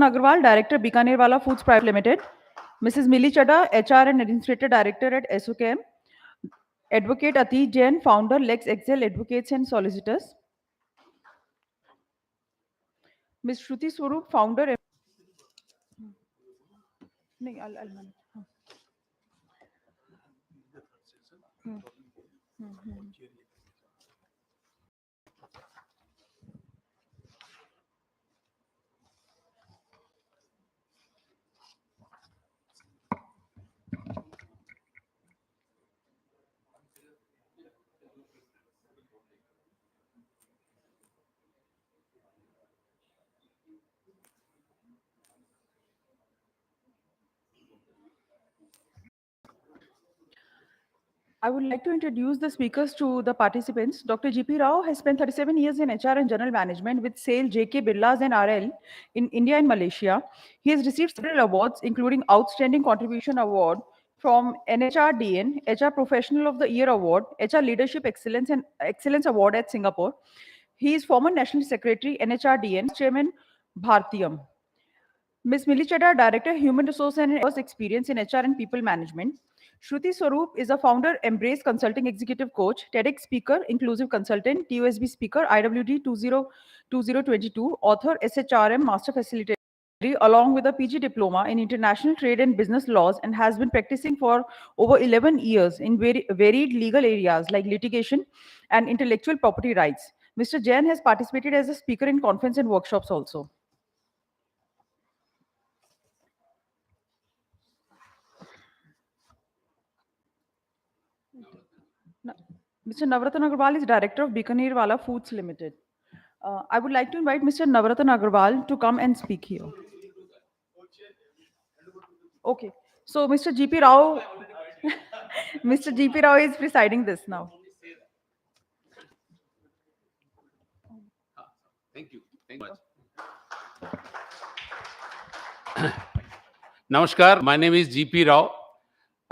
Agarwal, Director, Bikanerwala Foods Private Limited. Mrs. Mili Chadha, HR and Administrative Director at SOKM. Advocate Ati Jain, Founder, Lex Excel Advocates and Solicitors. Ms. Shruti Swarup, Founder. I'll manage. I would like to introduce the speakers to the participants. Dr. G.P. Rao has spent 37 years in HR and general management with SAIL, JK Birlas and RL in India and Malaysia. He has received several awards, including Outstanding Contribution Award from NHRDN, HR Professional of the Year Award, HR Leadership Excellence and Excellence Award at Singapore. He is former National Secretary, NHRDN, Chairman, Bhartiyam. Ms. Mili Chadha, Director, Human Resource and Experience in HR and People Management. Shruti Swarup is a founder, Embrace Consulting Executive Coach, TEDx speaker, Inclusive Consultant, TUSB speaker, IWD 2022, author, SHRM Master Facilitator, along with a PG diploma in International Trade and Business Laws, and has been practicing for over 11 years in varied legal areas like litigation and intellectual property rights. Mr. Jain has participated as a speaker in conference and workshops also. Mr. Navratan Agarwal is Director of Bikanerwala Foods Limited. I would like to invite Mr. Navratan Agarwal to come and speak here. Okay. So Mr. G.P. Rao, Mr. G.P. Rao is presiding this now. Thank you. Thank you much. Namaskar. My name is G.P. Rao.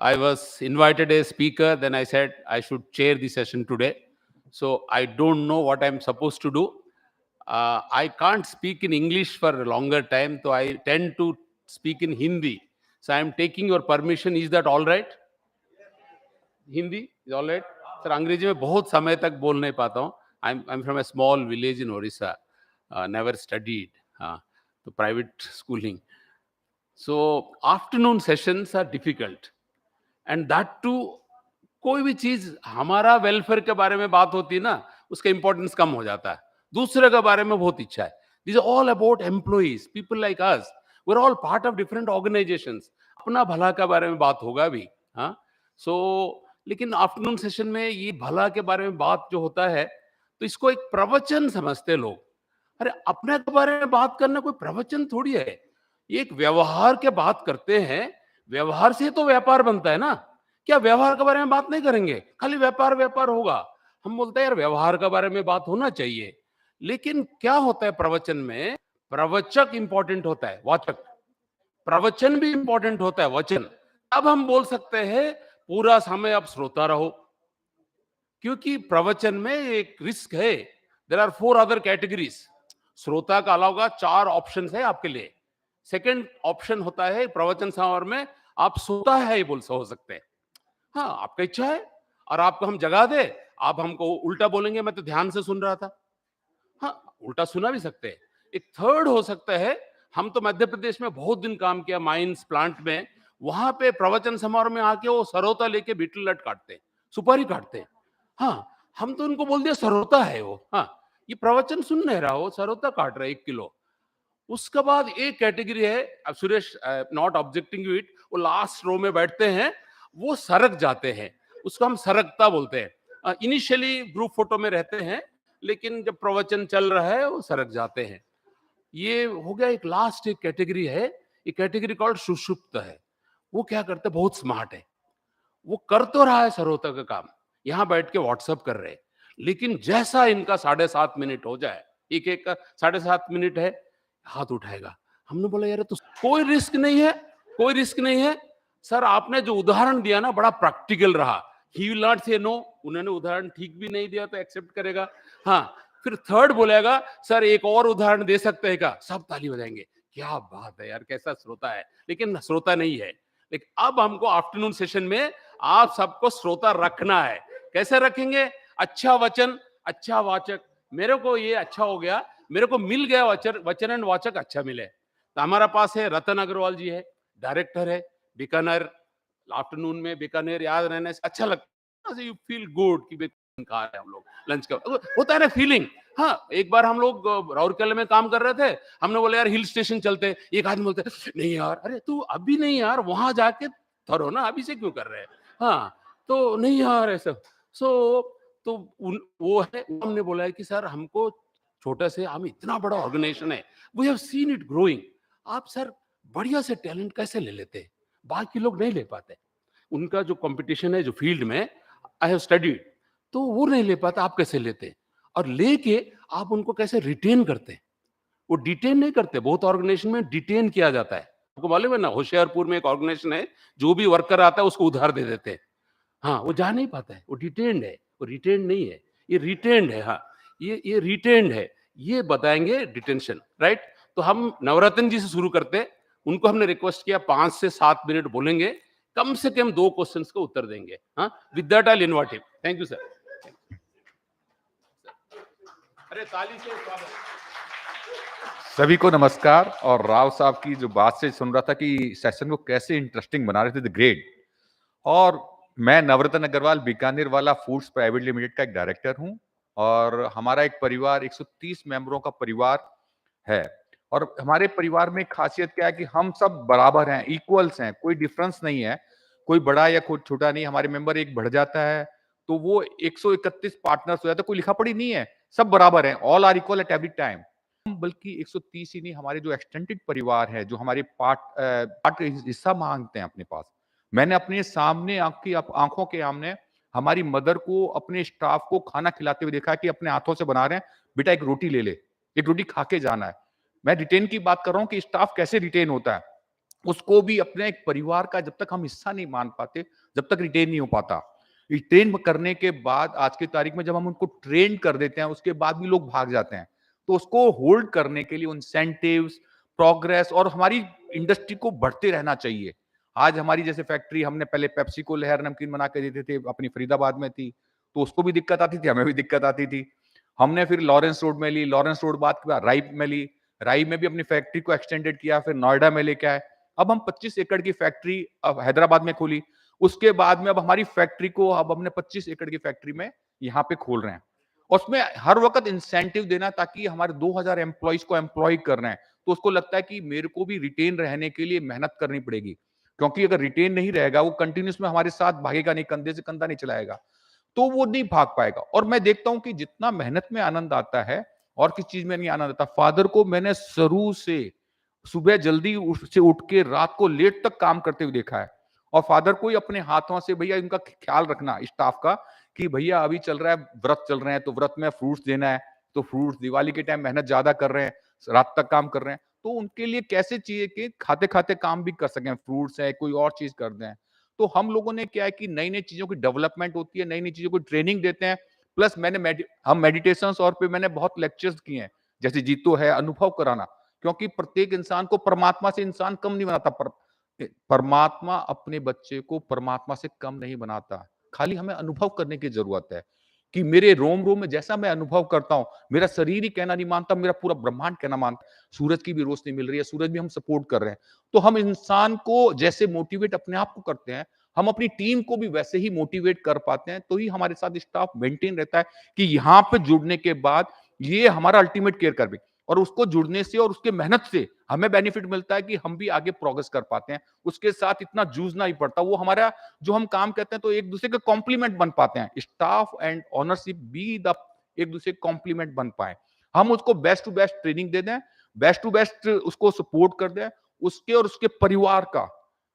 I was invited as speaker. Then I said I should chair the session today. So I don't know what I'm supposed to do. I can't speak in English for a longer time, so I tend to speak in Hindi. So I'm taking your permission. Is that all right? Hindi is all right. Sir, अंग्रेजी में बहुत समय तक बोल नहीं पाता हूँ. I'm from a small village in Orissa. Never studied. So private schooling. So afternoon sessions are difficult. And that too, कोई भी चीज हमारा वेलफेयर के बारे में बात होती है ना, उसका इंपॉर्टेंस कम हो जाता है. दूसरे के बारे में बहुत इच्छा है. These are all about employees, people like us. We're all part of different organizations. अपना भला के बारे में बात होगा भी. हाँ. So लेकिन आफ्टरनून सेशन में ये भला के बारे में बात जो होता है, तो इसको एक प्रवचन समझते लोग. अरे अपने के बारे में बात करना कोई प्रवचन थोड़ी है. ये एक व्यवहार के बात करते हैं. व्यवहार से तो व्यापार बनता है ना. क्या व्यवहार के बारे में बात नहीं करेंगे? खाली व्यापार व्यापार होगा. हम बोलते हैं यार व्यवहार के बारे में बात होना चाहिए. लेकिन क्या होता है प्रवचन में? प्रवचक इंपॉर्टेंट होता है, वाचक. प्रवचन भी इंपॉर्टेंट होता है, वचन. अब हम बोल सकते हैं पूरा समय आप श्रोता रहो, क्योंकि प्रवचन में एक रिस्क है. There are 4 other categories. श्रोता का अलावा 4 ऑप्शन है आपके लिए. सेकंड ऑप्शन होता है प्रवचन समारोह में आप सोता है ये बोल हो सकते हैं. हाँ, आपका इच्छा है और आपको हम जगा दे, आप हमको उल्टा बोलेंगे मैं तो ध्यान से सुन रहा था. हाँ, उल्टा सुना भी सकते हैं. एक थर्ड हो सकता है, हम तो मध्य प्रदेश में बहुत दिन काम किया माइंस प्लांट में. वहां पे प्रवचन समारोह में आके वो सरोता लेके बीटल नट काटते हैं, सुपारी काटते हैं. हाँ, हम तो उनको बोल दिया सरोता है वो. हाँ, ये प्रवचन सुन नहीं रहा, वो सरोता काट रहा है 1 किलो. उसके बाद एक कैटेगरी है, अब Suresh not objecting to it, वो लास्ट रो में बैठते हैं, वो सरक जाते हैं, उसको हम सरकता बोलते हैं. इनिशियली ग्रुप फोटो में रहते हैं, लेकिन जब प्रवचन चल रहा है वो सरक जाते हैं. ये हो गया एक लास्ट एक कैटेगरी है. ये कैटेगरी कॉल्ड सुषुप्त है. वो क्या करते हैं, बहुत स्मार्ट है. वो कर तो रहा है सरोता का काम, यहां बैठ के व्हाट्सएप कर रहे हैं, लेकिन जैसा इनका 7.5 मिनट हो जाए, एक एक का 7.5 मिनट है, हाथ उठाएगा. हमने बोला यार तो कोई रिस्क नहीं है, कोई रिस्क नहीं है. सर आपने जो उदाहरण दिया ना बड़ा प्रैक्टिकल रहा. ही विल नॉट से नो. उन्होंने उदाहरण ठीक भी नहीं दिया तो एक्सेप्ट करेगा. हाँ, फिर थर्ड बोलेगा सर एक और उदाहरण दे सकते हैं क्या? सब ताली बजाएंगे. क्या बात है यार, कैसा श्रोता है, लेकिन श्रोता नहीं है। लेकिन अब हमको आफ्टरनून सेशन में आप सबको श्रोता रखना है। कैसे रखेंगे? अच्छा वचन, अच्छा वाचक। मेरे को ये अच्छा हो गया, मेरे को मिल गया वचन, वचन एंड वाचक अच्छा मिले। तो हमारा पास है रतन अग्रवाल जी है, डायरेक्टर है बीकानेर। आफ्टरनून में बीकानेर याद रहने से अच्छा लगता है, यू फील गुड कि खा रहे हैं हम लोग लंच का, होता है ना फीलिंग। हाँ, एक बार हम लोग राउरकेला में काम कर रहे थे, हमने बोला यार हिल स्टेशन चलते हैं। एक आदमी बोलते नहीं यार, अरे तू अभी नहीं यार, वहां जाके ठहरो ना, अभी से क्यों कर रहे हैं। हाँ, तो नहीं यार ऐसा। सो तो वो है, हमने बोला है कि सर हमको छोटा से, हम इतना बड़ा ऑर्गेनाइजेशन है, we have seen it growing. आप सर बढ़िया से टैलेंट कैसे ले लेते हैं, बाकी लोग नहीं ले पाते। उनका जो कंपटीशन है जो फील्ड में, आई हैव स्टडीड, तो वो नहीं ले पाता, आप कैसे लेते हैं? और लेके आप उनको कैसे रिटेन करते हैं? वो डिटेन नहीं करते, बहुत ऑर्गेनाइजेशन में डिटेन किया जाता है। आपको मालूम है ना, होशियारपुर में एक ऑर्गेनाइजेशन है, जो भी वर्कर आता है उसको उधार दे देते हैं। हाँ, वो जा नहीं पाता है, वो डिटेन्ड है, वो रिटेन्ड नहीं है, ये रिटेन्ड है। हाँ, ये रिटेन्ड है, ये बताएंगे डिटेंशन, राइट? तो हम नवरत्न जी से शुरू करते हैं। उनको हमने रिक्वेस्ट किया 5 से 7 मिनट बोलेंगे, कम से कम 2 क्वेश्चंस का उत्तर देंगे। हाँ, with that I will invite him. Thank you sir. अरे ताली से स्वागत। सभी को नमस्कार। और राव साहब की जो बात से सुन रहा था कि सेशन को कैसे इंटरेस्टिंग बना रहे थे, द ग्रेट। और मैं नवरत्न अग्रवाल बीकानेर वाला फूड्स प्राइवेट लिमिटेड का एक डायरेक्टर हूं, और हमारा एक परिवार 130 मेंबरों का परिवार है। और हमारे परिवार में खासियत क्या है कि हम सब बराबर हैं, इक्वल्स हैं, कोई डिफरेंस नहीं है, कोई बड़ा या कोई छोटा नहीं। हमारे मेंबर एक बढ़ जाता है तो वो 131 पार्टनर्स हो जाता है, कोई लिखा पढ़ी नहीं है, सब बराबर हैं, all are equal at every time. बल्कि 130 ही नहीं, हमारे जो एक्सटेंडेड परिवार है, जो हमारे पार्ट हिस्सा मांगते हैं अपने पास। मैंने अपने सामने आंखों के सामने हमारी मदर को, अपने स्टाफ को खाना खिलाते हुए देखा है कि अपने हाथों से बना रहे हैं, बेटा एक रोटी ले ले, एक रोटी खा के जाना है। मैं रिटेन की बात कर रहा हूँ कि स्टाफ कैसे रिटेन होता है, उसको भी अपने एक परिवार का जब तक हम हिस्सा नहीं मान पाते, जब तक रिटेन नहीं हो पाता। ट्रेन करने के बाद आज की तारीख में जब हम उनको ट्रेन कर देते हैं, उसके बाद भी लोग भाग जाते हैं। तो उसको होल्ड करने के लिए इंसेंटिव्स, प्रोग्रेस और हमारी इंडस्ट्री को बढ़ते रहना चाहिए। आज हमारी जैसे फैक्ट्री, हमने पहले पेप्सी को लहर नमकीन बना के देते थे, अपनी फरीदाबाद में थी, तो उसको भी दिक्कत आती थी, हमें भी दिक्कत आती थी। हमने फिर लॉरेंस रोड में ली, लॉरेंस रोड बाद राई में ली, राई में भी अपनी फैक्ट्री को एक्सटेंडेड किया, फिर नोएडा में लेके आए। अब हम 25 एकड़ की फैक्ट्री अब हैदराबाद में खोली। उसके बाद में अब हमारी फैक्ट्री को अब हमने 25 एकड़ की फैक्ट्री में यहाँ पे खोल रहे हैं। उसमें हर वक्त इंसेंटिव देना, ताकि हमारे 2000 एम्प्लॉइज को एम्प्लॉय कर रहे हैं, तो उसको लगता है कि मेरे को भी रिटेन रहने के लिए मेहनत करनी पड़ेगी, क्योंकि अगर रिटेन नहीं रहेगा, वो कंटिन्यूस में हमारे साथ भागेगा नहीं, कंधे से कंधा नहीं चलाएगा, तो वो नहीं भाग पाएगा। और मैं देखता हूं कि जितना मेहनत में आनंद आता है और किस चीज में नहीं आनंद आता। फादर को मैंने शुरू से सुबह जल्दी से उठ के रात को लेट तक काम करते हुए देखा है। और फादर को ही अपने हाथों से भैया इनका ख्याल रखना स्टाफ का, कि भैया अभी चल रहा है, व्रत चल रहे हैं, तो व्रत में फ्रूट्स देना है, तो फ्रूट्स, दिवाली के टाइम मेहनत ज्यादा कर रहे हैं, रात तक काम कर रहे हैं, तो उनके लिए कैसे चाहिए कि खाते खाते काम भी कर सकें, फ्रूट्स है, कोई और चीज कर दें। तो हम लोगों ने क्या है कि नई नई चीजों की डेवलपमेंट होती है, नई नई चीजों को ट्रेनिंग देते हैं। प्लस हम मेडिटेशन और पे मैंने बहुत लेक्चर्स किए हैं, जैसे जीतो है, अनुभव कराना, क्योंकि प्रत्येक इंसान को परमात्मा से इंसान कम नहीं बनाता। परमात्मा अपने बच्चे को परमात्मा से कम नहीं बनाता, खाली हमें अनुभव करने की जरूरत है। कि मेरे रोम रोम में जैसा मैं अनुभव करता हूं, मेरा शरीर ही कहना नहीं मानता, मेरा पूरा ब्रह्मांड कहना मानता। सूरज की भी रोशनी मिल रही है, सूरज भी हम सपोर्ट कर रहे हैं। तो हम इंसान को जैसे मोटिवेट अपने आप को करते हैं, हम अपनी टीम को भी वैसे ही मोटिवेट कर पाते हैं, तो ही हमारे साथ स्टाफ मेंटेन रहता है कि यहाँ पे जुड़ने के बाद ये हमारा अल्टीमेट केयर कर भी। और उसको जुड़ने से और उसके मेहनत से हमें बेनिफिट मिलता है कि हम भी आगे प्रोग्रेस कर पाते हैं, उसके साथ इतना जूझना ही पड़ता। वो हमारा जो हम काम करते हैं, तो एक दूसरे के कॉम्प्लीमेंट बन पाते हैं। Staff and ownership be the एक दूसरे कॉम्प्लीमेंट बन पाए, हम उसको बेस्ट टू बेस्ट ट्रेनिंग दे दें, बेस्ट टू बेस्ट उसको सपोर्ट कर दें। उसके और उसके परिवार का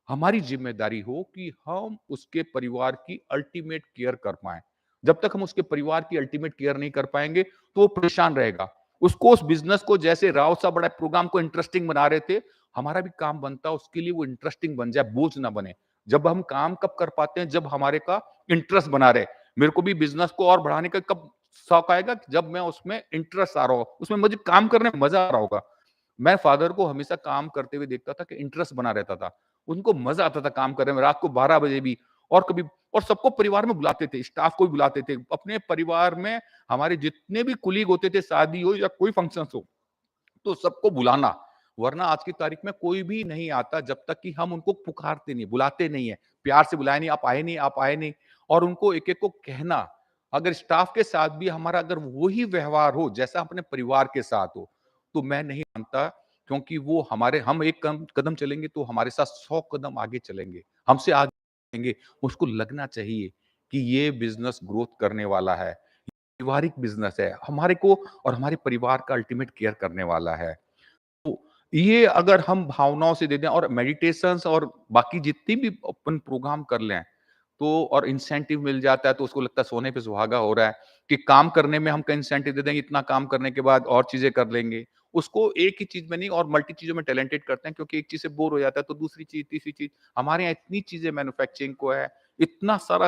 हमारी जिम्मेदारी हो कि हम उसके परिवार की अल्टीमेट केयर कर पाए। जब तक हम उसके परिवार की अल्टीमेट केयर नहीं कर पाएंगे, तो वो परेशान रहेगा। उसको उस बिजनेस को, जैसे राव साहब बड़ा प्रोग्राम को इंटरेस्टिंग बना रहे थे, हमारा भी काम बनता है उसके लिए वो इंटरेस्टिंग बन जाए, बोझ ना बने। जब हम काम कब कर पाते हैं, जब हमारे का इंटरेस्ट बना रहे। मेरे को भी बिजनेस को और बढ़ाने का कब शौक आएगा, जब मैं उसमें इंटरेस्ट आ रहा हो, उसमें मुझे काम करने में मजा आ रहा होगा। मैं फादर को हमेशा काम करते हुए देखता था कि इंटरेस्ट बना रहता था। उनको मज़ा आता था काम करने में, रात को 12 बजे भी और कभी, और सबको परिवार में बुलाते थे, स्टाफ को भी बुलाते थे। अपने परिवार में हमारे जितने भी कुलीग होते थे, शादी हो या कोई फंक्शन्स हो, तो सबको बुलाना। वरना आज की तारीख में कोई भी नहीं आता जब तक कि हम उनको पुकारते नहीं, बुलाते नहीं है, प्यार से बुलाए नहीं, आप आए नहीं, आप आए नहीं, और उनको एक-एक को कहना। अगर स्टाफ के साथ भी हमारा अगर वही व्यवहार हो जैसा अपने परिवार के साथ हो, तो मैं नहीं मानता, क्योंकि वो हमारे, हम एक कदम चलेंगे तो हमारे साथ 100 कदम आगे चलेंगे, हमसे आगे चलेंगे। उसको लगना चाहिए कि ये बिज़नेस ग्रोथ करने वाला है, पारिवारिक बिज़नेस है, हमारे को और हमारे परिवार का अल्टीमेट केयर करने वाला है। तो ये अगर हम भावनाओं से दे दें और मेडिटेशंस और बाकी जितनी भी अपन प्रोग्राम कर लें, तो और इंसेंटिव मिल जाता है, तो उसको लगता है सोने पे सुहागा हो रहा है कि काम करने में हम का इंसेंटिव दे देंगे, इतना काम करने के बाद और चीजें कर लेंगे। उसको एक ही चीज में नहीं और मल्टी चीजों में टैलेंटेड करते हैं, क्योंकि एक चीज से बोर हो जाता है तो दूसरी चीज, तीसरी चीज। हमारे यहाँ इतनी चीजें मैन्युफैक्चरिंग को है, इतना सारा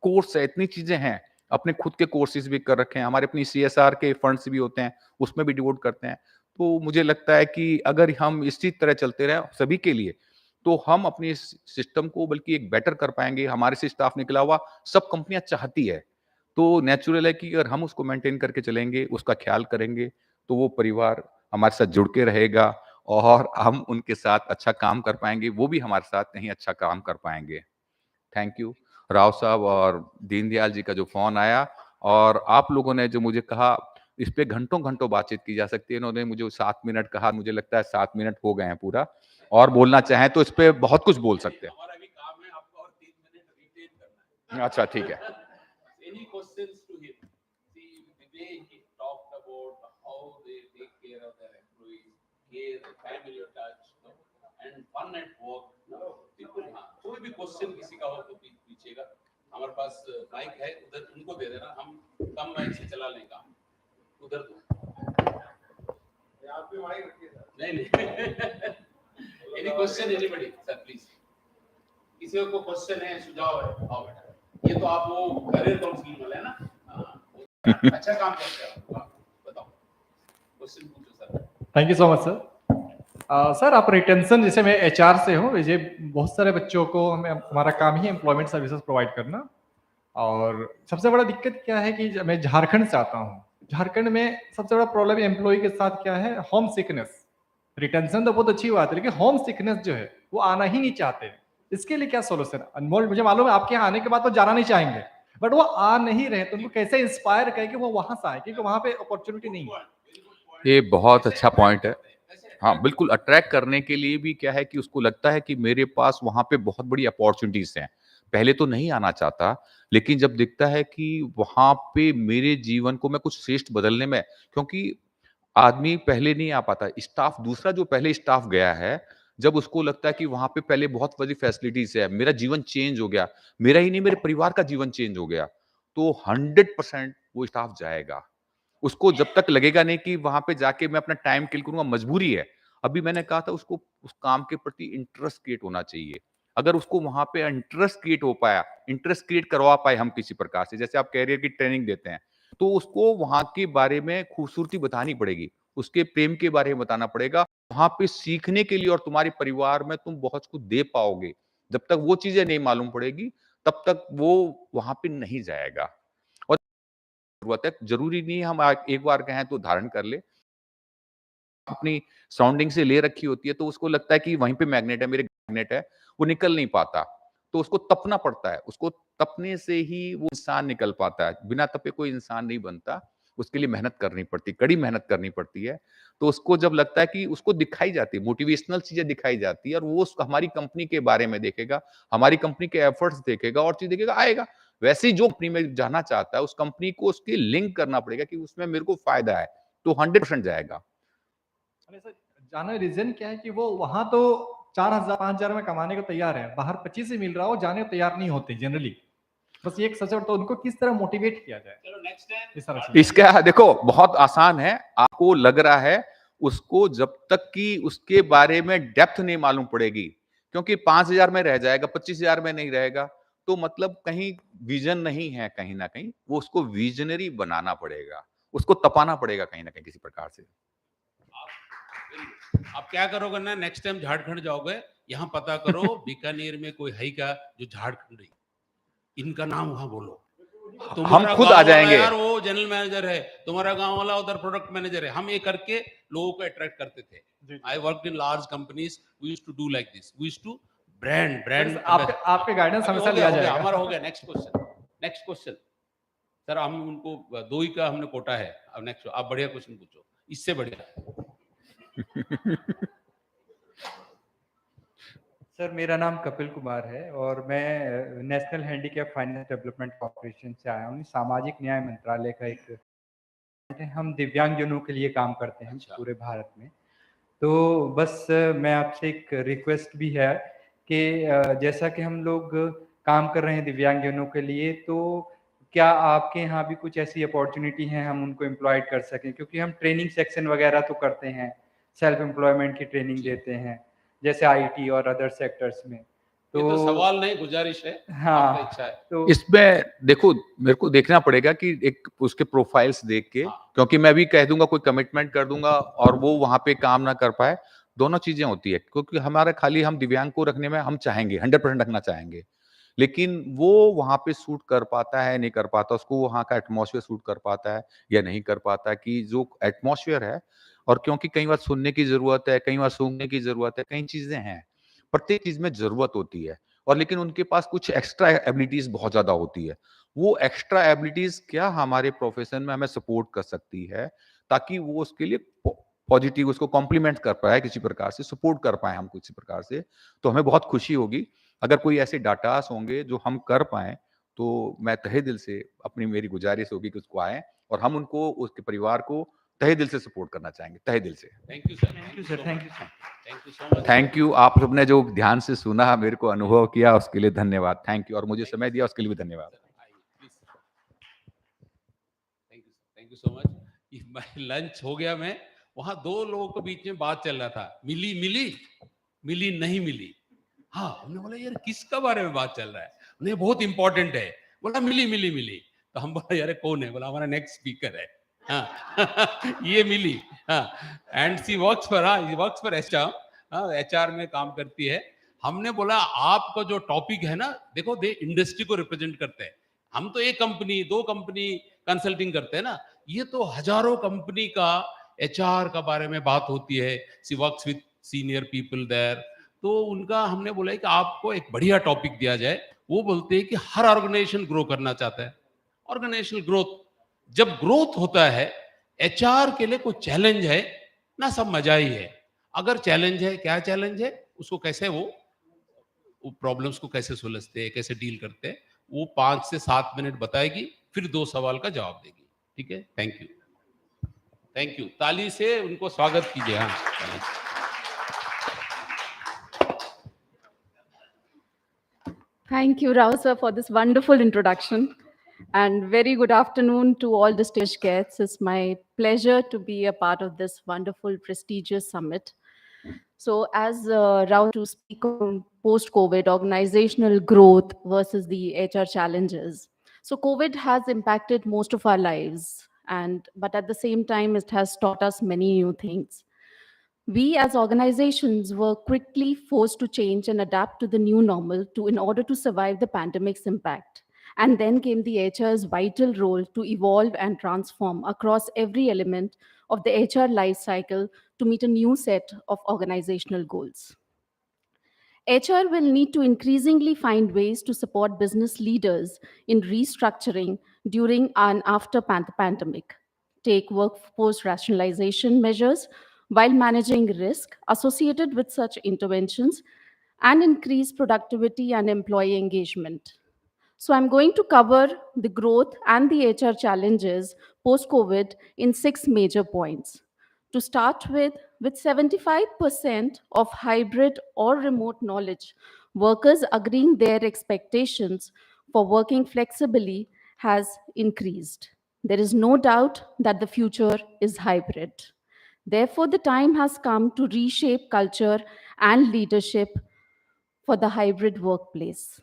कोर्स है, इतनी चीजें हैं। अपने खुद के कोर्सेज भी कर रखे हैं, हमारे अपनी सीएसआर के फंड्स भी होते हैं, उसमें भी डिवोट करते हैं। तो मुझे लगता है कि अगर हम इसी तरह चलते रहें सभी के लिए, तो हम अपने इस सिस्टम को बल्कि एक बेटर कर पाएँगे। हमारे से स्टाफ निकला हुआ सब कंपनियाँ चाहती है। तो नेचुरल है कि अगर हम उसको मेंटेन करके चलेंगे, उसका ख़्याल करेंगे, तो वो परिवार हमारे साथ जुड़ के रहेगा और हम उनके साथ अच्छा काम कर पाएँगे, वो भी हमारे साथ कहीं अच्छा काम कर पाएँगे। Thank you. राव साहब और दीनदयाल जी का जो फ़ोन आया और आप लोगों ने जो मुझे कहा, इस पे घंटों-घंटों बातचीत की जा सकती है। इन्होंने मुझे 7 मिनट कहा, मुझे लगता है 7 मिनट हो गए हैं पूरा, और बोलना चाहें तो इस पे बहुत कुछ बोल सकते हैं। हमारा भी काम है, आपको और 3 मिनट रिटेन करना है। अच्छा, ठीक है। Any questions to him? See, the way he talked about how they take care of their employees, care, the family touch, no? And fun at work. No? बिल्कुल हाँ, कोई भी क्वेश्चन किसी का हो तो पूछिएगा। हमारे पास माइक है, उधर उनको दे देना, हम कम माइक से चला लें काम। उधर दो। यहाँ पे माइक रखिए सर। नहीं। Any question, anybody, sir, please. किसी को क्वेश्चन है, सुझाव है, आओ बेटा। ये तो आप वो करियर काउंसलिंग वाले हैं ना? हाँ, अच्छा काम करते हैं आप, बताओ। क्वेश्चन पूछो sir. Thank you so much sir. Sir आप रिटेंशन, जैसे मैं एचआर से हूँ, मुझे बहुत सारे बच्चों को हमारा काम ही एम्प्लॉयमेंट सर्विसेज प्रोवाइड करना, और सबसे बड़ा दिक्कत क्या है कि मैं झारखंड से आता हूँ। झारखंड में सबसे बड़ा प्रॉब्लम एम्प्लॉय के साथ क्या है, होम सिकनेस। रिटेंशन तो बहुत अच्छी बात है, लेकिन होम सिकनेस जो है वो आना ही नहीं चाहते। इसके लिए क्या सोल्यूशन? अनमोल, मुझे मालूम है आपके यहाँ आने के बाद तो जाना नहीं चाहेंगे, बट वो आ नहीं रहे, तो उनको कैसे इंस्पायर करें कि वो वहां से आए, क्योंकि वहां पे अपॉर्चुनिटी नहीं है। ये बहुत अच्छा पॉइंट है। हाँ, बिल्कुल अट्रैक्ट करने के लिए भी क्या है कि उसको लगता है कि मेरे पास वहाँ पे बहुत बड़ी अपॉर्च्युनिटीज़ हैं। पहले तो नहीं आना चाहता, लेकिन जब दिखता है कि वहाँ पे मेरे जीवन को मैं कुछ श्रेष्ठ बदलने में, क्योंकि आदमी पहले नहीं आ पाता, स्टाफ दूसरा जो पहले स्टाफ गया है, जब उसको लगता है कि वहाँ पे पहले बहुत बड़ी फैसिलिटीज़ है, मेरा जीवन चेंज हो गया, मेरा ही नहीं मेरे परिवार का जीवन चेंज हो गया, तो 100% वो स्टाफ जाएगा। उसको जब तक लगेगा नहीं कि वहाँ पे जाके मैं अपना टाइम किल करूँगा, मजबूरी है। अभी मैंने कहा था उसको उस काम के प्रति इंटरेस्ट क्रिएट होना चाहिए। अगर उसको वहाँ पे इंटरेस्ट क्रिएट हो पाया, इंटरेस्ट क्रिएट करवा पाए हम किसी प्रकार से, जैसे आप करियर की ट्रेनिंग देते हैं, तो उसको वहाँ के बारे में खूबसूरती बतानी पड़ेगी, उसके प्रेम के बारे में बताना पड़ेगा। वहाँ पे सीखने के लिए और तुम्हारे परिवार में तुम बहुत कुछ दे पाओगे। जब तक वो चीज़ें नहीं मालूम पड़ेगी, तब तक वो वहाँ पे नहीं जाएगा। और ज़रूरत है, ज़रूरी नहीं है हम एक बार कहें तो धारण कर ले। अपनी सराउंडिंग से ले रखी होती है, तो उसको लगता है कि वहीं पे मैग्नेट है, मेरे मैग्नेट है, वो निकल नहीं पाता। तो उसको तपना पड़ता है, उसको तपने से ही वो इंसान निकल पाता है। बिना तपे कोई इंसान नहीं बनता, उसके लिए मेहनत करनी पड़ती है, कड़ी मेहनत करनी पड़ती है। तो उसको जब लगता है कि उसको दिखाई जाती है, मोटिवेशनल चीज़ें दिखाई जाती है और वो हमारी कंपनी के बारे में देखेगा, हमारी कंपनी के एफर्ट्स देखेगा और चीज़ देखेगा, आएगा। वैसे ही जो कंपनी में जाना चाहता है, उस कंपनी को उसकी लिंक करना पड़ेगा कि उसमें मेरे को फ़ायदा है, तो 100% जाएगा। अरे सर, जाने रीजन क्या है कि वो वहां तो 4,000 5,000 में कमाने को तैयार है, बाहर 25 ही मिल रहा हो, जाने को तैयार नहीं होते जनरली। बस ये एक सच, तो उनको किस तरह मोटिवेट किया जाए? चलो नेक्स्ट इस तरह टाइम। से इसका देखो बहुत आसान है, आपको लग रहा है, उसको जब तक कि उसके बारे में डेप्थ नहीं मालूम पड़ेगी, क्योंकि 5,000 में रह जाएगा, 25,000 में नहीं रहेगा, तो मतलब कहीं विजन नहीं है, कहीं ना कहीं वो उसको विजनरी बनाना पड़ेगा, उसको तपाना पड़ेगा कहीं ना कहीं किसी प्रकार से। आप क्या करोगे ना, नेक्स्ट टाइम झारखंड जाओगे, यहाँ पता करो बीकानेर में कोई है क्या जो झारखंडी, इनका नाम वहां बोलो। हम तुम्हारा खुद आ गांव वाला जाएंगे। यार वो जनरल मैनेजर है, तुम्हारा गांव वाला उधर प्रोडक्ट मैनेजर है। हम ये करके लोगों को अट्रैक्ट करते थे। I work in large companies, we used to do like this, we used to brand आपके गाइडेंस हमेशा लिया जाएगा। हमारा हो गया। नेक्स्ट क्वेश्चन सर, हम उनको 2 ही का हमने कोटा है। अब नेक्स्ट आप बढ़िया क्वेश्चन पूछो, इससे बढ़िया। सर, मेरा नाम कपिल कुमार है और मैं national handicap finance development corporation से आया हूँ। सामाजिक न्याय मंत्रालय का एक हम दिव्यांगजनों के लिए काम करते हैं पूरे भारत में। तो बस मैं आपसे एक रिक्वेस्ट भी है कि जैसा कि हम लोग काम कर रहे हैं दिव्यांगजनों के लिए, तो क्या आपके यहाँ भी कुछ ऐसी अपॉर्चुनिटी हैं हम उनको एम्प्लॉयड कर सकें? क्योंकि हम ट्रेनिंग सेक्शन वगैरह तो करते हैं, सेल्फ एम्प्लॉयमेंट की ट्रेनिंग देते हैं जैसे आईटी और अदर सेक्टर्स में। ये तो सवाल नहीं, गुजारिश है। हाँ, आपका इच्छा है। तो इसमें देखो, मेरे को देखना पड़ेगा कि एक उसके प्रोफाइल्स देख के, क्योंकि मैं भी कह दूंगा कोई कमिटमेंट कर दूंगा और वो वहां पे काम ना कर पाए, दोनों चीजें होती है। क्योंकि हमारा खाली हम दिव्यांग को रखने में हम चाहेंगे 100% रखना चाहेंगे, लेकिन वो वहां पे सूट कर पाता है नहीं कर पाता, उसको वहां का एटमॉस्फेयर सूट कर पाता है या नहीं कर पाता, कि जो एटमॉस्फेयर है। और क्योंकि कई बार सुनने की जरूरत है, कई बार सूंघने की जरूरत है, कई चीजें हैं, प्रत्येक चीज में जरूरत होती है। और लेकिन उनके पास कुछ एक्स्ट्रा एबिलिटीज बहुत ज्यादा होती है। वो एक्स्ट्रा एबिलिटीज क्या हमारे प्रोफेशन में हमें सपोर्ट कर सकती है, ताकि वो उसके लिए पॉजिटिव उसको कॉम्प्लीमेंट कर पाए, किसी प्रकार से सपोर्ट कर पाए हम किसी प्रकार से। तो हमें बहुत खुशी होगी अगर कोई ऐसे डाटास होंगे जो हम कर पाए। तो मैं तहे दिल से मेरी गुजारिश होगी कि उसको आए और हम उनको, उसके परिवार को तहे दिल से सपोर्ट करना चाहेंगे, तहे दिल से। Thank you sir. Thank you sir, thank you sir. Thank you so much. Thank you, आप सबने जो ध्यान से सुना, मेरे को अनुभव किया, उसके लिए धन्यवाद। थैंक यू, और मुझे समय दिया उसके लिए भी धन्यवाद। Thank you so much. Lunch हो गया, मैं वहां 2 लोगों के बीच में बात चल रहा था, मिली नहीं मिली। हाँ, हमने बोला यार किसका बारे में बात चल रहा है? उन्हें बहुत इंपॉर्टेंट है। बोला मिली। तो हम बोला यार कौन है? बोला हमारा नेक्स्ट स्पीकर है। हाँ ये मिली। हाँ, and she works for HR. हाँ, एचआर में काम करती है। हमने बोला आपका जो टॉपिक है ना, देखो दे इंडस्ट्री को रिप्रेजेंट करते हैं। हम तो एक कंपनी 2 कंपनी कंसल्टिंग करते हैं ना, ये तो हजारों कंपनी का एचआर का बारे में बात होती है। She works with senior people there. तो उनका हमने बोला है कि आपको एक बढ़िया टॉपिक दिया जाए। वो बोलते हैं कि हर ऑर्गेनाइजेशन ग्रो करना चाहता है। ऑर्गेनाइजेशनल ग्रोथ, जब ग्रोथ होता है, एचआर के लिए कोई चैलेंज है ना, सब मजा ही है। अगर चैलेंज है, क्या चैलेंज है, उसको कैसे वो प्रॉब्लम्स को कैसे सुलझते हैं, कैसे डील करते हैं, वो 5 से 7 मिनट बताएगी, फिर 2 सवाल का जवाब देगी। ठीक है, थैंक यू। ताली से उनको स्वागत कीजिए। हाँ, Thank you, Rao sir, for this wonderful introduction. And very good afternoon to all distinguished guests. It's my pleasure to be a part of this wonderful, prestigious summit. So, as Rao to speak on post-COVID organizational growth versus the HR challenges. So, COVID has impacted most of our lives, but at the same time, it has taught us many new things. We as organizations were quickly forced to change and adapt to the new normal in order to survive the pandemic's impact. And then came the HR's vital role to evolve and transform across every element of the HR life cycle to meet a new set of organizational goals. HR will need to increasingly find ways to support business leaders in restructuring during and after the pandemic, take workforce rationalization measures while managing risk associated with such interventions, and increase productivity and employee engagement. So, I'm going to cover the growth and the HR challenges post COVID in 6 major points. To start with 75% of hybrid or remote knowledge, workers agreeing their expectations for working flexibly has increased. There is no doubt that the future is hybrid. Therefore, the time has come to reshape culture and leadership for the hybrid workplace.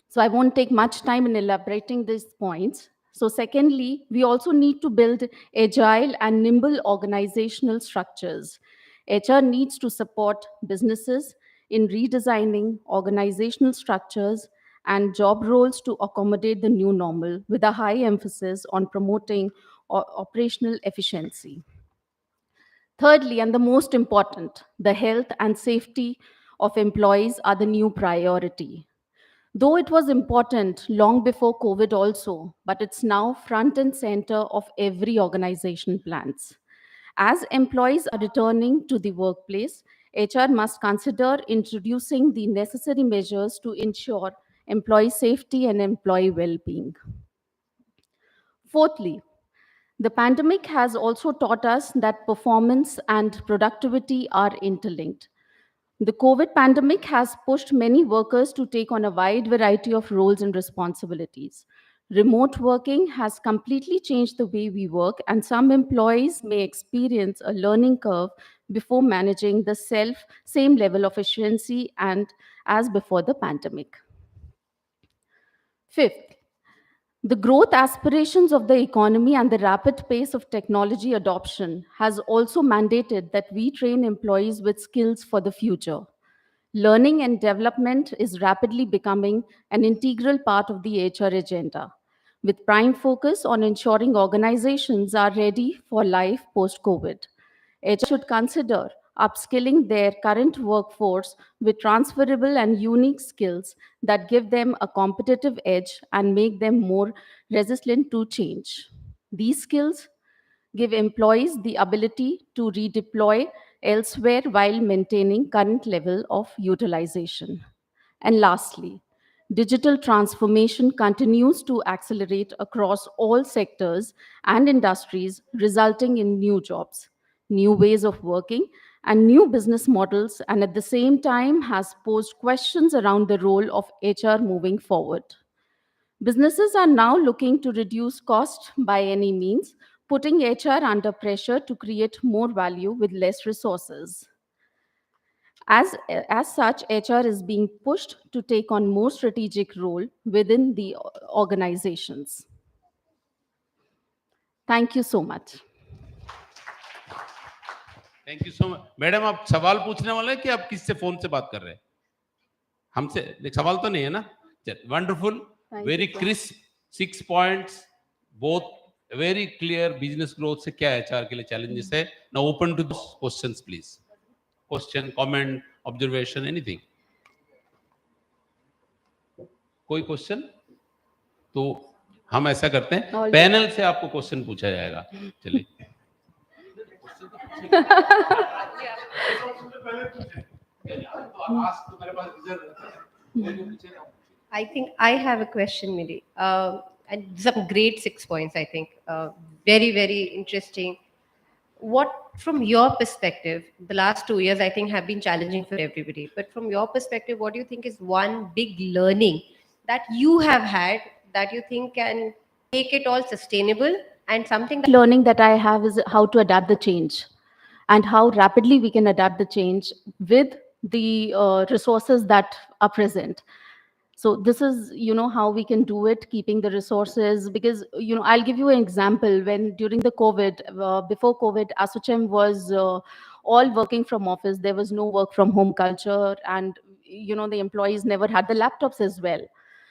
So I won't take much time in elaborating these points. So secondly, we also need to build agile and nimble organizational structures. HR needs to support businesses in redesigning organizational structures and job roles to accommodate the new normal, with a high emphasis on promoting operational efficiency. Thirdly, and the most important, the health and safety of employees are the new priority. Though it was important long before COVID also, but it's now front and center of every organization plans. As employees are returning to the workplace, HR must consider introducing the necessary measures to ensure employee safety and employee well-being. Fourthly, the pandemic has also taught us that performance and productivity are interlinked. The COVID pandemic has pushed many workers to take on a wide variety of roles and responsibilities. Remote working has completely changed the way we work, and some employees may experience a learning curve before managing the same level of efficiency and as before the pandemic. Fifth, the growth aspirations of the economy and the rapid pace of technology adoption has also mandated that we train employees with skills for the future. Learning and development is rapidly becoming an integral part of the HR agenda, with prime focus on ensuring organizations are ready for life post-COVID. HR should consider upskilling their current workforce with transferable and unique skills that give them a competitive edge and make them more resistant to change. These skills give employees the ability to redeploy elsewhere while maintaining current level of utilization. And lastly, digital transformation continues to accelerate across all sectors and industries, resulting in new jobs, new ways of working, and new business models, and at the same time has posed questions around the role of HR moving forward. Businesses are now looking to reduce cost by any means, putting HR under pressure to create more value with less resources. As such, HR is being pushed to take on more strategic role within the organizations. Thank you so much. Thank you so much. Madam, आप सवाल पूछने वाले हैं कि आप किससे phone से बात कर रहे हैं? हमसे सवाल तो नहीं है ना? Wonderful, very crisp, 6 points, both very clear. Business growth से क्या एचआर के लिए चैलेंजेस है? Now open to this questions please. Question, comment, observation, anything. कोई क्वेश्चन? तो हम ऐसा करते हैं, पैनल से आपको क्वेश्चन पूछा जाएगा। चलिए। I think I have a question, Miri. And some great 6 points, I think. Very, very interesting. What, from your perspective, the last 2 years, I think, have been challenging for everybody. But from your perspective, what do you think is one big learning that you have had that you think can make it all sustainable, and something that Learning that I have is how to adapt the change and how rapidly we can adapt the change with the resources that are present. So this is, how we can do it, keeping the resources, because, I'll give you an example. When during the COVID, before COVID, ASOCHEM was all working from office. There was no work from home culture, and, the employees never had the laptops as well.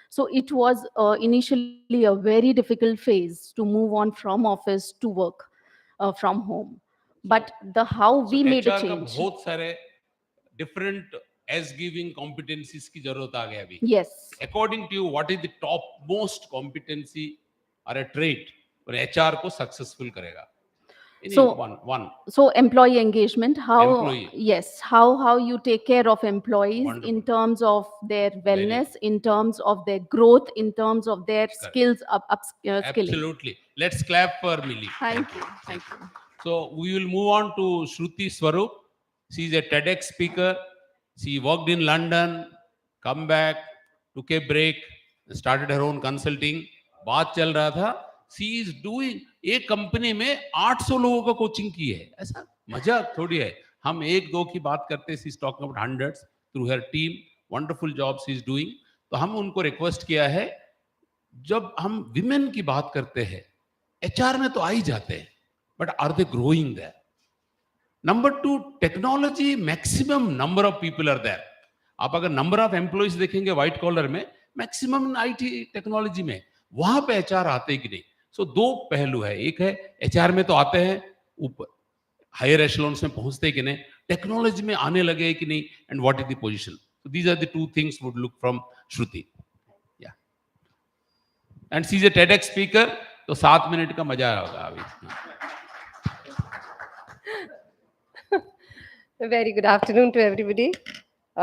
So it was initially a very difficult phase to move on from office to work from home. But how we made a HR का change. बहुत सारे different as giving competencies की जरूरत आ गया अभी। Yes. According to you, what is the top most competency or a trait और HR को successful करेगा? So- one. So employee engagement, Employee. yes, how you take care of employees Wonderful. in terms of their wellness, in terms of their growth, in terms of their skills skilling. Absolutely. Let's clap for Millie. Thank you. Thank you. So we will move on to Shruti Swarup. She is a TEDx speaker. She worked in London, come back, took a break, started her own consulting. बात चल रहा था, she is doing, एक company में 800 लोगों का coaching की है। ऐसा मजाक थोड़ी है। हम एक दो की बात करते हैं, she is talking about hundreds through her team. Wonderful job she is doing. तो हम उनको रिक्वेस्ट किया है, जब हम विमेन की बात करते हैं, एचआर में तो आ ही जाते हैं, but are they growing there? Number 2, technology maximum number of people are there. आप अगर नंबर ऑफ एम्प्लॉइज देखेंगे व्हाइट कॉलर में, मैक्सिमम आईटी टेक्नोलॉजी में, वहां पे एचआर आते कि नहीं. सो दो पहलू है. एक है एचआर में तो आते हैं, ऊपर हायर एशेलॉन्स में पहुंचते कि नहीं, टेक्नोलॉजी में आने लगे कि नहीं, and what is the position. So these are the two things would look from Shruti. Yeah and she is a TEDx speaker, तो 7 मिनट का मजा होगा अभी. Very good afternoon to everybody.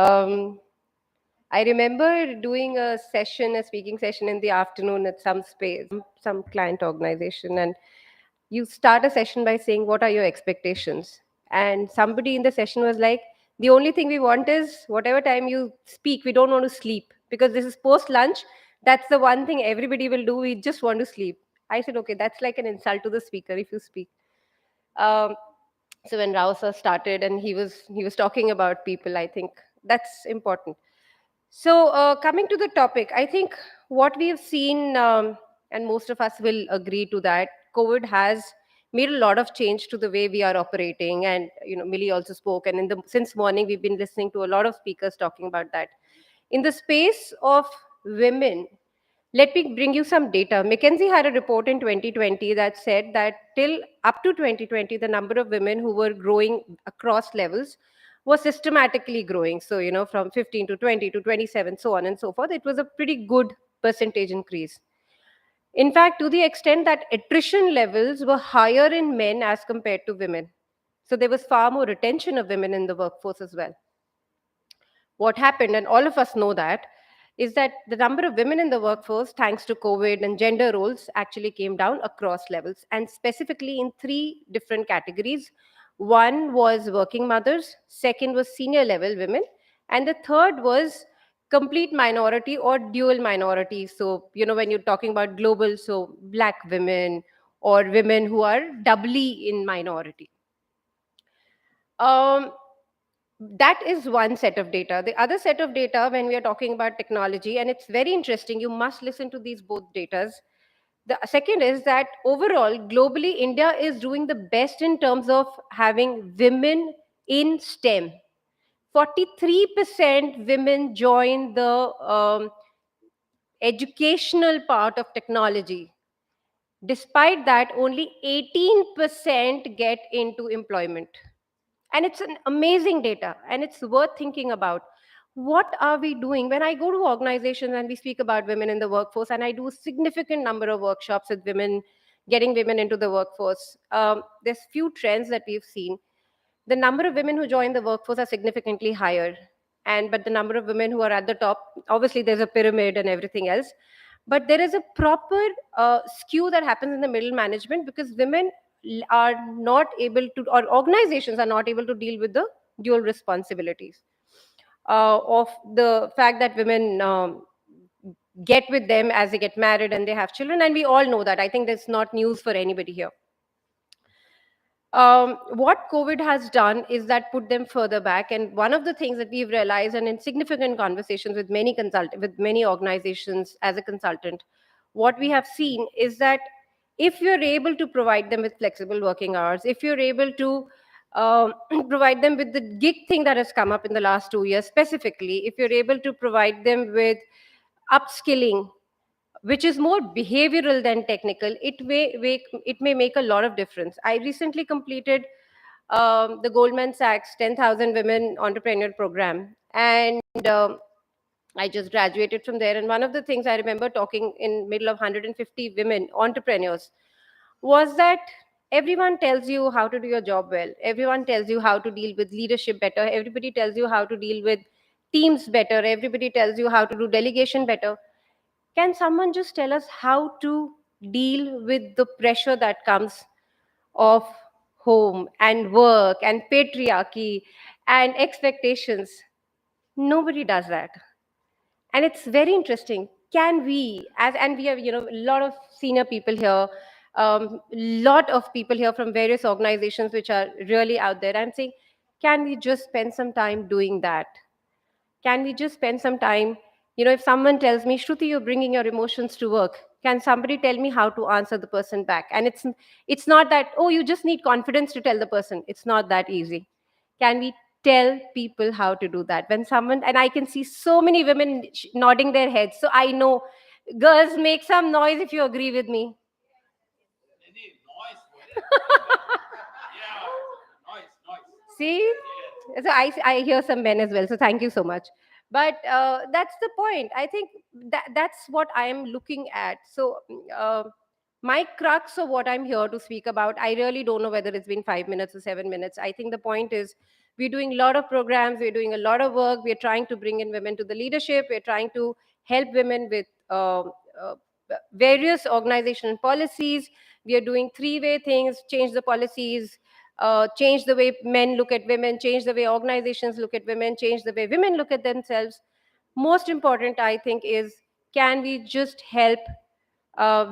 Um, I remember doing a session, a speaking session in the afternoon at some space, some client organization, and you start a session by saying, "What are your expectations?" And somebody in the session was like, "The only thing we want is whatever time you speak, we don't want to sleep because this is post lunch. That's the one thing everybody will do. We just want to sleep." I said, "Okay, that's like an insult to the speaker if you speak." Um, so when Rao sir started and he was talking about people, I think that's important. So coming to the topic, I think what we have seen, and most of us will agree to that, COVID has made a lot of change to the way we are operating. And Millie also spoke, and since morning we've been listening to a lot of speakers talking about that. In the space of women, let me bring you some data. McKinsey had a report in 2020 that said that till up to 2020, the number of women who were growing across levels was systematically growing. So, from 15 to 20 to 27, so on and so forth. It was a pretty good percentage increase. In fact, to the extent that attrition levels were higher in men as compared to women. So there was far more retention of women in the workforce as well. What happened, and all of us know that, is that the number of women in the workforce, thanks to COVID and gender roles, actually came down across levels, and specifically in three different categories. One was working mothers, second was senior level women, and the third was complete minority or dual minority. So, when you're talking about global, so black women or women who are doubly in minority. Um, that is one set of data. The other set of data, when we are talking about technology, and it's very interesting, you must listen to these both datas. The second is that overall, globally, India is doing the best in terms of having women in STEM. 43% women join the educational part of technology. Despite that, only 18% get into employment. And it's an amazing data, and it's worth thinking about. What are we doing? When I go to organizations and we speak about women in the workforce, and I do a significant number of workshops with women, getting women into the workforce, there's few trends that we've seen. The number of women who join the workforce are significantly higher, but the number of women who are at the top, obviously there's a pyramid and everything else, but there is a proper skew that happens in the middle management because women are not able to, or organizations are not able to deal with the dual responsibilities of the fact that women get with them as they get married and they have children, and we all know that. I think that's not news for anybody here. What COVID has done is that put them further back. And one of the things that we've realized, and in significant conversations with many organizations as a consultant, what we have seen is that if you're able to provide them with flexible working hours, if you're able to provide them with the gig thing that has come up in the last 2 years specifically, if you're able to provide them with upskilling, which is more behavioral than technical, it may make a lot of difference. I recently completed the Goldman Sachs 10,000 Women Entrepreneur Program, and I just graduated from there. And one of the things I remember talking in middle of 150 women entrepreneurs was that everyone tells you how to do your job well. Everyone tells you how to deal with leadership better. Everybody tells you how to deal with teams better. Everybody tells you how to do delegation better. Can someone just tell us how to deal with the pressure that comes of home and work and patriarchy and expectations? Nobody does that. And it's very interesting. Can we, and we have, a lot of senior people here, lot of people here from various organizations which are really out there. I'm saying, can we just spend some time doing that? Can we just spend some time, if someone tells me, Shruti, you're bringing your emotions to work, Can somebody tell me how to answer the person back? And it's not that, oh, you just need confidence to tell the person. It's not that easy. Can we tell people how to do that? When someone, and I can see so many women nodding their heads, so I know, girls, make some noise if you agree with me. See, so I hear some men as well, so thank you so much. But that's the point. I think that's what I am looking at. So my crux of what I'm here to speak about, I really don't know whether it's been 5 minutes or 7 minutes. I think the point is, we're doing a lot of programs, we're doing a lot of work, we're trying to bring in women to the leadership, we're trying to help women with uh, various organizational policies. We are doing three-way things: change the policies, change the way men look at women, change the way organizations look at women, change the way women look at themselves. Most important, I think, is, can we just help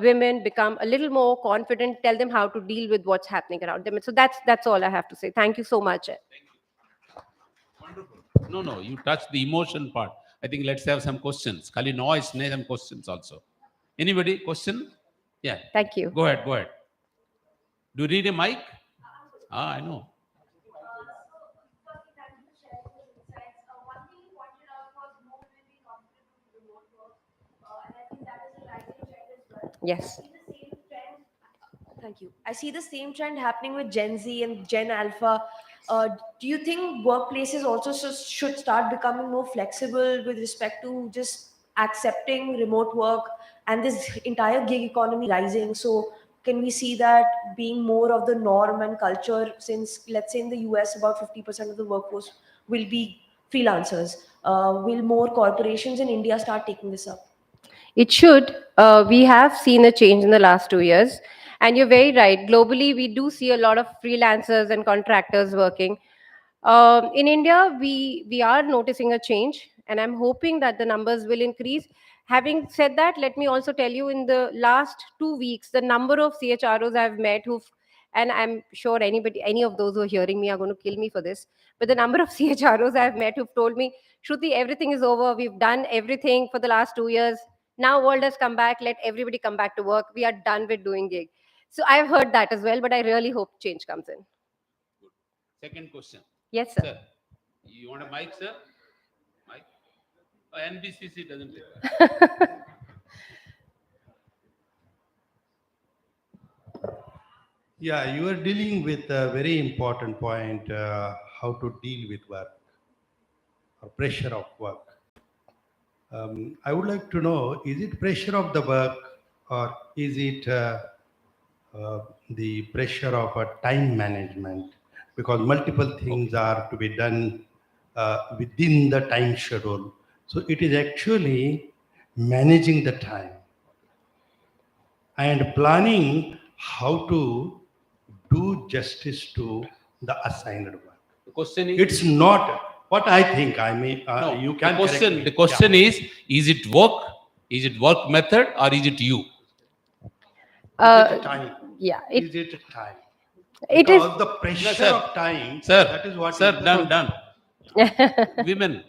women become a little more confident, tell them how to deal with what's happening around them. So that's all I have to say. Thank you so much. No, you touched the emotion part. I think let's have some questions. Kali noise, some questions also. Anybody question? Yeah. Thank you. Go ahead. Do you need a mic? I know. Yes. Thank you. I see the same trend happening with Gen Z and Gen Alpha. Do you think workplaces also should start becoming more flexible with respect to just accepting remote work and this entire gig economy rising? So, can we see that being more of the norm and culture, since, let's say, in the US, about 50% of the workforce will be freelancers? Will more corporations in India start taking this up? It should. We have seen a change in the last 2 years. And you're very right. Globally, we do see a lot of freelancers and contractors working. In India, we are noticing a change, and I'm hoping that the numbers will increase. Having said that, let me also tell you, in the last 2 weeks, the number of CHROs I've met and I'm sure any of those who are hearing me are going to kill me for this, but the number of CHROs I've met who've told me, Shruti, everything is over. We've done everything for the last 2 years. Now world has come back. Let everybody come back to work. We are done with doing gig. So I've heard that as well, but I really hope change comes in. Second question. Yes, sir. Sir, you want a mic, sir? Mic? NBCC doesn't take. Yeah, you are dealing with a very important point, how to deal with work or pressure of work. I would like to know, is it pressure of the work, or is it the pressure of a time management? Because multiple things are to be done within the time schedule. So it is actually managing the time and planning how to do justice to the assigned work. The question is, It's not what I think. I mean, no, you can the question, correct me. the question Yeah. is it work? Is it work method or is it you? Is it time? Yeah, Is it time? it is. Because the pressure No, sir. of time, Sir, that is what sir, is done. Women.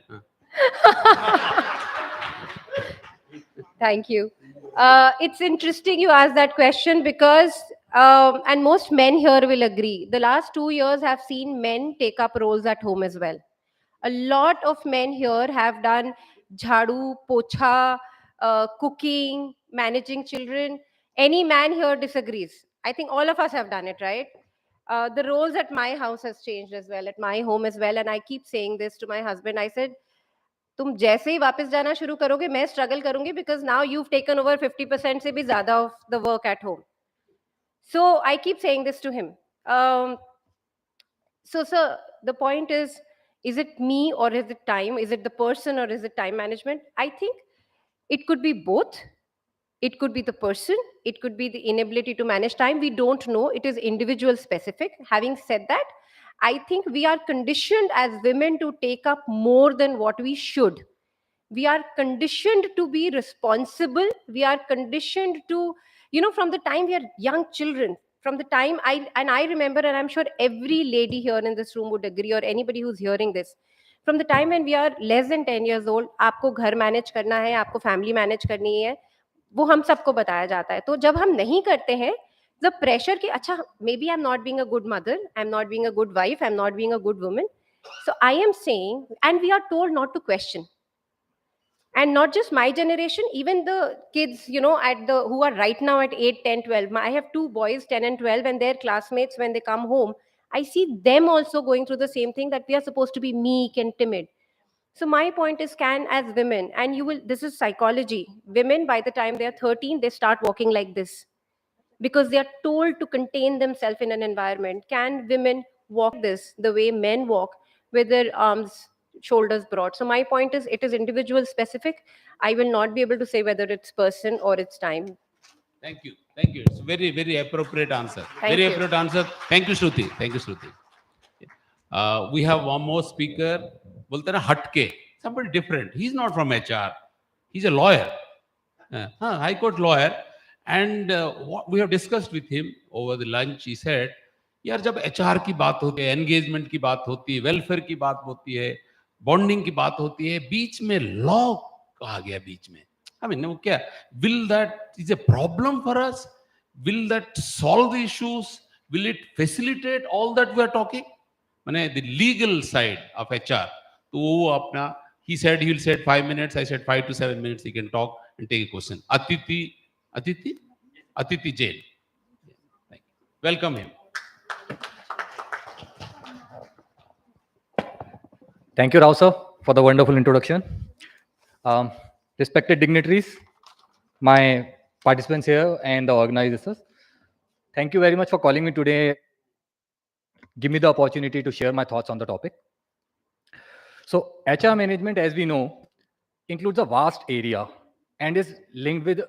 Thank you. It's interesting you asked that question because, and most men here will agree, the last 2 years have seen men take up roles at home as well. A lot of men here have done jhadu, pocha, cooking, managing children. Any man here disagrees? I think all of us have done it, right? The roles at my house has changed as well, at my home as well. And I keep saying this to my husband. I said, तुम जैसे ही वापस जाना शुरू करोगे मैं struggle करूंगी because now you've taken over 50% से भी ज़्यादा of the work at home. So I keep saying this to him. So sir, the point is it me or is it time? Is it the person or is it time management? I think it could be both. It could be the person, it could be the inability to manage time. We don't know. It is individual specific. Having said that, I think we are conditioned as women to take up more than what we should. We are conditioned to be responsible. We are conditioned to, from the time we are young children, from the time I remember, and I'm sure every lady here in this room would agree, or anybody who's hearing this, from the time when we are less than 10 years old, आपको घर manage करना है, आपको family manage करनी है. वो हम सबको बताया जाता है। तो जब हम नहीं करते हैं, द प्रेशर कि अच्छा may be I am not being a good mother, I am not being a good wife, I am not being a good woman, so I am saying, and we are told not to question. And not just my generation, even the kids, you know, at the who are right now at 8, 10, 12. I have two boys, 10 and 12, and their classmates, when they come home, I see them also going through the same thing, that we are supposed to be meek and timid. So my point is, can as women, and you will, this is psychology, women by the time they are 13, they start walking like this because they are told to contain themselves in an environment. Can women walk this the way men walk, with their arms, shoulders broad? So my point is, it is individual specific. I will not be able to say whether it's person or it's time. Thank you. Thank you. It's very, very appropriate answer. Thank Very you. appropriate answer. Thank you, Shruti. Thank you, Shruti. We have one more speaker. बोलते हैं ना हटके. Somebody different. He's not from HR. He's a lawyer. High Court lawyer. And what we have discussed with him over the lunch, he said, यार जब HR की बात होती है, एंगेजमेंट की बात होती है, वेलफेयर की बात होती है, बॉन्डिंग की बात होती है, बीच में लॉ आ गया बीच में. I mean, वो क्या? Will that is a problem for us? Will that solve the issues? Will it facilitate all that we are talking? मैंने the legal side of HR. तो वो अपना, he said he will say 5 minutes. I said 5 to 7 minutes. He can talk and take a question. Atiti Jain. Thank you. Welcome him. Thank you, Rao sir, for the wonderful introduction. Respected dignitaries, my participants here and the organizers, thank you very much for calling me today. Give me the opportunity to share my thoughts on the topic. So HR management, as we know, includes a vast area and is linked with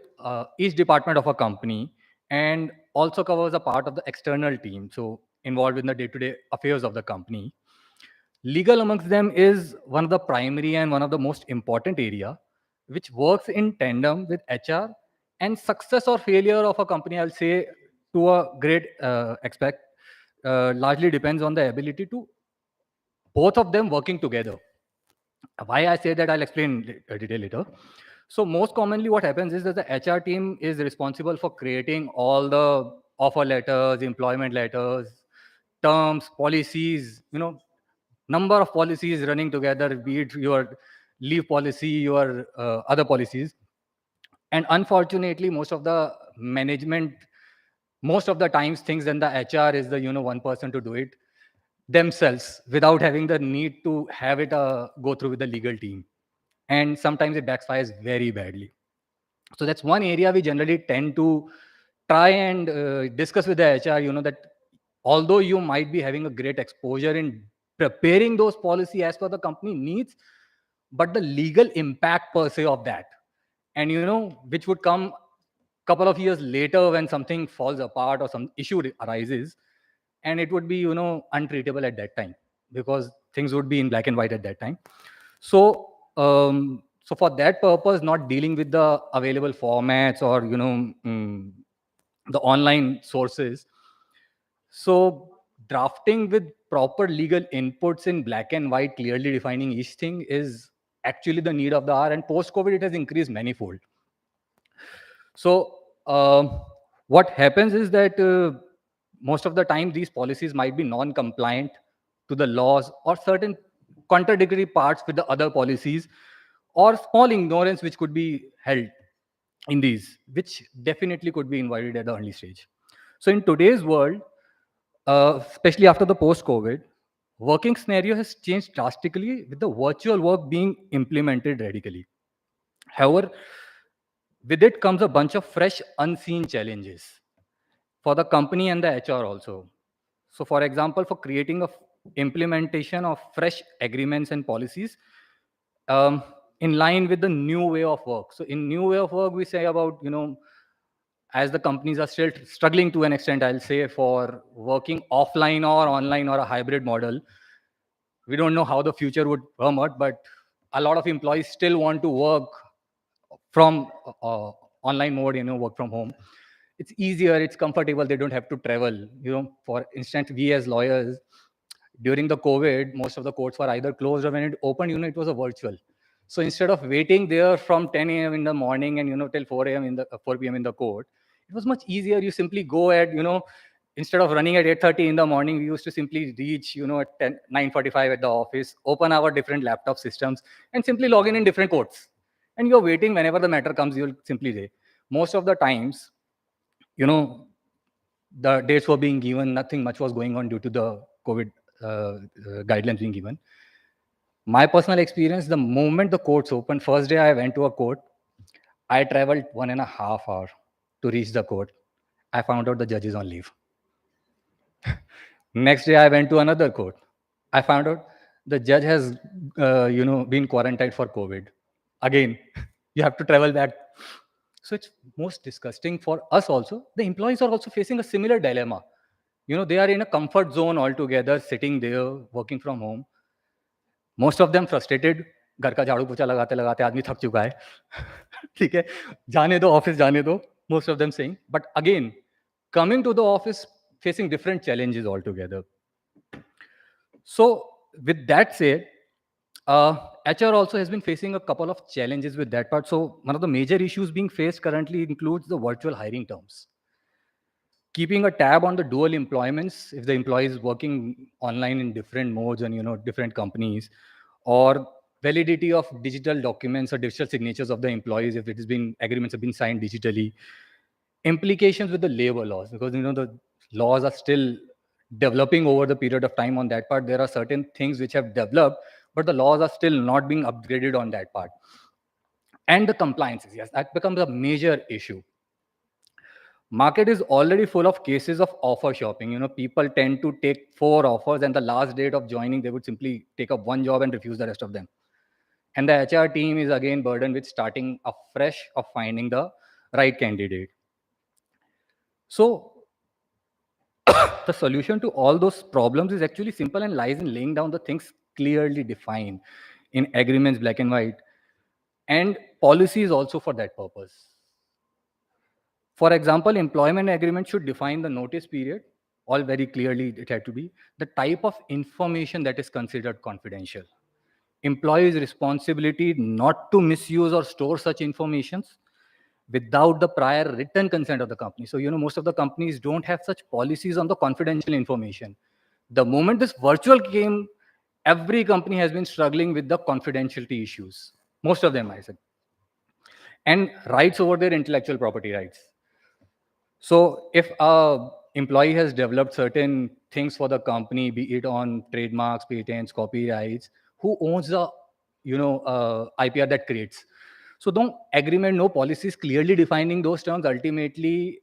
each department of a company, and also covers a part of the external team, so involved in the day-to-day affairs of the company. Legal amongst them is one of the primary and one of the most important area, which works in tandem with HR, and success or failure of a company, I'll say, to a great aspect, largely depends on the ability to both of them working together. Why I say that, I'll explain detail later. So most commonly what happens is that the HR team is responsible for creating all the offer letters, employment letters, terms, policies, number of policies running together, be it your leave policy, your other policies. And unfortunately, most of the management, most of the times thinks then the HR is the one person to do it themselves without having the need to have it go through with the legal team. And sometimes it backfires very badly. So that's one area we generally tend to try and discuss with the HR, that although you might be having a great exposure in preparing those policy as per the company needs, but the legal impact per se of that, and which would come couple of years later when something falls apart or some issue arises, and it would be untreatable at that time, because things would be in black and white at that time. So for that purpose, not dealing with the available formats or the online sources, so drafting with proper legal inputs in black and white, clearly defining each thing, is actually the need of the hour, and post COVID it has increased manifold. So what happens is that most of the time these policies might be non-compliant to the laws, or certain contradictory parts with the other policies, or small ignorance which could be held in these, which definitely could be avoided at the early stage. So in today's world, especially after the post-COVID, working scenario has changed drastically, with the virtual work being implemented radically. However, with it comes a bunch of fresh, unseen challenges for the company and the HR also. So for example, for creating a implementation of fresh agreements and policies in line with the new way of work. So in new way of work, we say about, as the companies are still struggling to an extent, I'll say, for working offline or online or a hybrid model. We don't know how the future would come out, but a lot of employees still want to work from online mode, work from home. It's easier, it's comfortable, they don't have to travel. For instance, we as lawyers, during the COVID, most of the courts were either closed, or when it opened, it was a virtual. So instead of waiting there from 10 a.m. in the morning and till 4 a.m. in the 4 p.m. in the court, it was much easier. You simply go at instead of running at 8:30 in the morning, we used to simply reach at 9:45 at the office, open our different laptop systems, and simply log in different courts. And you're waiting whenever the matter comes, you'll simply say. Most of the times, the dates were being given, nothing much was going on due to the COVID guidelines being given. My personal experience, the moment the courts opened, first day I went to a court, I traveled 1.5 hours to reach the court. I found out the judge is on leave. Next day I went to another court. I found out the judge has, been quarantined for COVID. Again, you have to travel back. So it's most disgusting for us also. The employees are also facing a similar dilemma. They are in a comfort zone altogether, sitting there, working from home. Most of them frustrated. घर का झाड़ू पोछा लगाते लगाते आदमी थक चुका है. ठीक है, जाने दो ऑफिस, जाने दो. Most of them saying, but again, coming to the office, facing different challenges altogether. So with that said, HR also has been facing a couple of challenges with that part. So one of the major issues being faced currently includes the virtual hiring terms. Keeping a tab on the dual employments, if the employee is working online in different modes and different companies, or validity of digital documents or digital signatures of the employees if it has been agreements have been signed digitally. Implications with the labor laws, because the laws are still developing over the period of time on that part. There are certain things which have developed, but the laws are still not being upgraded on that part. And the compliances, yes, that becomes a major issue. Market is already full of cases of offer shopping. People tend to take 4 offers, and the last date of joining, they would simply take up one job and refuse the rest of them. And the HR team is again burdened with starting afresh of finding the right candidate. So the solution to all those problems is actually simple and lies in laying down the things clearly defined in agreements, black and white, and policies also for that purpose. For example, employment agreement should define the notice period, all very clearly it had to be, the type of information that is considered confidential, employees' responsibility not to misuse or store such informations without the prior written consent of the company. So, most of the companies don't have such policies on the confidential information. The moment this virtual came, every company has been struggling with the confidentiality issues. Most of them, I said. And rights over their intellectual property rights. So if a employee has developed certain things for the company, be it on trademarks, patents, copyrights, who owns the IPR that creates? So no agreement, no policies clearly defining those terms ultimately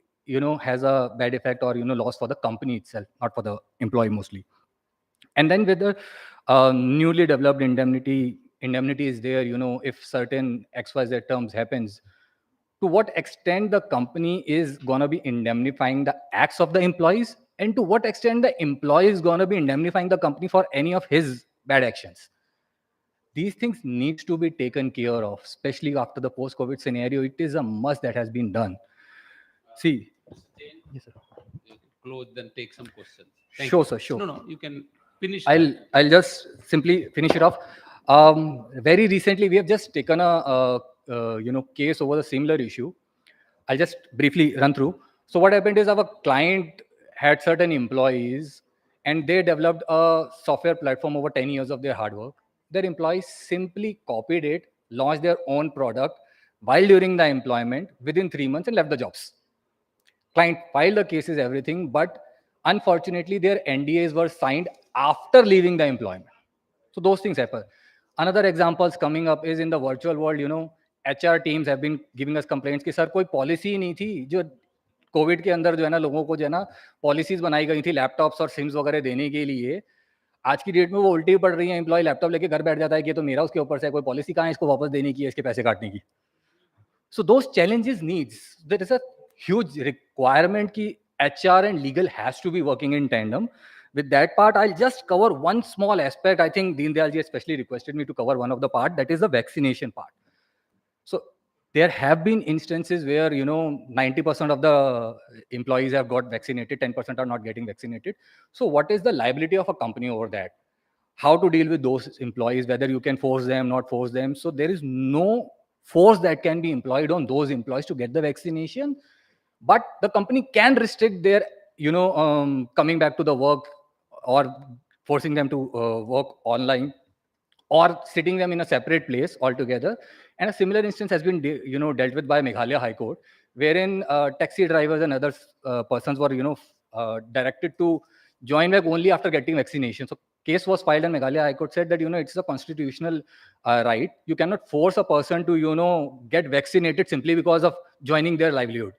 has a bad effect or loss for the company itself, not for the employee mostly. And then with the newly developed indemnity is there, if certain XYZ terms happens, to what extent the company is going to be indemnifying the acts of the employees, and to what extent the employee is going to be indemnifying the company for any of his bad actions. These things needs to be taken care of, especially after the post-COVID scenario. It is a must that has been done. See, yes, sir. You close, then take some questions. Thank sure, you. sir, sure. No, you can finish. I'll just simply finish it off. Very recently, we have just taken a case over the similar issue. I'll just briefly run through. So what happened is our client had certain employees and they developed a software platform over 10 years of their hard work. Their employees simply copied it, launched their own product while during the employment within 3 months and left the jobs. Client filed the cases, everything, but unfortunately their NDAs were signed after leaving the employment. So those things happen. Another examples coming up is in the virtual world, HR teams have been giving us complaints कि sir कोई policy ही नहीं थी जो Covid के अंदर जो है ना लोगों को जो है ना पॉलिसीज बनाई गई थी लैपटॉप्स और सिम्स वगैरह देने के लिए. आज की डेट में वो उल्टी पड़ रही है, एम्प्लॉय लैपटॉप लेके घर बैठ जाता है कि तो मेरा उसके ऊपर से कोई पॉलिसी कहाँ है इसको वापस देने की, इसके पैसे काटने की. So those challenges needs, there is a huge requirement ki HR and legal has to be working in tandem. With that part, I'll just cover one small aspect. I think Deen Dayal ji especially requested me to cover one of the part, that is the vaccination part. So there have been instances where 90% of the employees have got vaccinated, 10% are not getting vaccinated. So what is the liability of a company over that? how to deal with those employees, whether you can force them, not force them. So there is no force that can be employed on those employees to get the vaccination, but the company can restrict their, coming back to the work, or forcing them to work online, or sitting them in a separate place altogether. And a similar instance has been, dealt with by Meghalaya High Court, wherein taxi drivers and other persons were, directed to join back only after getting vaccination. So case was filed, and Meghalaya High Court said that, it's a constitutional right. You cannot force a person to, get vaccinated simply because of joining their livelihood.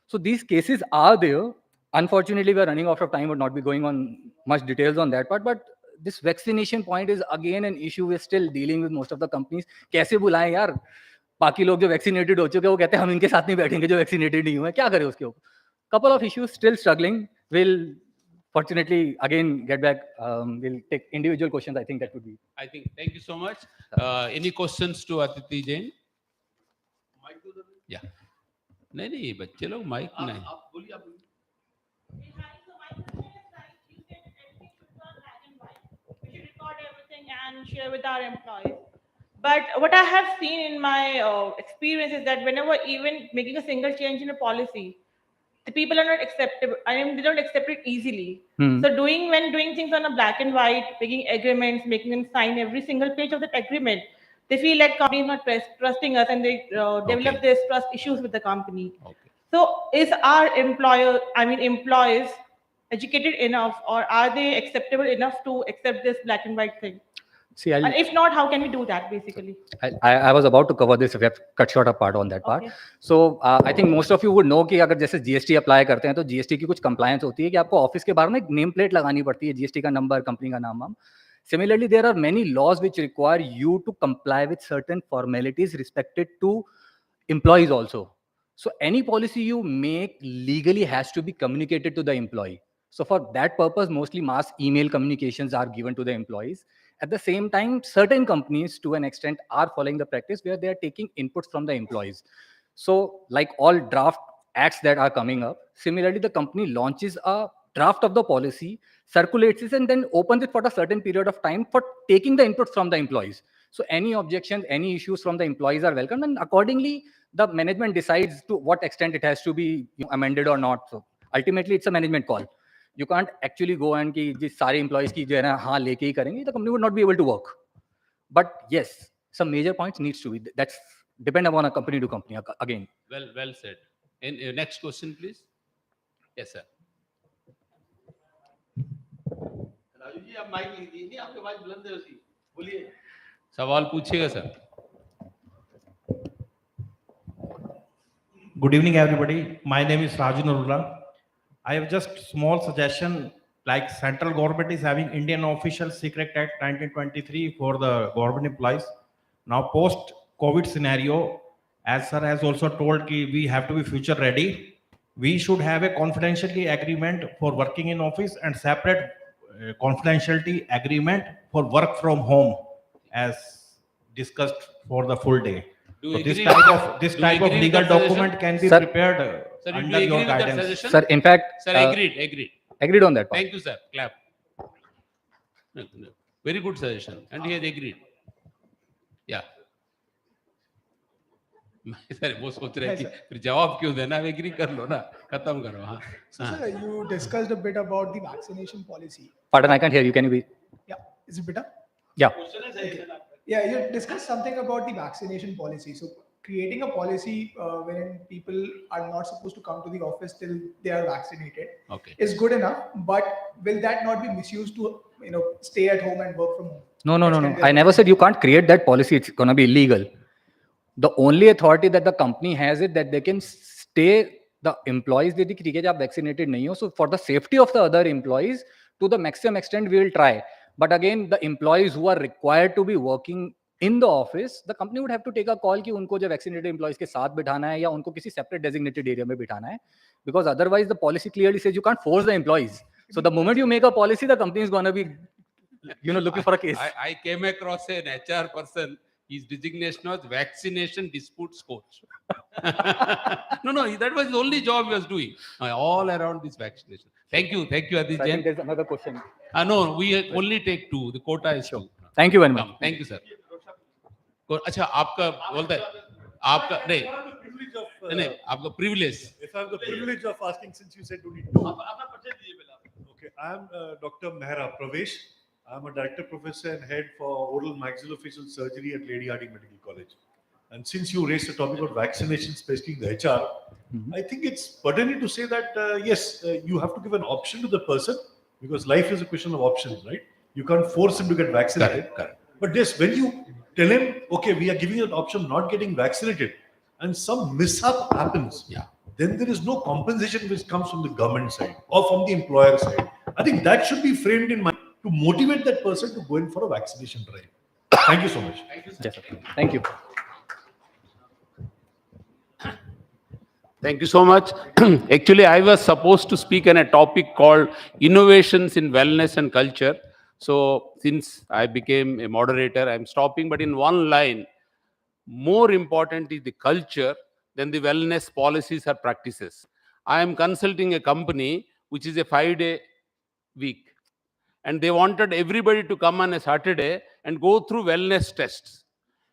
So these cases are there. Unfortunately, we are running out of time, would not be going on much details on that part. But this vaccination point is again an issue we're still dealing with most of the companies. कैसे बुलाएं यार? बाकी लोग जो vaccinated हो चुके हैं वो कहते हैं हम इनके साथ नहीं बैठेंगे जो vaccinated नहीं हुए, क्या करें उसके ऊपर? Couple of issues still struggling. We'll fortunately again get back. We'll take individual questions. I think that would be. I think thank you so much. Any questions to Aditi Jain? Yeah. नहीं बच्चे लोग mic नहीं. आप बोलिए आप बोलिए. We should record everything and share with our employees. But what I have seen in my experience is that whenever even making a single change in a policy, the people are not acceptable. They don't accept it easily. So when doing things on a black and white, making agreements, making them sign every single page of that agreement, they feel like company is not trusting us, and they develop this trust issues with the company. Okay. So is our employees educated enough, or are they acceptable enough to accept this black and white thing? See, And if not, how can we do that basically? I was about to cover this. If we have cut short a part on that part. Okay. So I think most of you would know कि अगर जैसे GST apply करते हैं तो GST की कुछ compliance होती है कि आपको ऑफिस के बाहर में एक नेम प्लेट लगानी पड़ती है, GST का नंबर, कंपनी का नाम. Similarly, there are many laws which require you to comply with certain formalities respected to employees also. So any policy you make legally has to be communicated to the employee. So for that purpose, mostly mass email communications are given to the employees. At the same time, certain companies to an extent are following the practice where they are taking inputs from the employees. So like all draft acts that are coming up, similarly, the company launches a draft of the policy, circulates it, and then opens it for a certain period of time for taking the inputs from the employees. So any objections, any issues from the employees are welcome, and accordingly, the management decides to what extent it has to be amended or not. So ultimately, it's a management call. You can't actually go and कि जिस सारे employees की जो है ना हाँ लेके ही करेंगे, the company would not be able to work. But yes, some major points needs to be. That's depend upon a company to company again. Well said. And next question, please. Yes, sir. Raju ji आप mic लीजिए, नहीं आपकी आवाज बुलंद है उसकी, बोलिए. सवाल पूछिएगा sir. Good evening, everybody. My name is Raju Narula. I have just small suggestion. Like central government is having Indian Official Secret Act 1923 for the government employees. Now post COVID scenario, as sir has also told, we have to be future ready. We should have a confidentiality agreement for working in office and separate confidentiality agreement for work from home, as discussed for the full day. So this type of legal document can be prepared under your guidance. Sir, in fact, sir, agreed on that part. Thank you, sir. Clap. Very good suggestion, and he has agreed. Yeah. Sir वो सोच रहे कि फिर जवाब क्यों देना, agree कर लो ना, खत्म करो. हाँ. So sir, you discussed a bit about the vaccination policy. Pardon, I can't hear you. Can you be? Yeah, is it better? Yeah. Okay. Yeah, you discussed something about the vaccination policy. So creating a policy wherein people are not supposed to come to the office till they are vaccinated is good enough. But will that not be misused to stay at home and work from home? No. I never said you can't create that policy. It's gonna be illegal. The only authority that the company has is that they can stay the employees that ठीक है जब vaccinated नहीं हो. So for the safety of the other employees, to the maximum extent we will try. But again, the employees who are required to be working in the office, the company would have to take a call कि उनको जो vaccinated employees के साथ बिठाना है या उनको किसी separate designated area में बिठाना है. Because otherwise the policy clearly says you can't force the employees. So the moment you make a policy, the company is going to be looking for a case. I came across an HR person. His designation was vaccination disputes coach. No, that was the only job he was doing. All around this vaccination. Thank you, Adhish I think Jain. there's another question. No, we only take 2. The quota is 2. Thank you very much. Come. Thank you, sir. अच्छा आपका बोलता है आपका नहीं नहीं आपका privilege. If I have the privilege of asking, since you said only 2. Okay, I am Dr. Mehra Pravesh. I am a director professor and head for oral maxillofacial surgery at Lady Hardinge Medical College. And since you raised the topic of vaccination, especially the HR, I think it's pertinent to say that yes, you have to give an option to the person, because life is a question of options, right? You can't force him to get vaccinated. Correct. But yes, when you tell him, okay, we are giving you an option not getting vaccinated, and some mishap happens, then there is no compensation which comes from the government side or from the employer side. I think that should be framed in mind to motivate that person to go in for a vaccination drive. Thank you so much. Yes, sir. Thank you. Thank you so much. Actually, I was supposed to speak on a topic called innovations in wellness and culture. So since I became a moderator, I'm stopping. But in one line, more important is the culture than the wellness policies or practices. I am consulting a company which is a 5-day week. And they wanted everybody to come on a Saturday and go through wellness tests.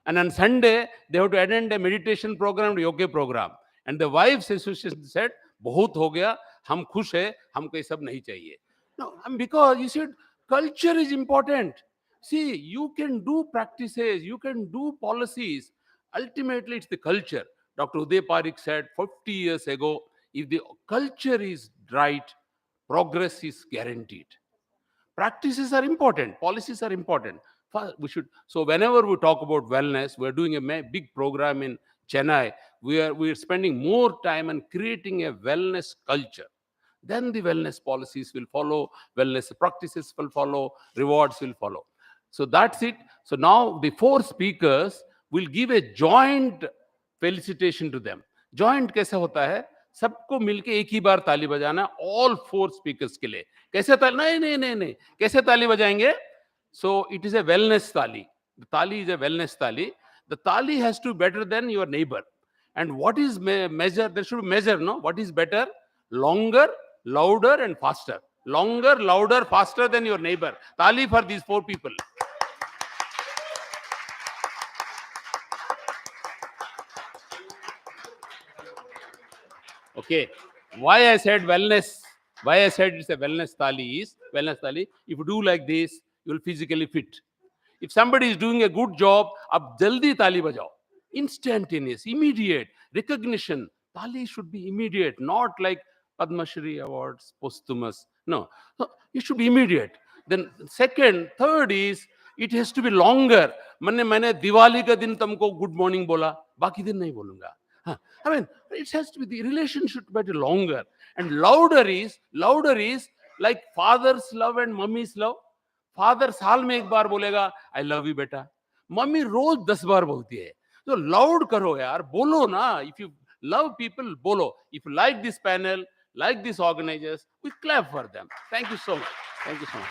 And on Sunday, they have to attend a meditation program and yoga program. And the wives association said, "बहुत हो गया, हम खुश हैं, हमको ये सब नहीं चाहिए." No, and because you said culture is important. See, you can do practices, you can do policies. Ultimately, it's the culture. Dr. Uday Parikh said 50 years ago, if the culture is right, progress is guaranteed. Practices are important, policies are important. We should. So whenever we talk about wellness, we're doing a big program in Chennai. We are spending more time on creating a wellness culture. Then the wellness policies will follow, wellness practices will follow, rewards will follow. So that's it. So now the 4 speakers will give a joint felicitation to them. Joint कैसे होता है? सबको मिलके एक ही बार ताली बजाना, all 4 speakers के लिए. कैसे ताली? नहीं. कैसे ताली बजाएंगे? So it is a wellness tali. The tali is a wellness tali. The tali has to be better than your neighbor. And what is measure? There should be measure, no? What is better? Longer, louder, and faster. Longer, louder, faster than your neighbor. Tali for these 4 people. Okay. Why I said wellness? Why I said it's a wellness tali is wellness tali. If you do like this, you will physically fit. If somebody is doing a good job, ab jaldi tali bajao. Instantaneous, immediate recognition. Tali should be immediate, not like Padma Shri awards, posthumous. No, it should be immediate. Then second, third is it has to be longer. मैंने दिवाली का दिन तुमको good morning बोला, बाकी दिन नहीं बोलूँगा. I mean, it has to be, the relation should be longer. And louder is like father's love and mummy's love. Father साल में एक बार बोलेगा आई लव यू बेटा, मम्मी रोज 10 बार बोलती है. तो लाउड करो यार, बोलो ना. इफ यू लव पीपल, बोलो. If you like this panel, like this organisers, we clap for them. Thank you so much. Thank you so much.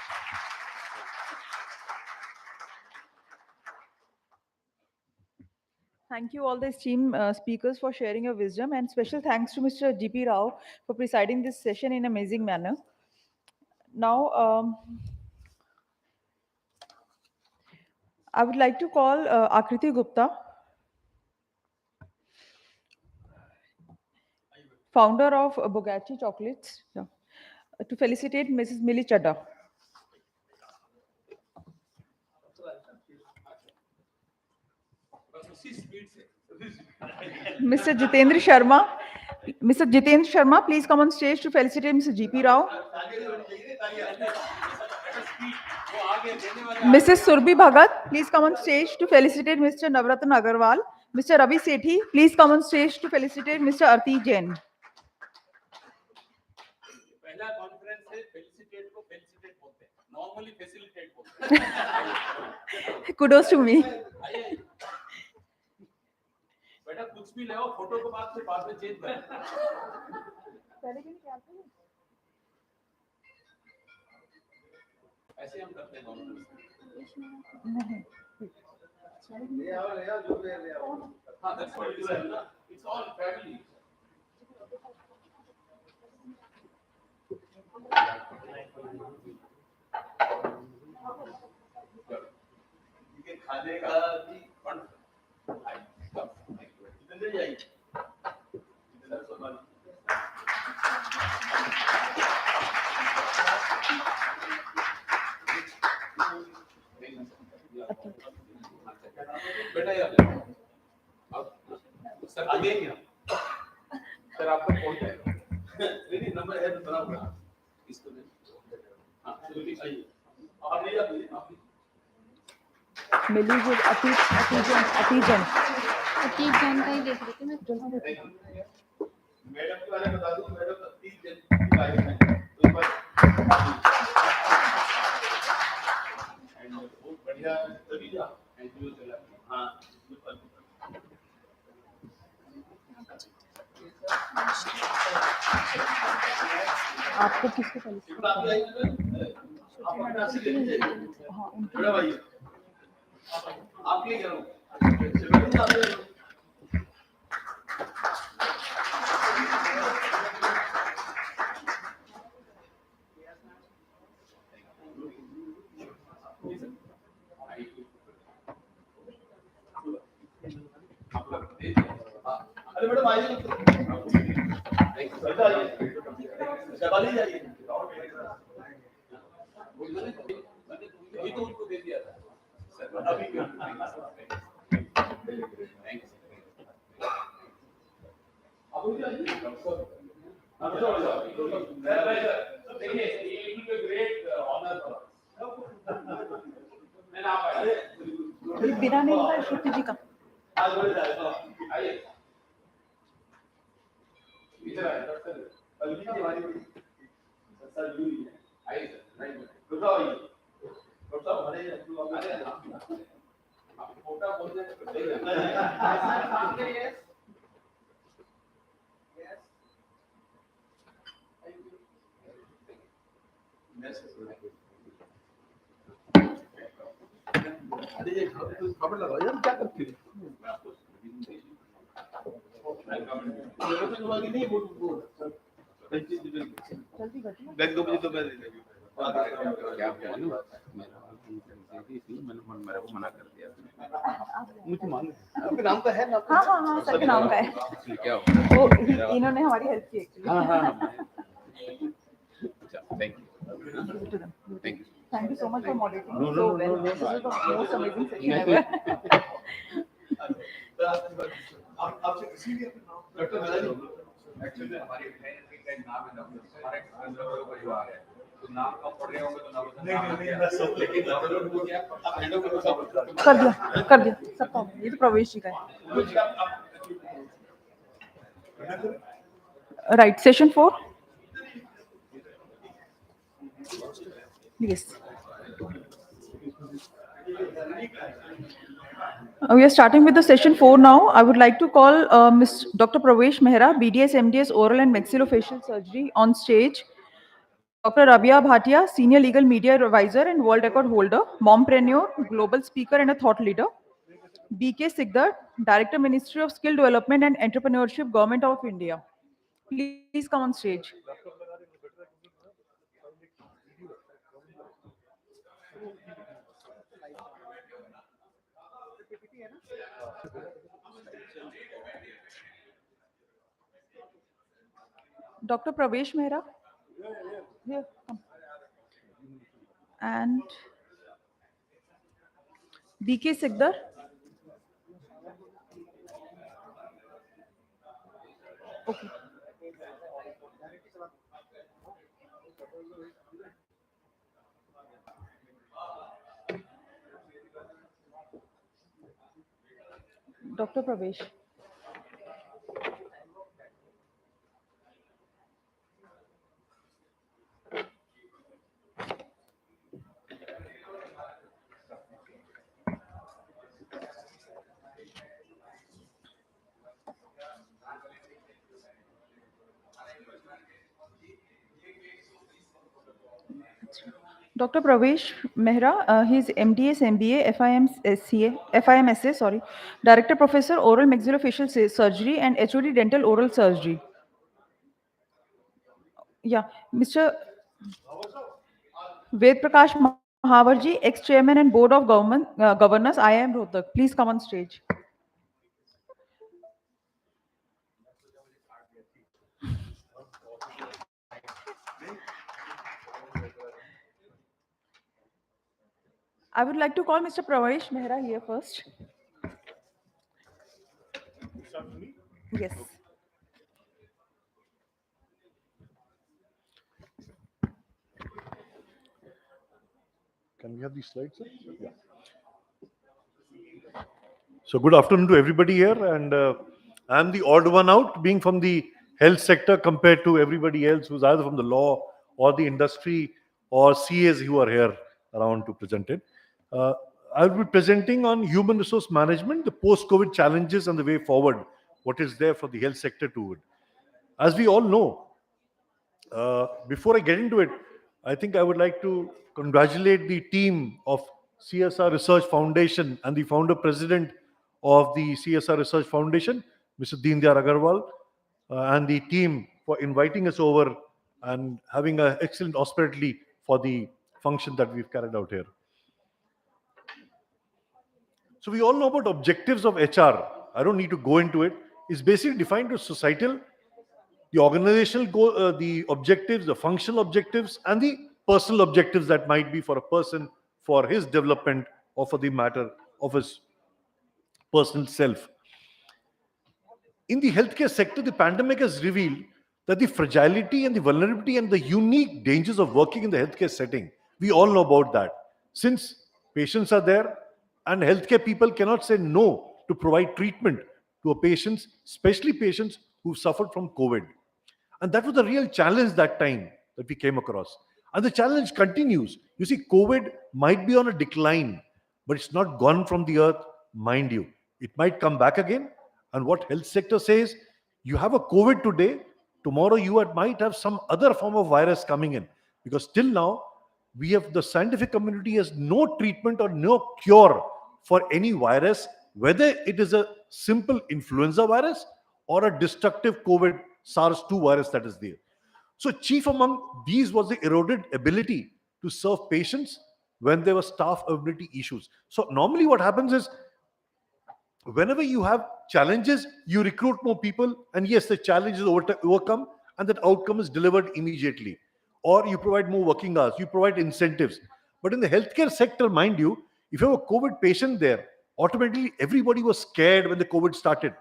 Thank you all the esteemed speakers for sharing your wisdom, and special thanks to Mr. GP Rao for presiding this session in an amazing manner. Now, I would like to call Akriti Gupta, founder of Bugatti Chocolates, to felicitate Mrs. Millie Chadda. Mr. Jitendra Sharma, please come on stage to felicitate Mr. GP Rao. Mrs. Surbi Bhagat, please come on stage to felicitate Mr. Navratan Agarwal. Mr. Ravi Sethi, please come on stage to felicitate Mr. Arti Jain. पहला conference है, felicitate को felicitate बोलते हैं, normally facilitate बोलते हैं. Kudos to me. बेटा कुछ भी ले आओ, फोटो को बाद में चेंज कर. ऐसे हम करते हैं कॉन्फ्रेंस. It's all family. खाने का भी इधर जाइए बेटा यार सर आगे क्या सर आपका फोन है नहीं नंबर है तो बना इसको हाँ आइए आप ले जाइए आप मिली गुड अतीजन अतीजन का ही देख लेते मैं मैडम के बारे में बता दूं मैडम 30 दिन की लाइफ में एक बार एंड बहुत बढ़िया तभी जा एनजीओ चला हां आपको किसको हाँ बड़ा भाई आप ले जाओ अरे मैडम आइए शबाली जाइए वही तो उनको दे दिया था अभी थैंक यू देखिए ये ग्रेट ऑनर मैंने आप आए बिना नहीं हुआ श्रुति जी का आइए इधर आइए अलवी की हमारी सर यू ही है आइए सर राइट रुको आइए रुको हमारे अरे आप फोटो बोल रहे हैं सामने यस अरे ये खबर लगाओ यार क्या करते हो बैग 2 बजे तो मैं क्या मालूम मैंने को मना कर दिया मुझे मालूम आपके नाम का है ना हाँ हाँ हाँ सर के नाम का है क्या हो वो इन्होंने हमारी हेल्प की एक्चुअली हाँ हाँ thank you thank you Thank you so much for moderating No, so no, well. no, no, This is the no. most amazing session नहीं. ever. आपसे इसीलिए डॉक्टर एक्चुअली हमारी का नाम है डॉक्टर हमारे परिवार है तो नाम कम पढ़ रहे होंगे तो नाम नहीं मैं सब लेकिन अपलोड हो गया आप हैंड ओवर सब कर दिया सबका हो गया। ये तो प्रवेश जी का है right session 4 yes we are starting with the session 4 now. I would like to call Ms. Dr. Pravesh Mehra, BDS, MDS, Oral and Maxillofacial Surgery on stage. Dr. Rabia Bhatia, Senior Legal Media Advisor and World Record Holder, mompreneur, global speaker and a thought leader. B.K. Sigdar, Director, Ministry of Skill Development and Entrepreneurship, Government of India. Please come on stage. Dr. Pravesh Mehra. Here, come. And B.K. Sigdar. Okay. Dr. Pravesh. Dr. Pravesh Mehra, he's MDS, MBA, FIMSA, sorry, Director Professor, Oral Maxillofacial Surgery and HOD Dental Oral Surgery. Yeah, Mr. Ved Prakash Mahavarji, ex-chairman and board of governors, IIM Rohtak. Please come on stage. I would like to call Mr. Pravesh Mehra here first. Yes. Can we have these slides, sir? Yeah. So good afternoon to everybody here, and I'm the odd one out, being from the health sector compared to everybody else who's either from the law or the industry or CAs who are here around to present it. I'll be presenting on human resource management, the post-COVID challenges and the way forward, what is there for the health sector to it. As we all know, before I get into it, I think I would like to congratulate the team of CSR Research Foundation and the founder president of the CSR Research Foundation, Mr. Deendayal Agarwal, and the team for inviting us over and having an excellent hospitality for the function that we've carried out here. So we all know about objectives of HR. I don't need to go into it. It's basically defined as societal, the organizational goal, the objectives, the functional objectives, and the personal objectives that might be for a person, for his development, or for the matter of his personal self. In the healthcare sector, the pandemic has revealed that the fragility and the vulnerability and the unique dangers of working in the healthcare setting, we all know about that. Since patients are there and healthcare people cannot say no to provide treatment to a patients, especially patients who suffered from COVID. And that was the real challenge that time that we came across. And the challenge continues. You see, COVID might be on a decline, but it's not gone from the earth, mind you. It might come back again. And what health sector says, you have a COVID today, tomorrow you might have some other form of virus coming in. Because till now, the scientific community has no treatment or no cure for any virus, whether it is a simple influenza virus or a destructive COVID SARS-2 virus that is there. So chief among these was the eroded ability to serve patients when there were staff availability issues. So normally what happens is, whenever you have challenges, you recruit more people, and yes, the challenge is overcome, and that outcome is delivered immediately. Or you provide more working hours, you provide incentives. But in the healthcare sector, mind you, if you have a COVID patient there, automatically everybody was scared when the COVID started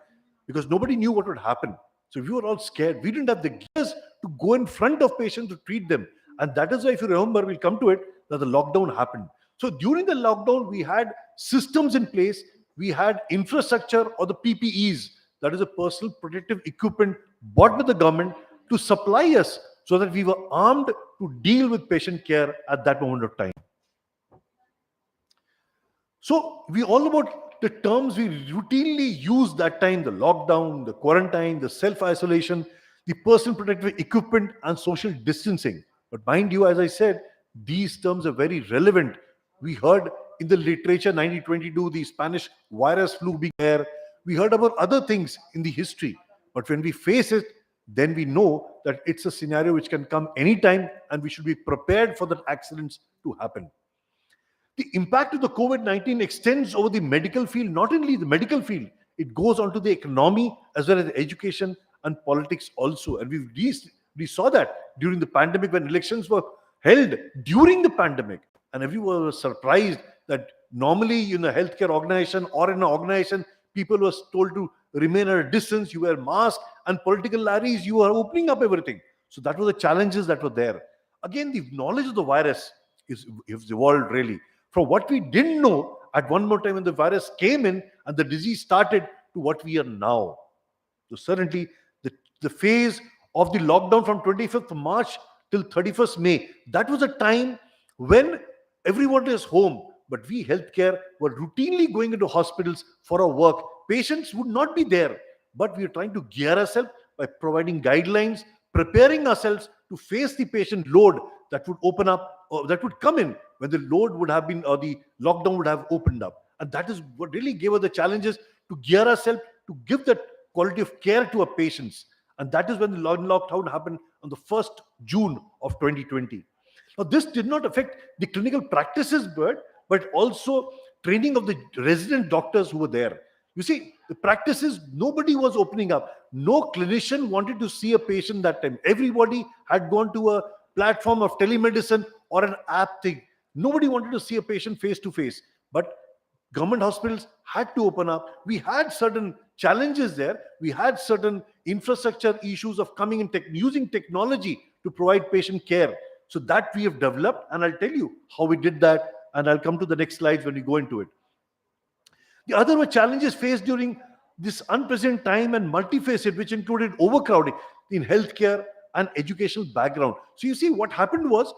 because nobody knew what would happen. So we were all scared. We didn't have the gears to go in front of patients to treat them. And that is why, if you remember, we'll come to it, that the lockdown happened. So during the lockdown, we had systems in place. We had infrastructure, or the PPEs, that is a personal protective equipment bought by the government to supply us so that we were armed to deal with patient care at that moment of time. So we all know about the terms we routinely use that time: the lockdown, the quarantine, the self-isolation, the personal protective equipment, and social distancing. But mind you, as I said, these terms are very relevant. We heard in the literature 1922, the Spanish virus flu being there. We heard about other things in the history. But when we face it, then we know that it's a scenario which can come anytime, and we should be prepared for that accidents to happen. The impact of the COVID-19 extends over the medical field, not only the medical field, it goes onto the economy as well as education and politics also. And we saw that during the pandemic, when elections were held during the pandemic, and everyone was surprised that normally in a healthcare organization or in an organization, people were told to remain at a distance, you wear masks, and political rallies, you are opening up everything. So that were the challenges that were there. Again, the knowledge of the virus is evolved really. From what we didn't know at one more time when the virus came in and the disease started, to what we are now. So certainly the phase of the lockdown from 25th March till 31st May, that was a time when everyone is home, but we healthcare were routinely going into hospitals for our work. Patients would not be there, but we are trying to gear ourselves by providing guidelines, preparing ourselves to face the patient load that would open up that would come in when the load would have been, or the lockdown would have opened up. And that is what really gave us the challenges to gear ourselves to give that quality of care to our patients. And that is when the lockdown happened on the 1st June of 2020. Now, this did not affect the clinical practices, but also training of the resident doctors who were there. You see, the practices, nobody was opening up. No clinician wanted to see a patient that time. Everybody had gone to a platform of telemedicine or an app thing. Nobody wanted to see a patient face to face. But government hospitals had to open up. We had certain challenges there. We had certain infrastructure issues of coming in using technology to provide patient care. So that we have developed, and I'll tell you how we did that, and I'll come to the next slides when we go into it. The other were challenges faced during this unprecedented time and multifaceted, which included overcrowding in healthcare and educational background. So you see, what happened was,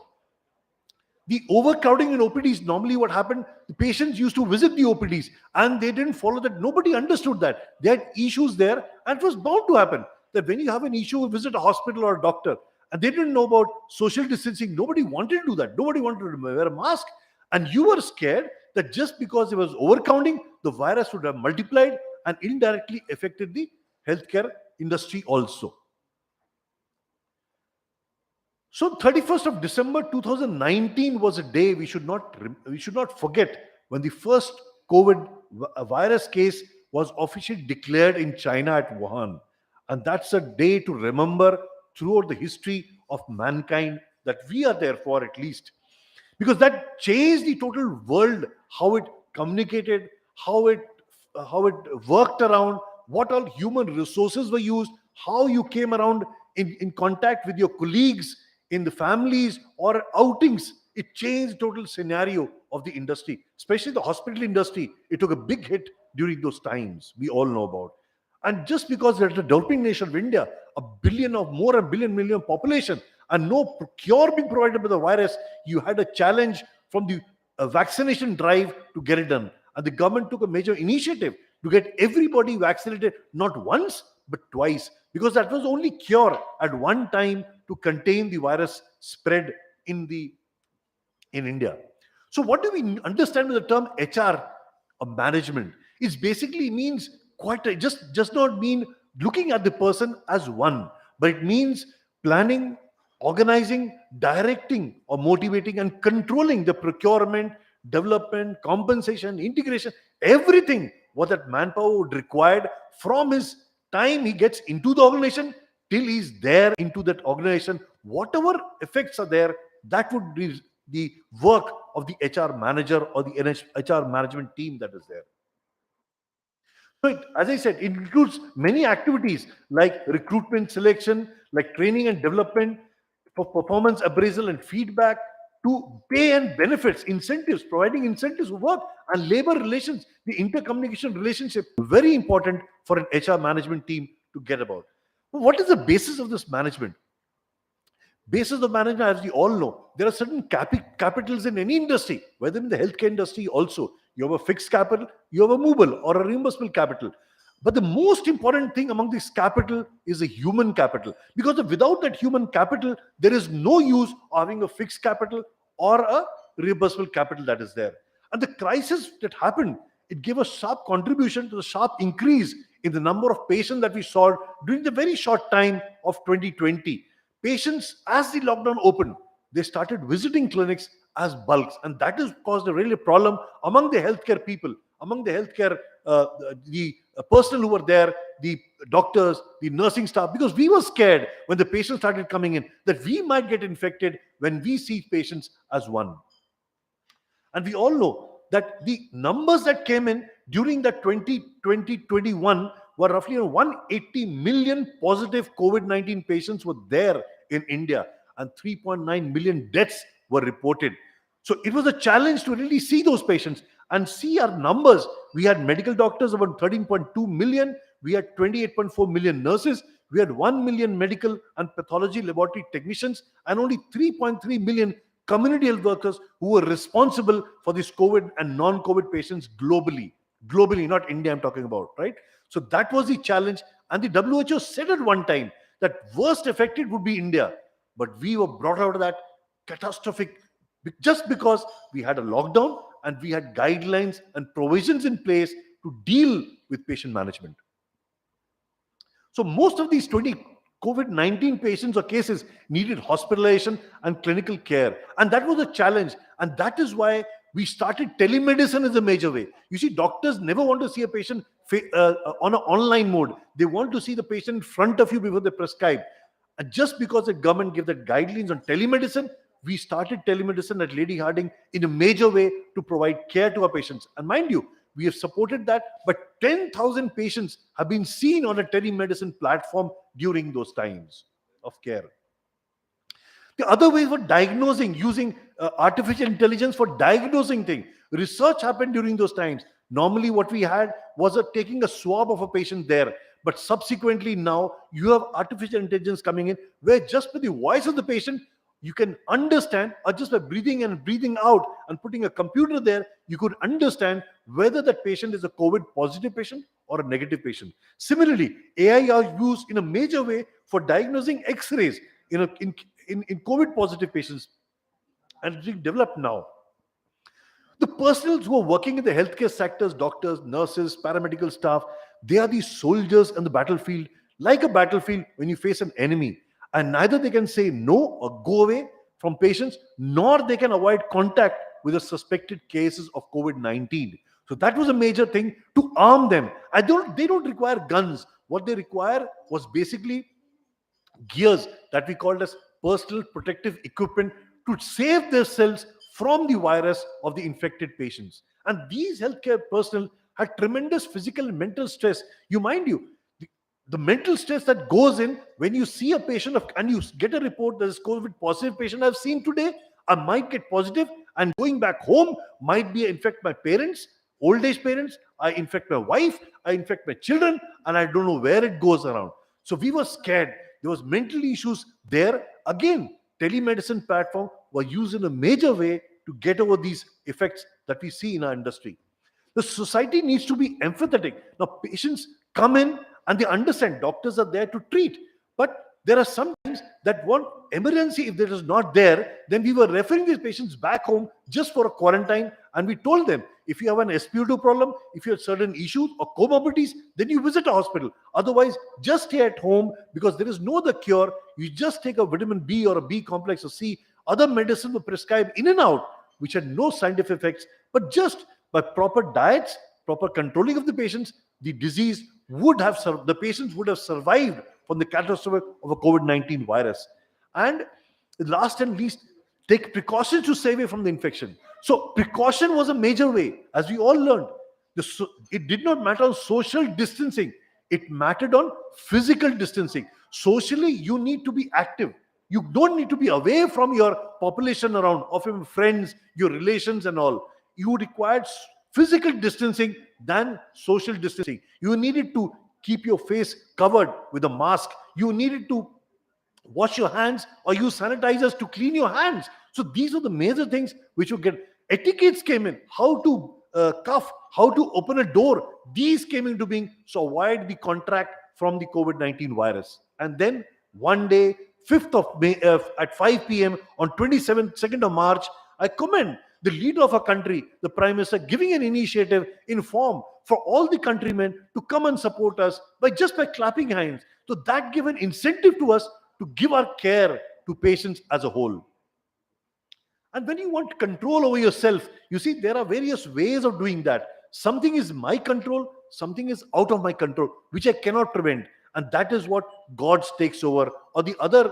the overcrowding in OPDs, normally what happened, the patients used to visit the OPDs and they didn't follow that. Nobody understood that. They had issues there, and it was bound to happen that when you have an issue, you visit a hospital or a doctor, and they didn't know about social distancing. Nobody wanted to do that. Nobody wanted to wear a mask. And you were scared that just because there was overcounting, the virus would have multiplied and indirectly affected the healthcare industry also. So 31st of December 2019 was a day we should not forget, when the first COVID virus case was officially declared in China at Wuhan. And that's a day to remember throughout the history of mankind, that we are there for, at least. Because that changed the total world, how it communicated, how it worked around, what all human resources were used, how you came around in contact with your colleagues, in the families or outings. It changed the total scenario of the industry, especially the hospital industry. It took a big hit during those times, we all know about. And just because we're the developing nation of India, a billion million population, and no cure being provided by the virus, you had a challenge from the vaccination drive to get it done. And the government took a major initiative to get everybody vaccinated, not once, but twice, because that was only cure at one time to contain the virus spread in India. So what do we understand with the term HR management? It basically means just not mean looking at the person as one, but it means planning, organizing, directing, or motivating and controlling the procurement, development, compensation, integration, everything what that manpower would require from his time he gets into the organization till he's there into that organization. Whatever effects are there, that would be the work of the HR manager or the HR management team that is there. So as I said, it includes many activities like recruitment, selection, like training and development, for performance appraisal and feedback, to pay and benefits, incentives, providing incentives for work, and labor relations, the intercommunication relationship, very important for an HR management team to get about. What is the basis of this management? Basis of management, as we all know, there are certain capitals in any industry, whether in the healthcare industry also. You have a fixed capital, you have a movable or a reimbursable capital. But the most important thing among this capital is a human capital. Because without that human capital, there is no use of having a fixed capital or a reimbursable capital that is there. And the crisis that happened, it gave a sharp contribution to the sharp increase in the number of patients that we saw during the very short time of 2020. Patients, as the lockdown opened, they started visiting clinics as bulks, and that has caused a really problem among the healthcare people, among the healthcare the personnel who were there, the doctors, the nursing staff, because we were scared when the patients started coming in that we might get infected when we see patients as one. And we all know that the numbers that came in during that 2020-21 were roughly 180 million positive COVID-19 patients were there in India, and 3.9 million deaths were reported. So it was a challenge to really see those patients and see our numbers. We had medical doctors, about 13.2 million. We had 28.4 million nurses. We had 1 million medical and pathology laboratory technicians, and only 3.3 million community health workers who were responsible for these COVID and non-COVID patients globally. Globally, not India I'm talking about, right? So that was the challenge. And the WHO said at one time that worst affected would be India. But we were brought out of that catastrophic just because we had a lockdown and we had guidelines and provisions in place to deal with patient management. So most of these 20 COVID-19 patients or cases needed hospitalization and clinical care. And that was a challenge. And that is why we started telemedicine as a major way. You see, doctors never want to see a patient on an online mode. They want to see the patient in front of you before they prescribe. And just because the government gave the guidelines on telemedicine, we started telemedicine at Lady Harding in a major way to provide care to our patients. And mind you, we have supported that, but 10,000 patients have been seen on a telemedicine platform during those times of care. The other way for diagnosing, using artificial intelligence for diagnosing things. Research happened during those times. Normally what we had was taking a swab of a patient there. But subsequently now you have artificial intelligence coming in where just with the voice of the patient, you can understand, or just by breathing in and breathing out and putting a computer there, you could understand whether that patient is a COVID positive patient or a negative patient. Similarly, AI are used in a major way for diagnosing X-rays in COVID positive patients, and it's being developed now. The personnel who are working in the healthcare sectors, doctors, nurses, paramedical staff, they are these soldiers on the battlefield, like a battlefield when you face an enemy. And neither they can say no or go away from patients, nor they can avoid contact with the suspected cases of COVID-19. So that was a major thing to arm them. They don't require guns. What they require was basically gears that we called as personal protective equipment to save themselves from the virus of the infected patients. And these healthcare personnel had tremendous physical and mental stress. You mind you, the mental stress that goes in when you see a patient and you get a report that is COVID positive patient I've seen today, I might get positive, and going back home might be infect my parents, old age parents, I infect my wife, I infect my children, and I don't know where it goes around. So we were scared. There was mental issues there. Again, telemedicine platform were used in a major way to get over these effects that we see in our industry. The society needs to be empathetic. Now, patients come in and they understand doctors are there to treat. But there are some times that one emergency, if that is not there, then we were referring these patients back home just for a quarantine. And we told them, if you have an SpO2 problem, if you have certain issues or comorbidities, then you visit a hospital. Otherwise, just stay at home because there is no other cure. You just take a vitamin B or a B complex or C. Other medicine were prescribed in and out, which had no scientific effects. But just by proper diets, proper controlling of the patients, the disease would have the patients would have survived from the catastrophe of a COVID-19 virus. And last and least, take precautions to stay away from the infection. So precaution was a major way, as we all learned. It did not matter on social distancing. It mattered on physical distancing. Socially, you need to be active. You don't need to be away from your population around, of your friends, your relations and all. You required physical distancing than social distancing. You needed to keep your face covered with a mask. You needed to wash your hands or use sanitizers to clean your hands. So these are the major things which you get. Etiquettes came in, how to cough, how to open a door. These came into being, so avoid the contact from the COVID-19 virus. And then one day, 5th of May, at 5 p.m. on 2nd of March, I commend the leader of our country, the Prime Minister, giving an initiative in form for all the countrymen to come and support us by clapping hands. So that gave an incentive to us to give our care to patients as a whole. And when you want control over yourself, you see, there are various ways of doing that. Something is my control, something is out of my control, which I cannot prevent. And that is what God takes over, or the other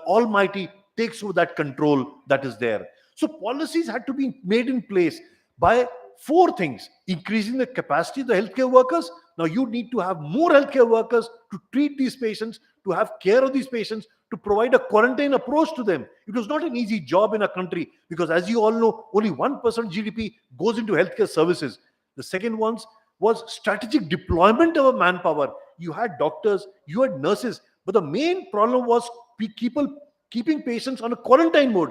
Almighty takes over that control that is there. So policies had to be made in place by 4 things: increasing the capacity of the healthcare workers. Now you need to have more healthcare workers to treat these patients, to have care of these patients, to provide a quarantine approach to them. It was not an easy job in our country because, as you all know, only 1% GDP goes into healthcare services. The second one was strategic deployment of manpower. You had doctors, you had nurses, but the main problem was keeping patients on a quarantine mode,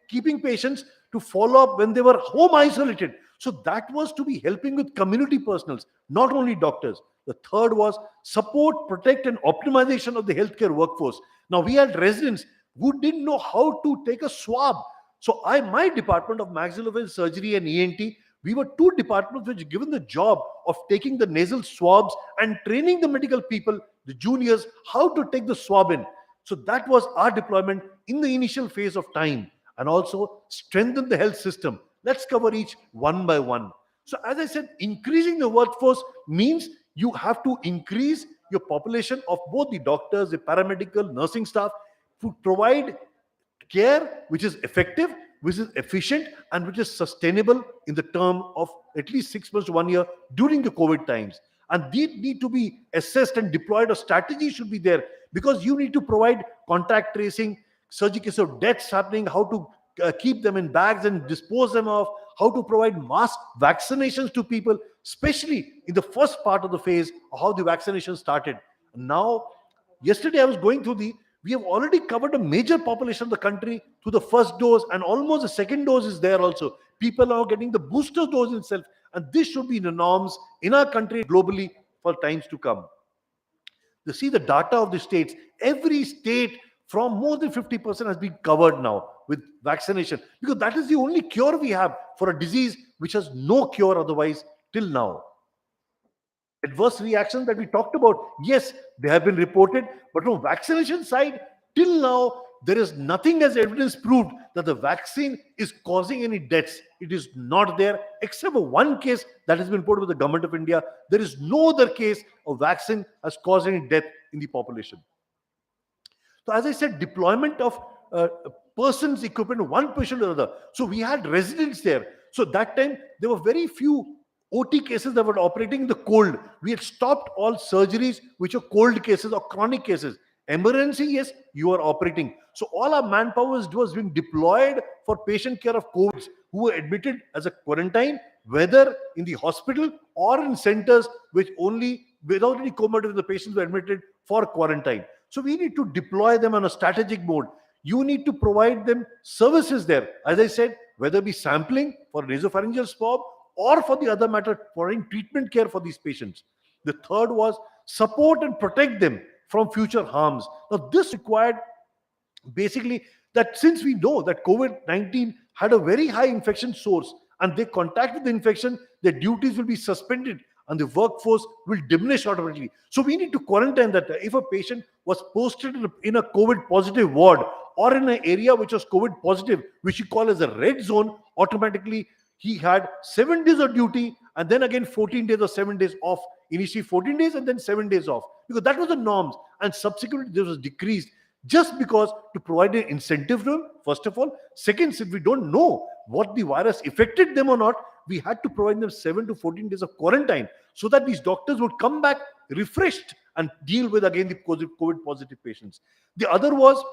keeping patients to follow up when they were home isolated. So that was to be helping with community personals, not only doctors. The third was support, protect, and optimization of the healthcare workforce. Now, we had residents who didn't know how to take a swab. So my department of maxillofacial surgery and ENT, we were two departments which given the job of taking the nasal swabs and training the medical people, the juniors, how to take the swab in. So that was our deployment in the initial phase of time, and also strengthen the health system. Let's cover each one by one. So as I said, increasing the workforce means you have to increase your population of both the doctors, the paramedical, nursing staff, to provide care which is effective, which is efficient, and which is sustainable in the term of at least 6 months to 1 year during the COVID times. And these need to be assessed and deployed. A strategy should be there, because you need to provide contact tracing, surgical of deaths happening, how to keep them in bags and dispose them of, how to provide mass vaccinations to people, especially in the first part of the phase, how the vaccination started. Now, yesterday I was going through we have already covered a major population of the country through the first dose, and almost the second dose is there also. People are getting the booster dose itself, and this should be the norms in our country globally for times to come. You see the data of the states. Every state from more than 50% has been covered now with vaccination, because that is the only cure we have for a disease which has no cure otherwise till now. Adverse reactions that we talked about, yes, they have been reported, but from vaccination side, till now, there is nothing as evidence proved that the vaccine is causing any deaths. It is not there, except for one case that has been reported with the government of India. There is no other case of vaccine has caused any death in the population. So as I said, deployment of persons, equipment, one patient or other. So we had residents there. So that time, there were very few OT cases that were operating in the cold. We had stopped all surgeries which are cold cases or chronic cases. Emergency, yes, you are operating. So all our manpower was being deployed for patient care of COVID who were admitted as a quarantine, whether in the hospital or in centers which only without any comorbidity the patients were admitted for quarantine. So we need to deploy them on a strategic mode. You need to provide them services there. As I said, whether it be sampling for nasopharyngeal swab or for the other matter, providing treatment care for these patients. The third was support and protect them from future harms. Now, this required basically that since we know that COVID-19 had a very high infection source and they contacted the infection, their duties will be suspended and the workforce will diminish automatically. So we need to quarantine that. If a patient was posted in a COVID positive ward or in an area which was COVID positive, which you call as a red zone, automatically he had 7 days of duty and then again 14 days or 7 days off. Initially 14 days and then 7 days off, because that was the norms, and subsequently this was decreased just because to provide an incentive to them, first of all. Second, since we don't know what the virus affected them or not, we had to provide them 7 to 14 days of quarantine so that these doctors would come back refreshed and deal with again the COVID positive patients. The other was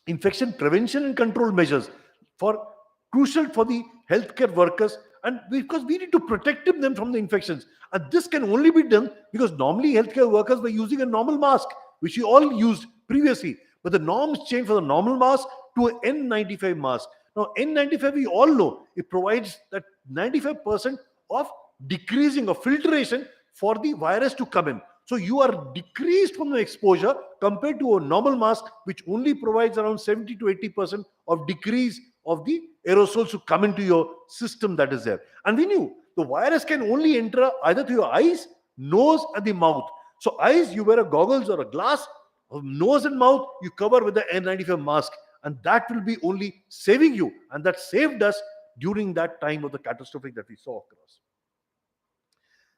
infection prevention and control measures for crucial for the healthcare workers, and because we need to protect them from the infections. And this can only be done because normally healthcare workers were using a normal mask, which we all used previously. But the norms changed for the normal mask to an N95 mask. Now, N95, we all know, it provides that 95% of decreasing of filtration for the virus to come in. So you are decreased from the exposure compared to a normal mask, which only provides around 70 to 80% of decrease of the aerosols to come into your system that is there. And we knew the virus can only enter either through your eyes, nose, and the mouth. So eyes, you wear a goggles or a glass. Nose and mouth, you cover with the N95 mask. And that will be only saving you. And that saved us during that time of the catastrophic that we saw across.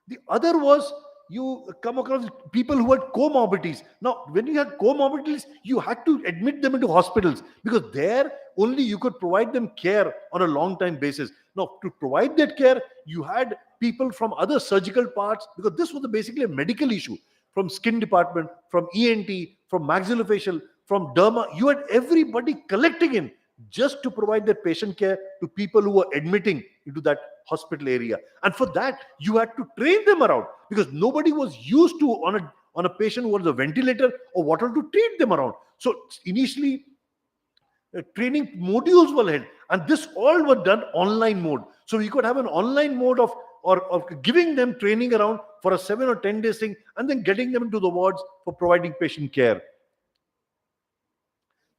The other was you come across people who had comorbidities. Now, when you had comorbidities, you had to admit them into hospitals because there only you could provide them care on a long time basis. Now, to provide that care, you had people from other surgical parts, because this was basically a medical issue, from skin department, from ENT, from maxillofacial, from derma. You had everybody collecting in just to provide that patient care to people who were admitting into that hospital area. And for that, you had to train them around because nobody was used to on a patient who was a ventilator or whatever to treat them around. So initially, training modules were held, and this all were done online mode. So we could have an online mode of giving them training around for a 7 or 10 days thing, and then getting them into the wards for providing patient care.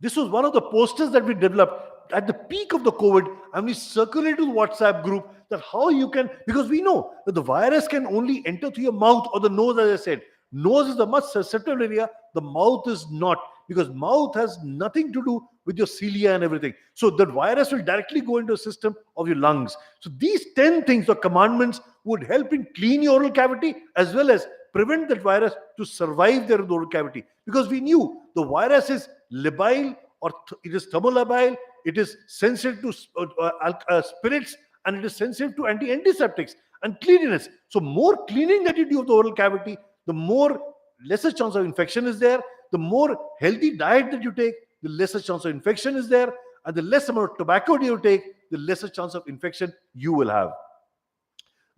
This was one of the posters that we developed. at the peak of the COVID, and we circulated to the WhatsApp group that how you can, because we know that the virus can only enter through your mouth or the nose, as I said. Nose is the much susceptible area, the mouth is not, because mouth has nothing to do with your cilia and everything. So the virus will directly go into the system of your lungs. So these 10 things or commandments would help in clean your oral cavity as well as prevent that virus to survive their oral cavity. Because we knew the virus is labile or it is thermolabile, it is sensitive to spirits, and it is sensitive to antiseptics and cleanliness. So more cleaning that you do of the oral cavity, the more lesser chance of infection is there. The more healthy diet that you take, the lesser chance of infection is there, and the less amount of tobacco you take, the lesser chance of infection you will have.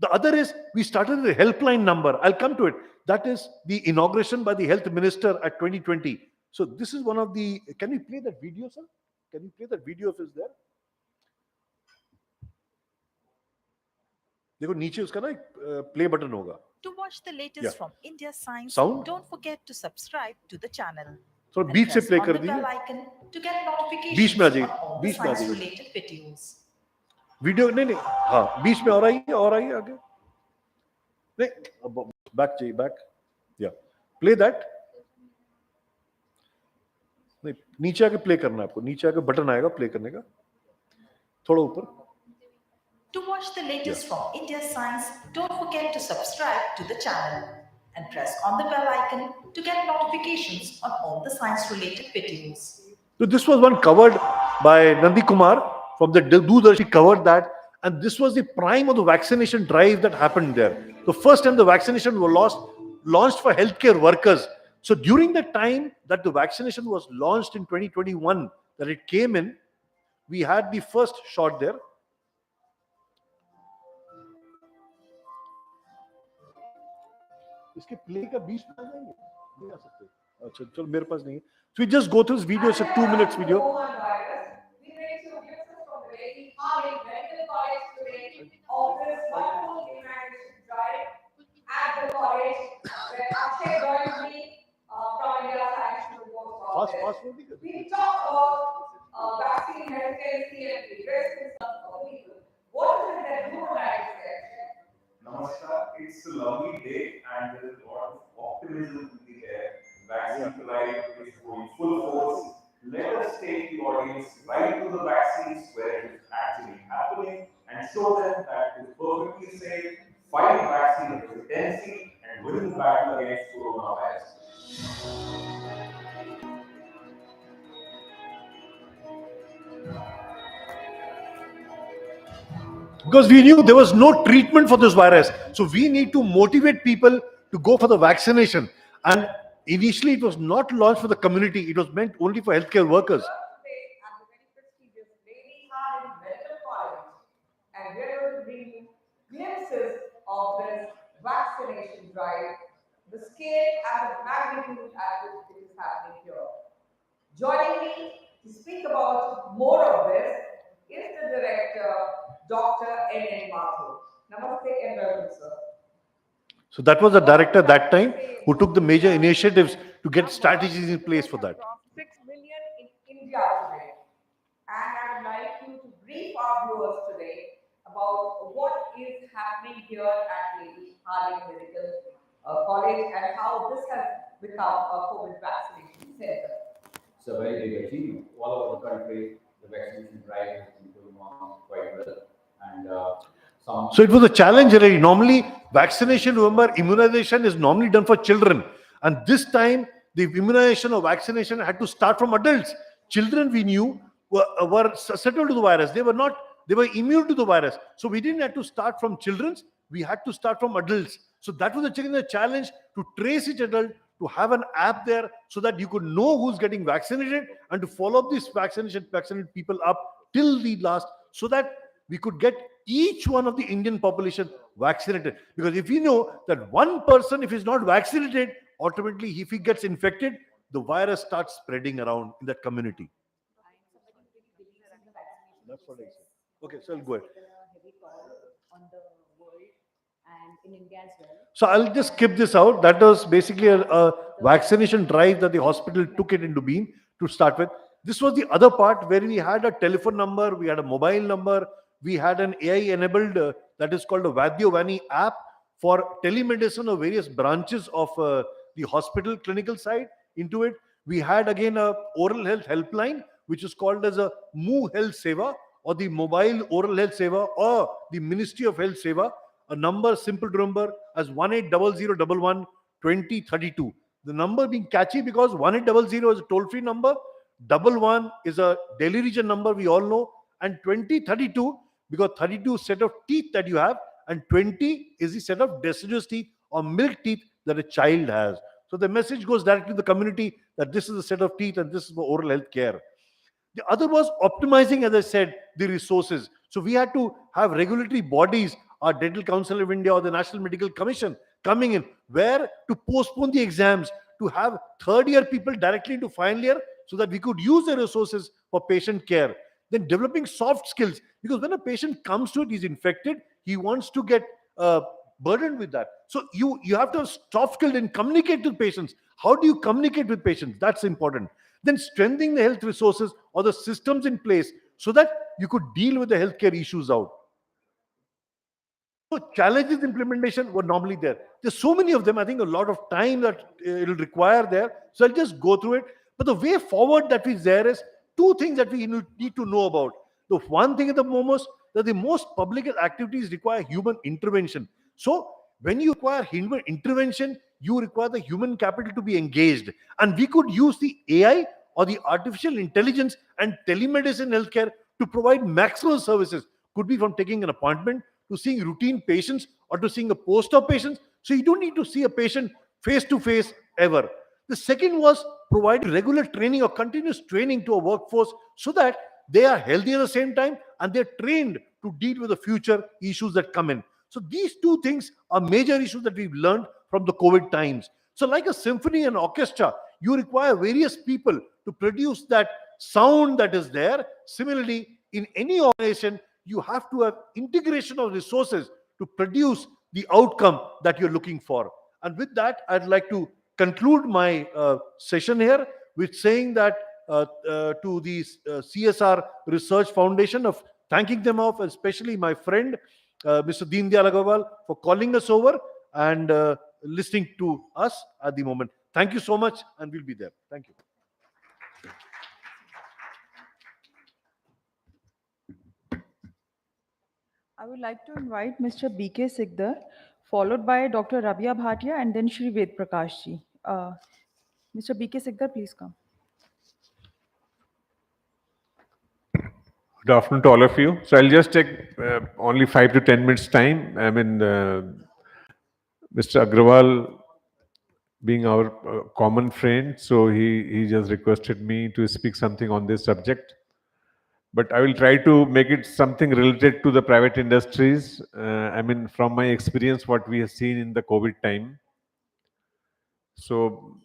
The other is we started a helpline number. I'll come to it. That is the inauguration by the health minister at 2020. So this is one of the. Can we play that video, sir? Can you play that video if it's there? देखो नीचे उसका ना play button होगा. To watch the latest from India Science, Sound? don't forget to subscribe to the channel. So and बीच से press play on कर the दीजिए. bell icon to get notifications बीच में आ जाइए. on all the बीच में आ जाइए. science-related videos. Video नहीं हाँ बीच में और आइए आगे नहीं बैक चाहिए बैक या प्ले दैट नहीं नीचे आके प्ले करना है आपको नीचे आके बटन आएगा प्ले करने का थोड़ा ऊपर. To watch the latest from India Science, don't forget to subscribe to the channel and press on the bell icon to get notifications on all the science-related videos. So this was one covered by Nandi Kumar from the Doodar. She covered that, and this was the prime of the vaccination drive that happened there. The first time the vaccination was launched for healthcare workers. So during the time that the vaccination was launched in 2021, that it came in, we had the first shot there. इसके play का 20 में आ जाएंगे नहीं आ सकते अच्छा चलो मेरे पास नहीं है. So we just go through this video. It's a 2 minutes video. Fast we talk about vaccine hesitancy and resistance of people. What is it that you would like to say? Namaskar. It's a lovely day and there is a lot of optimism in the air. Vaccine drive is going full force. Let us take the audience right to the vaccines where it is actually happening and show them that it is perfectly safe, fight vaccine hesitancy and win the battle against coronavirus. Because we knew there was no treatment for this virus. So we need to motivate people to go for the vaccination. And initially it was not launched for the community. It was meant only for healthcare workers. And we're going to bring you glimpses of this vaccination drive, the scale and the magnitude at which it is happening here. Joining me to speak about more of this is the director, Dr. N.N. Mathur. Namaste and welcome, sir. So that was the director that time who took the major initiatives to get strategies in place for that. 6 million in India today. And I would like you to brief our viewers today about what is happening here at Lady Harding Medical College and how this has become a COVID vaccination center. It's a very big achievement. All over the country, the vaccination drive has been going on quite well. And so it was a challenge already. Normally, vaccination, remember, immunization is normally done for children. And this time, the immunization or vaccination had to start from adults. Children, we knew, were susceptible to the virus. They were immune to the virus. So we didn't have to start from children. We had to start from adults. So that was a challenge to trace each adult, to have an app there so that you could know who's getting vaccinated and to follow up this vaccinated people up till the last, so that we could get each one of the Indian population vaccinated. Because if you know that one person, if he's not vaccinated, automatically if he gets infected, the virus starts spreading around in that community. That's what I said. Okay, so I'll go ahead. In India as well. So I'll just skip this out. That was basically a vaccination drive that the hospital took it into being to start with. This was the other part where we had a telephone number, we had a mobile number, we had an AI-enabled that is called a Vadyovani app for telemedicine of various branches of the hospital clinical side into it. We had again a oral health helpline, which is called as a Mu Health Seva, or the Mobile Oral Health Seva, or the Ministry of Health Seva. A number simple to remember as 180011 2032. The number being catchy because 1800 is a toll-free number, 11 is a Delhi region number we all know, and 2032 because 32 set of teeth that you have, and 20 is the set of deciduous teeth or milk teeth that a child has. So the message goes directly to the community that this is a set of teeth and this is for oral health care. The other was optimizing, as I said, the resources. So we had to have regulatory bodies, our Dental Council of India or the National Medical Commission coming in, where to postpone the exams, to have third year people directly into final year so that we could use the resources for patient care. Then developing soft skills, because when a patient comes to it, he's infected, he wants to get burdened with that. So you have to have soft skills and communicate with patients. How do you communicate with patients? That's important. Then strengthening the health resources or the systems in place so that you could deal with the healthcare issues out. So challenges implementation were normally there. There's so many of them. I think a lot of time that it'll require there. So I'll just go through it. But the way forward that is there is two things that we need to know about. The one thing at the most that the most public activities require human intervention. So when you require human intervention, you require the human capital to be engaged. And we could use the AI or the artificial intelligence and telemedicine healthcare to provide maximum services. Could be from taking an appointment to seeing routine patients or to seeing a post-op patients. So you don't need to see a patient face to face ever. The second was provide regular training or continuous training to a workforce so that they are healthy at the same time and they're trained to deal with the future issues that come in. So these two things are major issues that we've learned from the COVID times. So like a symphony and orchestra, you require various people to produce that sound that is there. Similarly, in any organization, you have to have integration of resources to produce the outcome that you're looking for. And with that, I'd like to conclude my session here with saying that to the CSR Research Foundation of thanking them off, especially my friend, Mr. Deen Dayal Agarwal, for calling us over and listening to us at the moment. Thank you so much, and we'll be there. Thank you. I would like to invite Mr. B.K. Sikdar, followed by Dr. Rabia Bhatia, and then Shri Ved Prakash ji. Mr. B.K. Sikdar, please come. Good afternoon to all of you. So I'll just take only 5 to 10 minutes time. I mean, Mr. Agrawal being our common friend, so he just requested me to speak something on this subject. But I will try to make it something related to the private industries. I mean, from my experience, what we have seen in the COVID time. So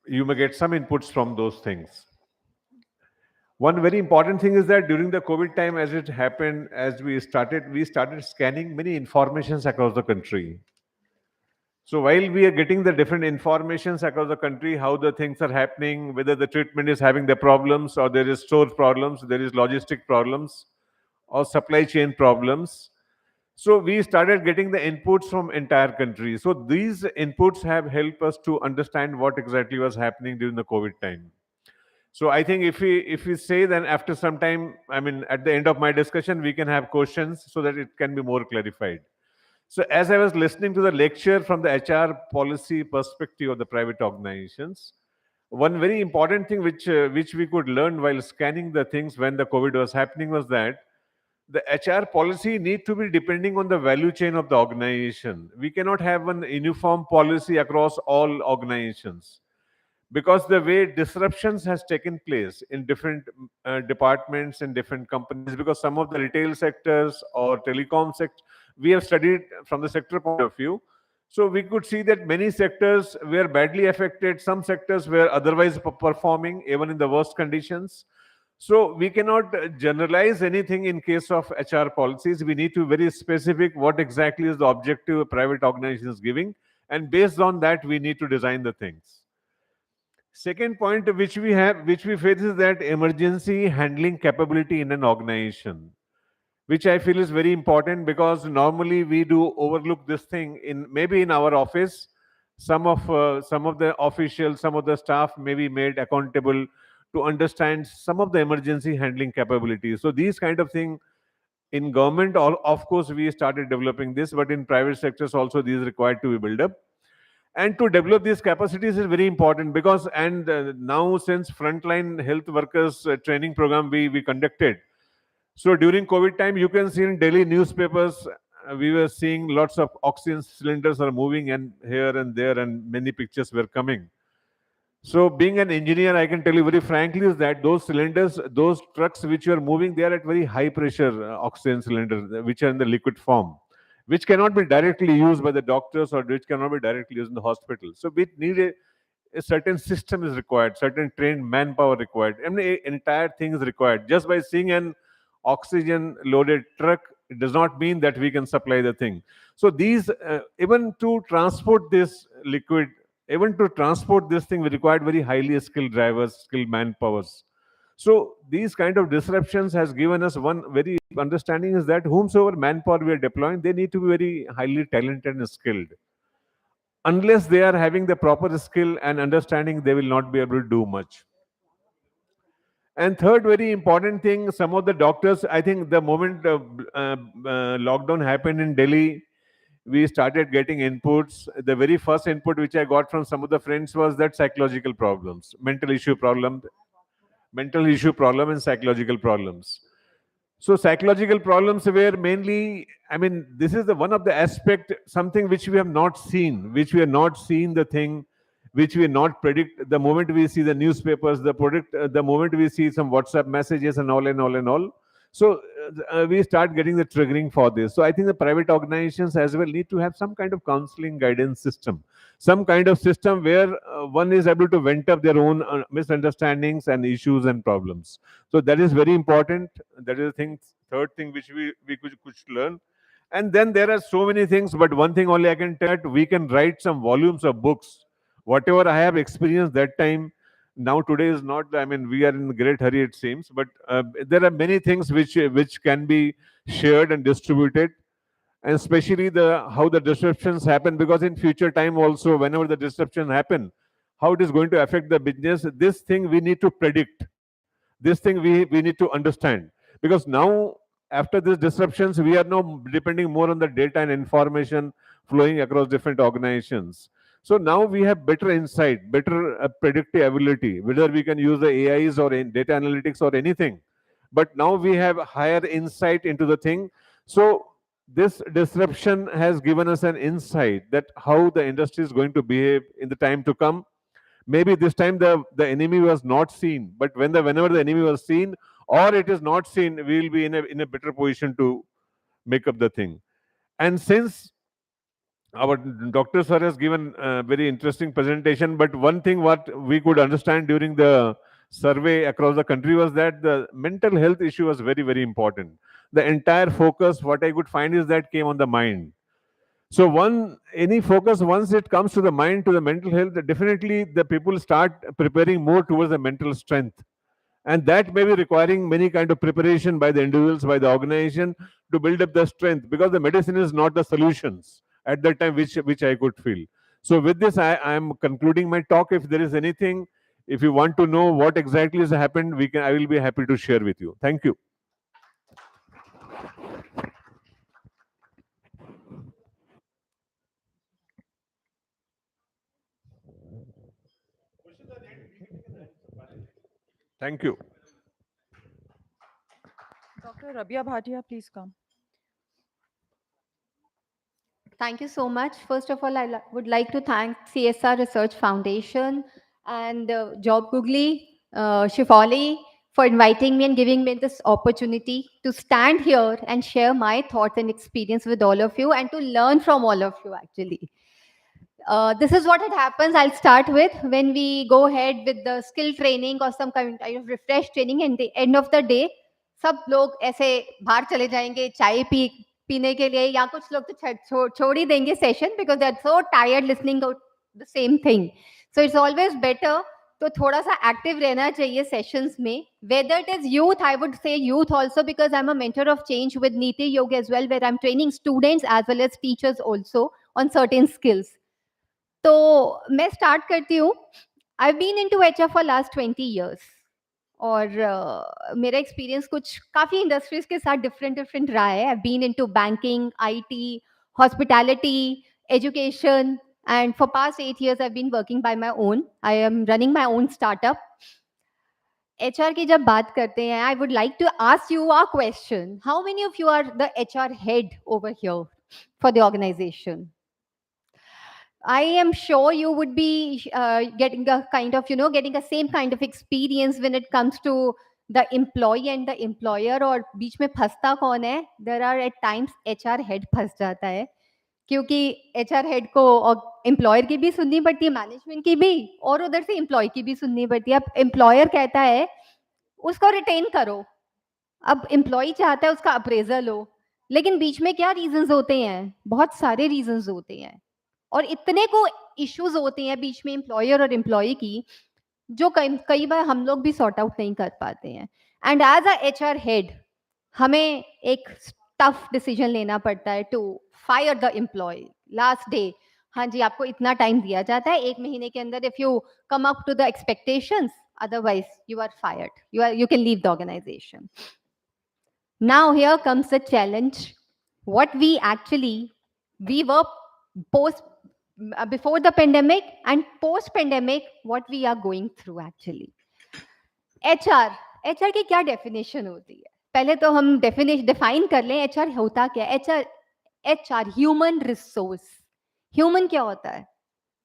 you may get some inputs from those things. One very important thing is that during the COVID time, as it happened, as we started scanning many informations across the country. So while we are getting the different informations across the country, how the things are happening, whether the treatment is having the problems or there is store problems, there is logistic problems or supply chain problems. So we started getting the inputs from entire country. So these inputs have helped us to understand what exactly was happening during the COVID time. So I think if we say, then after some time, I mean, at the end of my discussion, we can have questions so that it can be more clarified. So as I was listening to the lecture from the HR policy perspective of the private organizations, one very important thing which we could learn while scanning the things when the COVID was happening was that the HR policy need to be depending on the value chain of the organization. We cannot have an uniform policy across all organizations, because the way disruptions has taken place in different departments and different companies, because some of the retail sectors or telecom sector, we have studied from the sector point of view. So we could see that many sectors were badly affected. Some sectors were otherwise performing even in the worst conditions. So we cannot generalize anything in case of HR policies. We need to be very specific what exactly is the objective a private organization is giving, and based on that we need to design the things. Second point which we face is that emergency handling capability in an organization, which I feel is very important, because normally we do overlook this thing in maybe in our office. Some of the officials, some of the staff may be made accountable to understand some of the emergency handling capabilities. So these kind of thing in government, all, of course, we started developing this, but in private sectors also these required to be built up. And to develop these capacities is very important, because now since frontline health workers training program we conducted, so during COVID time, you can see in daily newspapers, we were seeing lots of oxygen cylinders are moving and here and there, and many pictures were coming. So being an engineer, I can tell you very frankly is that those cylinders, those trucks which are moving, they are at very high pressure oxygen cylinders, which are in the liquid form, which cannot be directly used by the doctors or which cannot be directly used in the hospital. So we need a certain system is required, certain trained manpower required, and entire thing is required. Just by seeing an oxygen loaded truck, it does not mean that we can supply the thing. So these, even to transport this liquid, even to transport this thing, we required very highly skilled drivers, skilled manpowers. So these kind of disruptions has given us one very understanding is that whomsoever manpower we are deploying, they need to be very highly talented and skilled. Unless they are having the proper skill and understanding, they will not be able to do much. And third, very important thing, some of the doctors, I think the moment lockdown happened in Delhi, we started getting inputs. The very first input which I got from some of the friends was that psychological problems, mental issue problem and psychological problems. So psychological problems were mainly, I mean, this is the one of the aspect, something which we have not seen, which we have not seen the thing, which we not predict. The moment we see the newspapers, the moment we see some WhatsApp messages and all and all and all. So we start getting the triggering for this. So I think the private organizations as well need to have some kind of counseling guidance system, some kind of system where one is able to vent up their own misunderstandings and issues and problems. So that is very important. That is the thing, third thing which we could learn. And then there are so many things, but one thing only I can tell you, we can write some volumes of books. Whatever I have experienced that time, now today is not, I mean, we are in a great hurry, it seems, but there are many things which can be shared and distributed, and especially the how the disruptions happen, because in future time also, whenever the disruption happen, how it is going to affect the business, this thing we need to predict, this thing we need to understand, because now after these disruptions we are now depending more on the data and information flowing across different organizations. So now we have better insight, better predictive ability, whether we can use the AIs or in data analytics or anything, but now we have higher insight into the thing. So this disruption has given us an insight that how the industry is going to behave in the time to come. Maybe this time the enemy was not seen, but whenever the enemy was seen or it is not seen, we will be in a better position to make up the thing. And since our Dr. Sir has given a very interesting presentation, but one thing what we could understand during the survey across the country was that the mental health issue was very, very important. The entire focus, what I could find is that came on the mind. So any focus, once it comes to the mind, to the mental health, definitely the people start preparing more towards the mental strength. And that may be requiring many kind of preparation by the individuals, by the organization to build up the strength, because the medicine is not the solutions at that time, which I could feel. So with this, I am concluding my talk. If there is anything, if you want to know what exactly has happened, I will be happy to share with you. Thank you. Thank you. Dr. Rabia Bhatia, please come. Thank you so much. First of all, would like to thank CSR Research Foundation and Job Googly, Shifali for inviting me and giving me this opportunity to stand here and share my thoughts and experience with all of you and to learn from all of you actually. This is what it happens. I'll start with when we go ahead with the skill training or some kind of refresh training, and the end of the day, सब लोग ऐसे बाहर चले जाएंगे चाय पीने के लिए, या कुछ लोग तो छोड़ ही देंगे session because they are so tired listening to the same thing. So it's always better तो थोड़ा सा एक्टिव रहना चाहिए सेशंस में, whether it is youth, I would say youth also, because I'm a mentor of change with Niti Yoga as well, where I'm training students as well as teachers also on certain skills. तो मैं start करती हूँ. I've been into HR for last 20 years. और मेरा experience कुछ काफ़ी industries के साथ डिफरेंट रहा है. I've been into banking, IT, hospitality, education, and for past 8 years I've been working by my own. I am running my own startup. HR की जब बात करते हैं, I would like to ask you a question. How many of you are the HR head over here for the organization? I am sure you would be getting a kind of, getting a same kind of experience when it comes to the employee and the employer. और बीच में फंसता कौन है? There are at times HR head फंस जाता है, क्योंकि HR head को employer की भी सुननी पड़ती है, मैनेजमेंट की भी, और उधर से एम्प्लॉय की भी सुननी पड़ती है. अब एम्प्लॉयर कहता है उसको रिटेन करो, अब एम्प्लॉय चाहता है उसका अप्रेजल हो, लेकिन बीच में क्या रीजंस होते हैं? बहुत सारे रीजंस होते हैं, और इतने को इश्यूज होते हैं बीच में एम्प्लॉयर और एम्प्लॉय की, जो कई बार हम लोग भी सॉर्ट आउट नहीं कर पाते हैं. And as a HR head हमें एक टफ डिसीजन लेना पड़ता है to fire the employ last day. हाँ जी, आपको इतना टाइम दिया जाता है, 1 महीने के अंदर if you come up to the expectations, otherwise you are fired, you can leave the organization. Now here comes the challenge. What we were post before the pandemic and post pandemic, what we are going through actually. HR की क्या definition होती है? पहले तो हम define कर लें HR होता क्या है. HR human resource. ह्यूमन क्या होता है?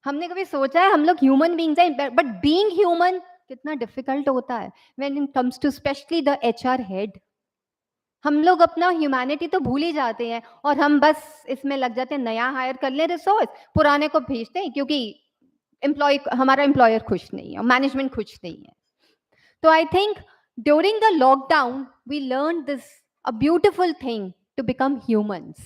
हमने कभी सोचा है हम लोग ह्यूमन बीइंग्स हैं, बट बीइंग ह्यूमन कितना डिफिकल्ट होता है when it comes to specially the HR head. हम लोग अपना ह्यूमैनिटी तो भूल ही जाते हैं, और हम बस इसमें लग जाते हैं नया हायर कर ले रिसोर्स, पुराने को भेजते हैं, क्योंकि हमारा एम्प्लॉयर खुश नहीं है और मैनेजमेंट खुश नहीं है. So I think during the lockdown, we learned a beautiful thing to become humans,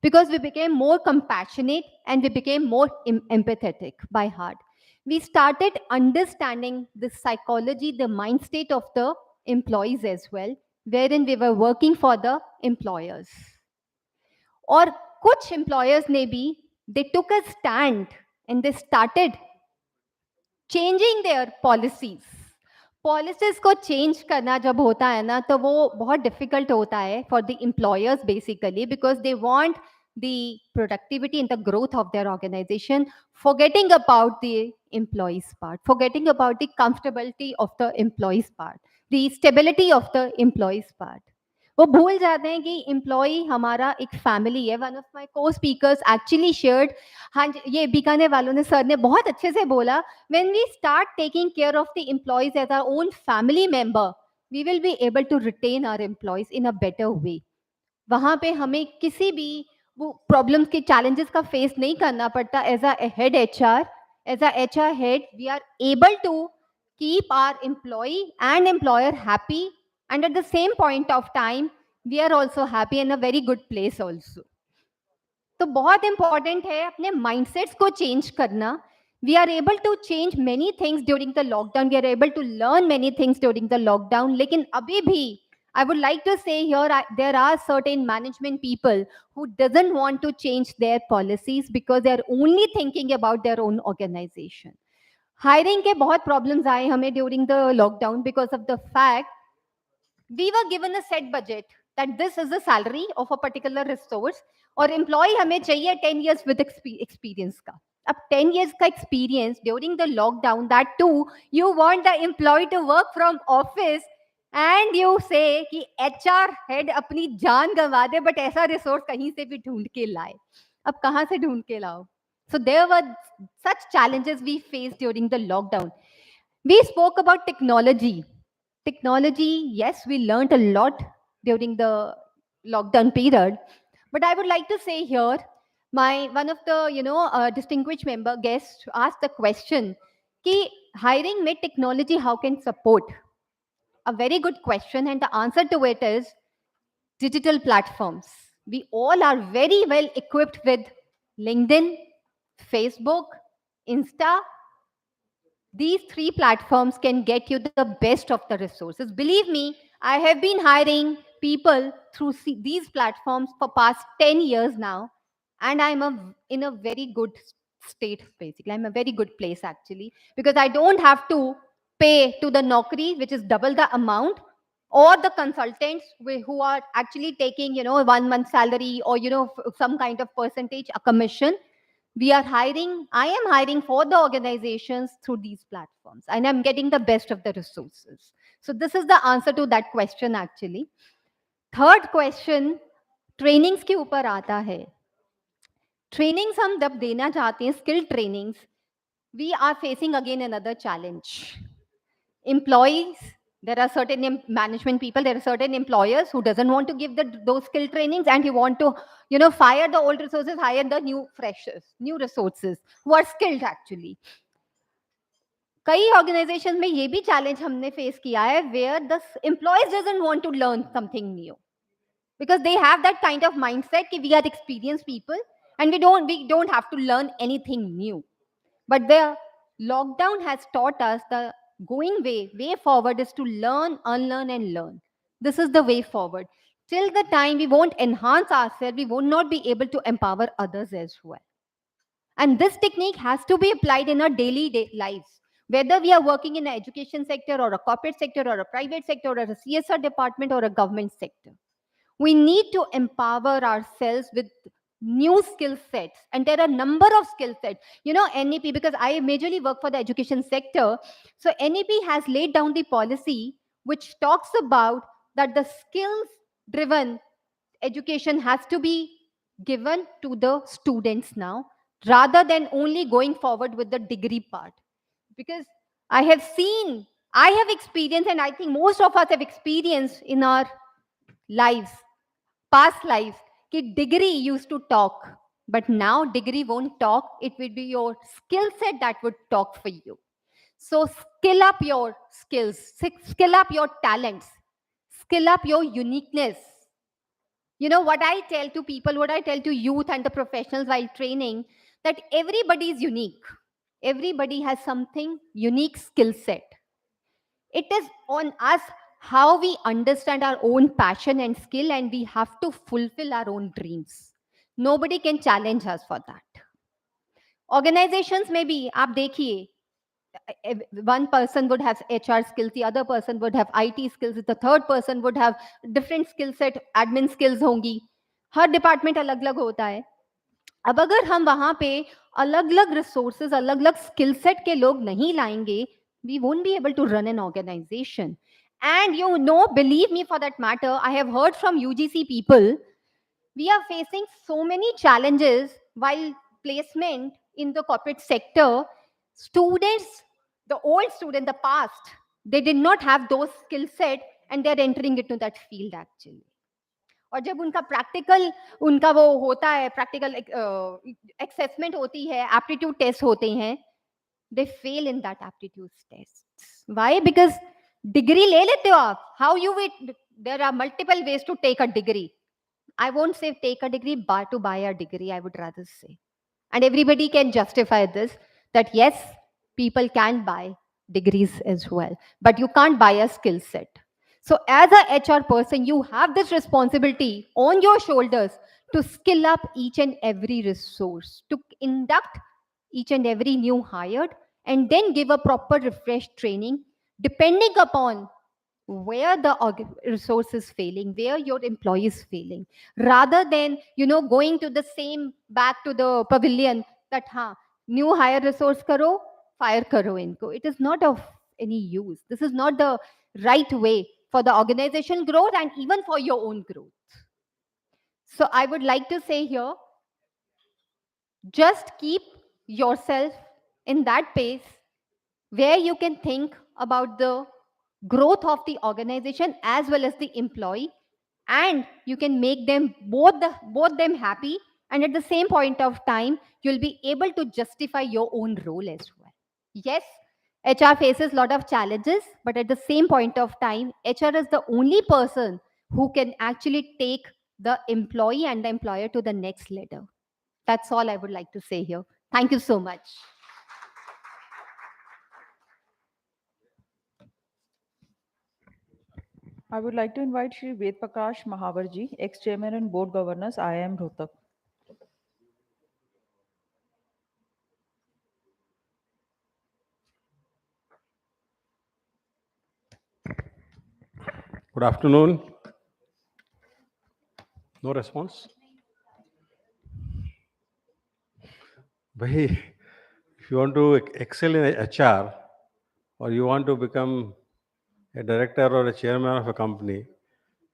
because we became more compassionate and we became more empathetic by heart. We started understanding the psychology, the mind state of the employees as well, wherein we were working for the employers. और कुछ employers ने भी, they took a stand and they started changing their policies. Policies को change करना जब होता है ना, तो वो बहुत डिफिकल्ट होता है for the employers basically, because they want the productivity in the growth of their organisation, forgetting about the employees part, forgetting about the comfortability of the employees part, the stability of the employees part. वो भूल जाते हैं कि employ हमारा एक family है. One of my को speakers actually shared, हाँ ये बीकानेर वालों ने, सर ने बहुत अच्छे से बोला, when we start taking care of the employees as our own family member, we will be able to retain our employees in a better way. वहां पे हमें किसी भी वो प्रॉब्लम्स के चैलेंजेस का फेस नहीं करना पड़ता. As a head HR, as a HR head, we are able to keep our employee and employer happy, and at the same point of time we are also happy in a very good place also. तो बहुत important है अपने mindsets को change करना. We are able to change many things during the lockdown. We are able to learn many things during the lockdown. लेकिन अभी भी I would like to say here, there are certain management people who doesn't want to change their policies because they are only thinking about their own organization. Hiring के बहुत problems आए हमें during the lockdown because of the fact we were given a set budget that this is the salary of a particular resource, और employee हमें चाहिए 10 years with experience का. अब 10 years का experience during the lockdown, that too you want the employee to work from office, and you say कि HR head अपनी जान गंवा दे but ऐसा resource कहीं से भी ढूंढ के लाए. अब कहाँ से ढूंढ के लाओ? So there were such challenges we faced during the lockdown. We spoke about technology. Technology, yes, we learned a lot during the lockdown period. But I would like to say here, one of the distinguished member guests asked the question, कि hiring में technology how can support? A very good question, and the answer to it is digital platforms. We all are very well equipped with LinkedIn, Facebook, Insta, These three platforms can get you the best of the resources. Believe me, I have been hiring people through these platforms for past 10 years now, and in a very good state, basically. I'm a very good place, actually, because I don't have to pay to the Naukri, which is double the amount, or the consultants who are actually taking, 1 month salary, or, some kind of percentage, a commission. I am hiring for the organizations through these platforms, and I'm getting the best of the resources. So this is the answer to that question, actually. Third question, trainings के ऊपर आता है. Trainings हम जब देना चाहते हैं, skill trainings, we are facing again another challenge. Employees, there are certain management people, there are certain employers who doesn't want to give those skill trainings, and you want to, fire the old resources, hire the new freshers, new resources who are skilled actually. कई organisation में ये भी challenge हमने face किया है where the employees doesn't want to learn something new because they have that kind of mindset कि we are experienced people and we don't have to learn anything new. But the lockdown has taught us the going way forward is to learn, unlearn, and learn. This is the way forward. Till the time we won't enhance ourselves, we will not be able to empower others as well. And this technique has to be applied in our daily lives. Whether we are working in an education sector or a corporate sector or a private sector or a CSR department or a government sector. We need to empower ourselves with new skill sets, and there are a number of skill sets. NEP, because I majorly work for the education sector, so NEP has laid down the policy which talks about that the skills driven education has to be given to the students now, rather than only going forward with the degree part. Because I have experienced, and I think most of us have experienced in our lives, past lives, that degree used to talk, but now degree won't talk. It will be your skill set that would talk for you. So skill up your skills, skill up your talents, skill up your uniqueness. What I tell to people, what I tell to youth and the professionals while training, that everybody is unique. Everybody has something unique skill set. It is on us how we understand our own passion and skill, and we have to fulfill our own dreams. Nobody can challenge us for that. Organizations में भी आप देखिए, one person would have HR skills, the other person would have IT skills, the third person would have different skill set, admin skills होंगी. हर department अलग अलग होता है. अब अगर हम वहां पे अलग अलग रिसोर्सेज, अलग अलग स्किल सेट के लोग नहीं लाएंगे, we won't be able to run an organization. And believe me, for that matter, I have heard from UGC people, we are facing so many challenges while placement in the corporate sector. Students, the old student, the past, they did not have those skill set, and they're entering into that field actually. और जब उनका practical उनका वो होता है, practical assessment होती है, aptitude test होते हैं, they fail in that aptitude test. Why? Because degree ले लेते हो आप. How you will? There are multiple ways to take a degree. I won't say take a degree, but to buy a degree, I would rather say. And everybody can justify this, that yes, people can buy degrees as well, but you can't buy a skill set. So as a HR person, you have this responsibility on your shoulders to skill up each and every resource, to induct each and every new hired, and then give a proper refresh training depending upon where the resource is failing, where your employee is failing, rather than going to the same back to the pavilion that new hire resource karo, fire karo inko. It is not of any use. This is not the right way for the organization growth and even for your own growth. So I would like to say here, just keep yourself in that pace where you can think about the growth of the organization as well as the employee, and you can make them both them happy, and at the same point of time you'll be able to justify your own role as well. Yes, HR faces a lot of challenges, but at the same point of time, HR is the only person who can actually take the employee and the employer to the next level. That's all I would like to say here. Thank you so much. I would like to invite Shri Ved Prakash Mahavarji, ex-chairman and board governors, IIM Rohtak. Good afternoon. No response? Bhai, if you want to excel in HR or you want to become a director or a chairman of a company,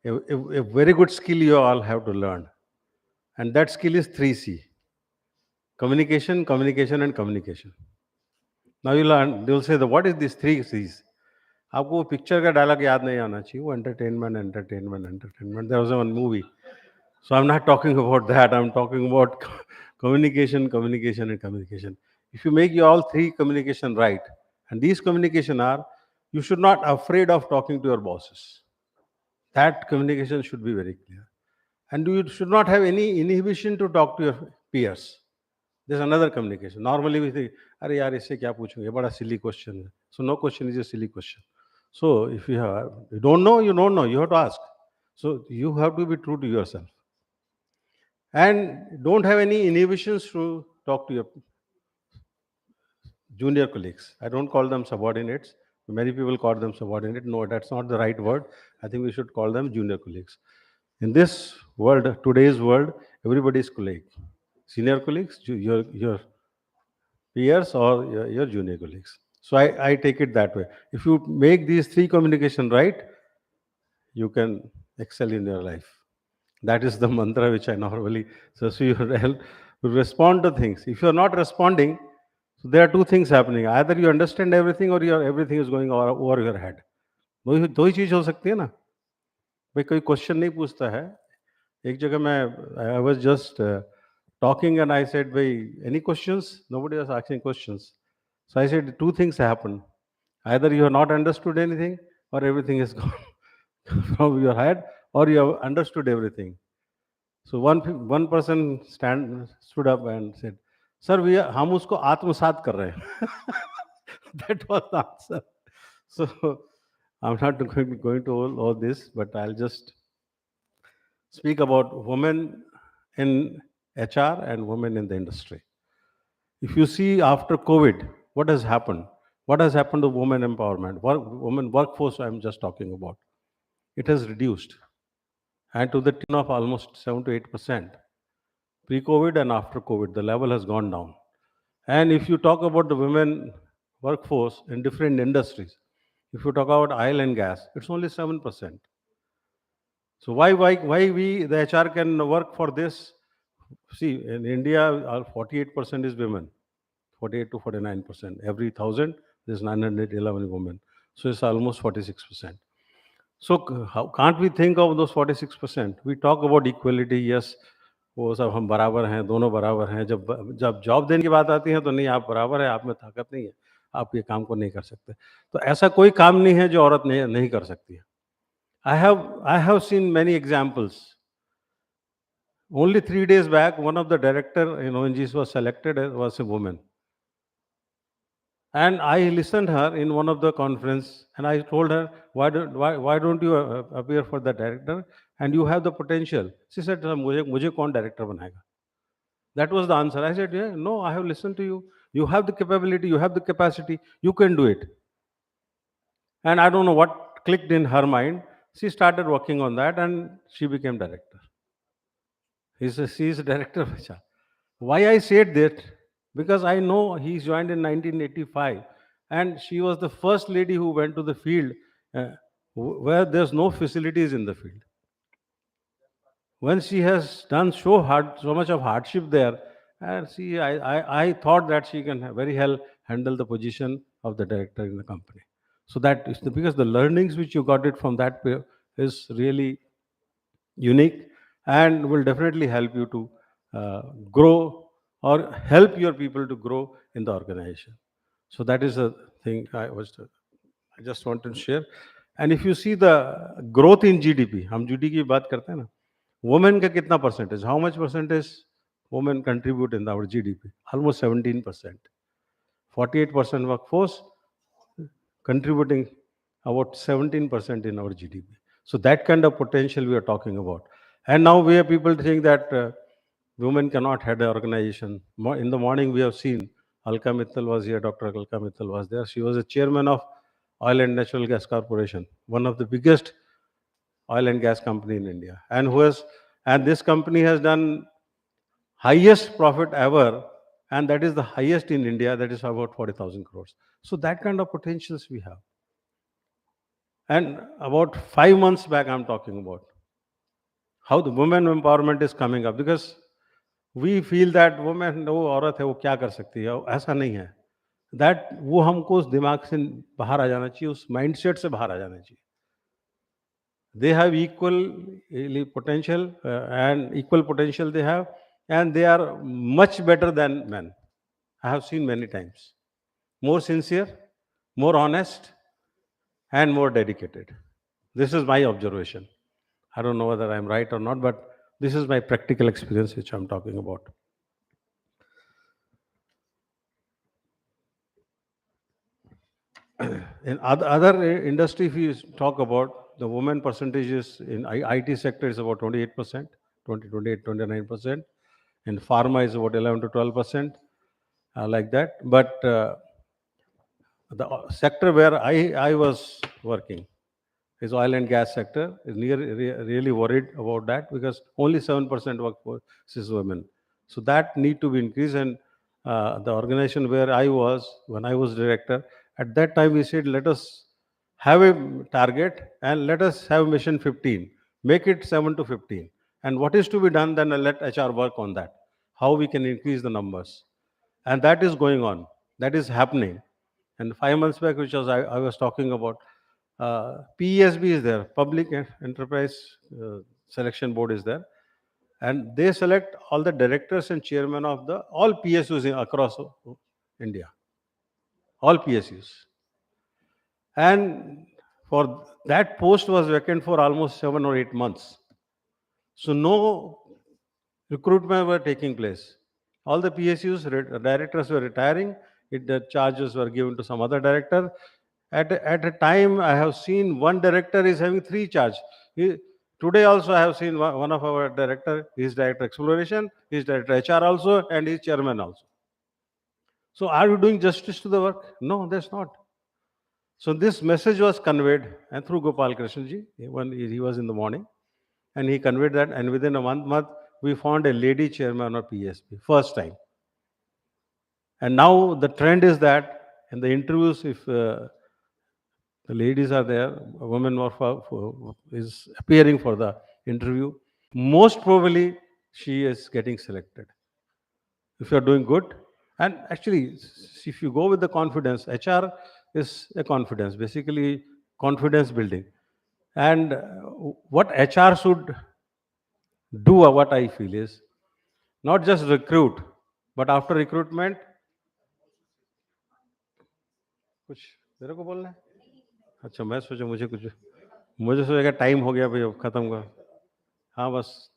a very good skill you all have to learn. And that skill is 3C. Communication, communication, and communication. Now you learn, they will say, what is these 3Cs? आपको वो picture का dialogue याद नहीं आना चाहिए वो entertainment entertainment entertainment there was one movie so I'm not talking about that. I'm talking about communication, communication, and communication. If you make your all three communication right, and these communication are, you should not afraid of talking to your bosses. That communication should be very clear. And you should not have any inhibition to talk to your peers. There's another communication. Normally we think, अरे यार इससे क्या पूछूंगे बड़ा silly question है. So no question is a silly question. So if you don't know, you don't know. You have to ask. So you have to be true to yourself. And don't have any inhibitions to talk to your junior colleagues. I don't call them subordinates. Many people call them subordinate. No, that's not the right word. I think we should call them junior colleagues. In this world, today's world, everybody is colleague. Senior colleagues, your peers or your junior colleagues. So I take it that way. If you make these three communication right, you can excel in your life. That is the mantra which I normally, so you help to respond to things. If you're not responding, so there are two things happening. Either you understand everything or everything is going over your head. दो ही चीज हो सकती है ना भाई कोई question नहीं पूछता है एक जगह मैं I was just talking and I said भाई any questions nobody was asking questions so I said two things happen either you have not understood anything or everything is gone from your head or you have understood everything. So one person stood up and said, "Sir, हम उसको आत्मसात कर रहे हैं." That was the answer. So I'm not going to all this, but I'll just speak about women in HR and women in the industry. If you see after COVID, what has happened? What has happened to women empowerment? Women workforce I'm just talking about. It has reduced and to the tune of almost 7 to 8%. Pre-COVID and after COVID, the level has gone down. And if you talk about the women workforce in different industries, if you talk about oil and gas, it's only 7%. So why we, the HR can work for this? See, in India, 48% is women, 48 to 49%. Every 1,000, there's 911 women. So it's almost 46%. So how can't we think of those 46%? We talk about equality, yes, वो सब हम बराबर हैं दोनों बराबर हैं जब job देने की बात आती है तो नहीं आप बराबर है आप में ताकत नहीं है आप ये काम को नहीं कर सकते तो ऐसा कोई काम नहीं है जो औरत नहीं कर सकती है I have seen many examples. Only 3 days back, one of the director in ONGs was selected was a woman. And I listened her in one of the conference and I told her, why don't you appear for the director? And you have the potential. She said, मुझे कौन director बनाएगा? That was the answer. I said, yeah, no, I have listened to you. You have the capability, you have the capacity, you can do it. And I don't know what clicked in her mind. She started working on that and she became director. She is a director. Why I said that? Because I know he joined in 1985 and she was the first lady who went to the field where there's no facilities in the field. When she has done so much of hardship there, and I thought that she can very well handle the position of the director in the company. So that is because the learnings which you got it from that is really unique and will definitely help you to grow or help your people to grow in the organization. So that is a thing I just wanted to share. And if you see the growth in GDP, हम GDP की बात करते हैं ना, women का कितना percentage? How much percentage women contribute in our GDP? Almost 17%. 48% workforce contributing about 17% in our GDP. So that kind of potential we are talking about. And now we have people saying that women cannot head an organization. In the morning we have seen Alka Mittal was here, Dr. Alka Mittal was there. She was a chairman of Oil and Natural Gas Corporation, one of the biggest oil and gas company in India, and this company has done highest profit ever, and that is the highest in India, that is about 40,000 crores. So that kind of potentials we have. And about 5 months back, I'm talking about how the women empowerment is coming up, because we feel that women, वो औरत है वो क्या कर सकती है, ऐसा नहीं है. That वो हमको उस दिमाग से बाहर आ जाना चाहिए, उस माइंडसेट से बाहर आ जाना चाहिए. They have equal potential and equal potential they have, and they are much better than men. I have seen many times. More sincere, more honest, and more dedicated. This is my observation. I don't know whether I'm right or not, but this is my practical experience which I'm talking about. In other industry, if you talk about the women percentages in IT sector is about 28%, 28, 29%. In pharma is about 11 to 12%, like that. But the sector where I was working is oil and gas sector. Is really worried about that, because only 7% workforce is women. So that need to be increased. And the organization where I was, when I was director, at that time we said, let us have a target and let us have mission 15, make it 7 to 15. And what is to be done, then let HR work on that, how we can increase the numbers. And that is going on, that is happening. And 5 months back, which was I was talking about, PESB is there, Public Enterprise Selection Board is there, and they select all the directors and chairmen of all PSUs across India, all PSUs. And for that post was vacant for almost 7 or 8 months. So no recruitment were taking place. All the PSUs directors were retiring. The charges were given to some other director. At a time, I have seen one director is having 3 charges. Today also I have seen one of our director, he is director exploration, he is director HR also, and he is chairman also. So are you doing justice to the work? No, that's not. So this message was conveyed, and through Gopal Krishnji, when he was in the morning, and he conveyed that, and within a month, we found a lady chairman of PSP, first time. And now the trend is that in the interviews, if the ladies are there, a woman is appearing for the interview, most probably she is getting selected. If you are doing good, and actually, if you go with the confidence, HR is a confidence, basically confidence building. And what HR should do, what I feel is, not just recruit, but after recruitment, कुछ मेरे को बोलना है? अच्छा, मैं सोचा मुझे सोचा टाइम हो गया भाई, अब खत्म कर. हाँ, बस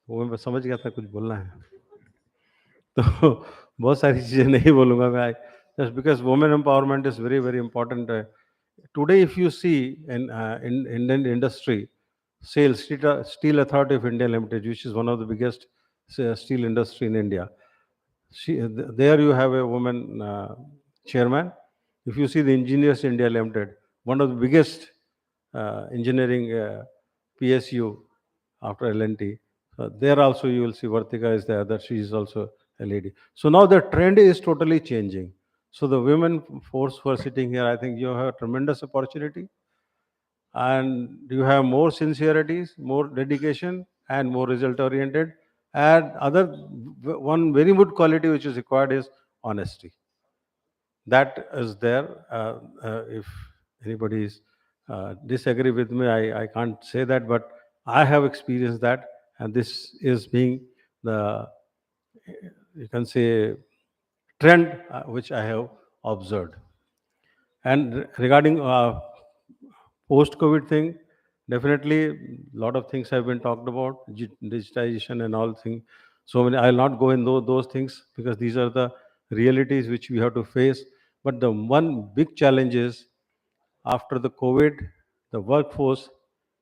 वो मैं समझ गया था कुछ बोलना है. तो बहुत सारी चीजें नहीं बोलूंगा मैं, just because women empowerment is very, very important. Today, if you see in Indian industry, Steel Authority of India Limited, which is one of the biggest steel industry in India, there you have a woman chairman. If you see the Engineers India Limited, one of the biggest engineering PSU after L&T, there also you will see Vartika is there, that she is also a lady. So now the trend is totally changing. So the women force who are sitting here, I think you have a tremendous opportunity, and you have more sincerities, more dedication, and more result oriented. And one very good quality which is required is honesty. That is there. If anybody is disagree with me, I can't say that, but I have experienced that, and this is being the, you can say, trend which I have observed. And regarding post-COVID thing, definitely a lot of things have been talked about, digitization and all things. So many, I'll not go in those things, because these are the realities which we have to face. But the one big challenge is, after the COVID, the workforce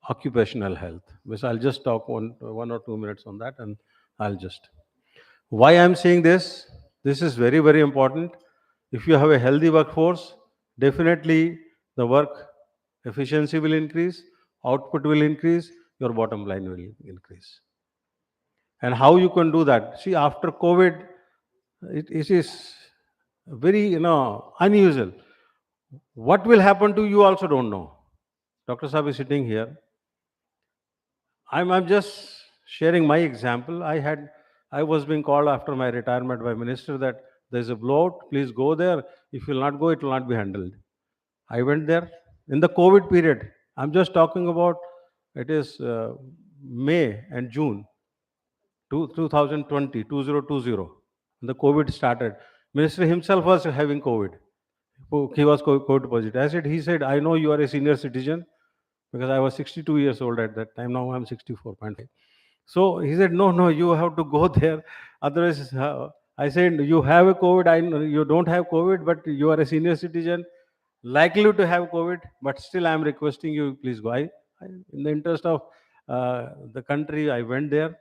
occupational health, which I'll just talk 1 or 2 minutes on that, and I'll just. Why I'm saying this? This is very, very important. If you have a healthy workforce, definitely the work efficiency will increase, output will increase, your bottom line will increase. And how you can do that? See, after COVID, it is very, unusual. What will happen to you also don't know. Dr. Saab is sitting here. I'm just sharing my example. I was being called after my retirement by minister that there's a blowout, please go there. If you will not go, it will not be handled. I went there in the COVID period. I'm just talking about it is May and June 2020, 2020. When the COVID started. Minister himself was having COVID. He was COVID positive. He said, I know you are a senior citizen because I was 62 years old at that time. Now I'm 64.5. So he said, no, you have to go there. Otherwise, I said, you have a COVID. I know you don't have COVID, but you are a senior citizen, likely to have COVID. But still, I'm requesting you, please go. In the interest of the country, I went there.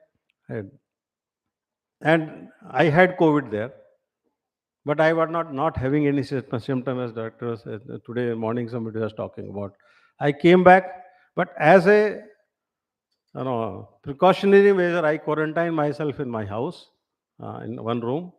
And I had COVID there. But I was not having any symptom as doctors today morning somebody was talking about. I came back, but as a precautionary measure, I quarantined myself in my house in one room.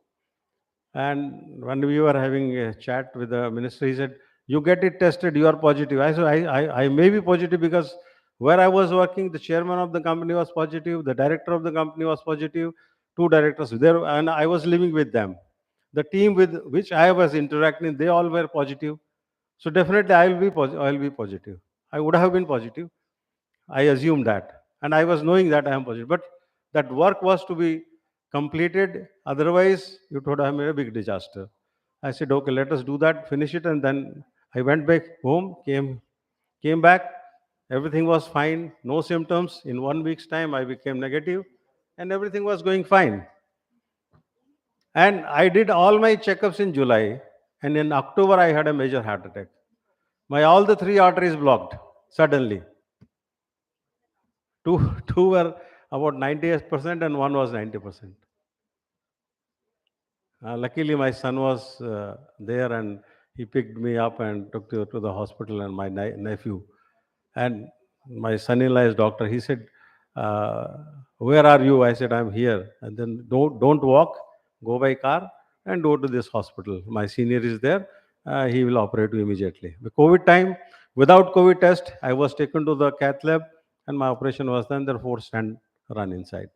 And when we were having a chat with the minister, he said, "You get it tested, you are positive." I said, I may be positive because where I was working, the chairman of the company was positive, the director of the company was positive, two directors there, and I was living with them. The team with which I was interacting, they all were positive. So definitely I will be positive. I would have been positive. I assumed that. And I was knowing that I am positive. But that work was to be completed. Otherwise, it would have made a big disaster. I said, okay, let us do that, finish it. And then I went back home, came back. Everything was fine, no symptoms. In 1 week's time, I became negative and everything was going fine. And I did all my checkups in July. And in October, I had a major heart attack. All the three arteries blocked suddenly. Two were about 98% and one was 90%. Luckily, my son was there and he picked me up and took to the hospital, and my nephew. And my son-in-law is doctor. He said, where are you? I said, I'm here. And then don't walk, go by car and go to this hospital. My senior is there. He will operate you immediately. The COVID time, without COVID test, I was taken to the cath lab and my operation was done. There 4 stand run inside.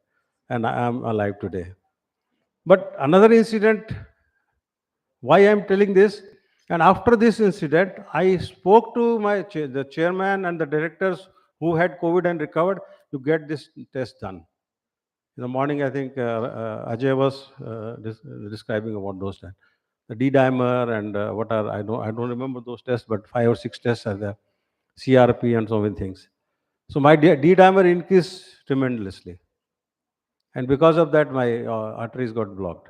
And I am alive today. But another incident, why I'm telling this, and after this incident, I spoke to the chairman and the directors who had COVID and recovered to get this test done. In the morning, I think Ajay was describing about those tests. The D-dimer and I don't remember those tests, but 5 or 6 tests are there. CRP and so many things. So my D-dimer increased tremendously. And because of that, my arteries got blocked.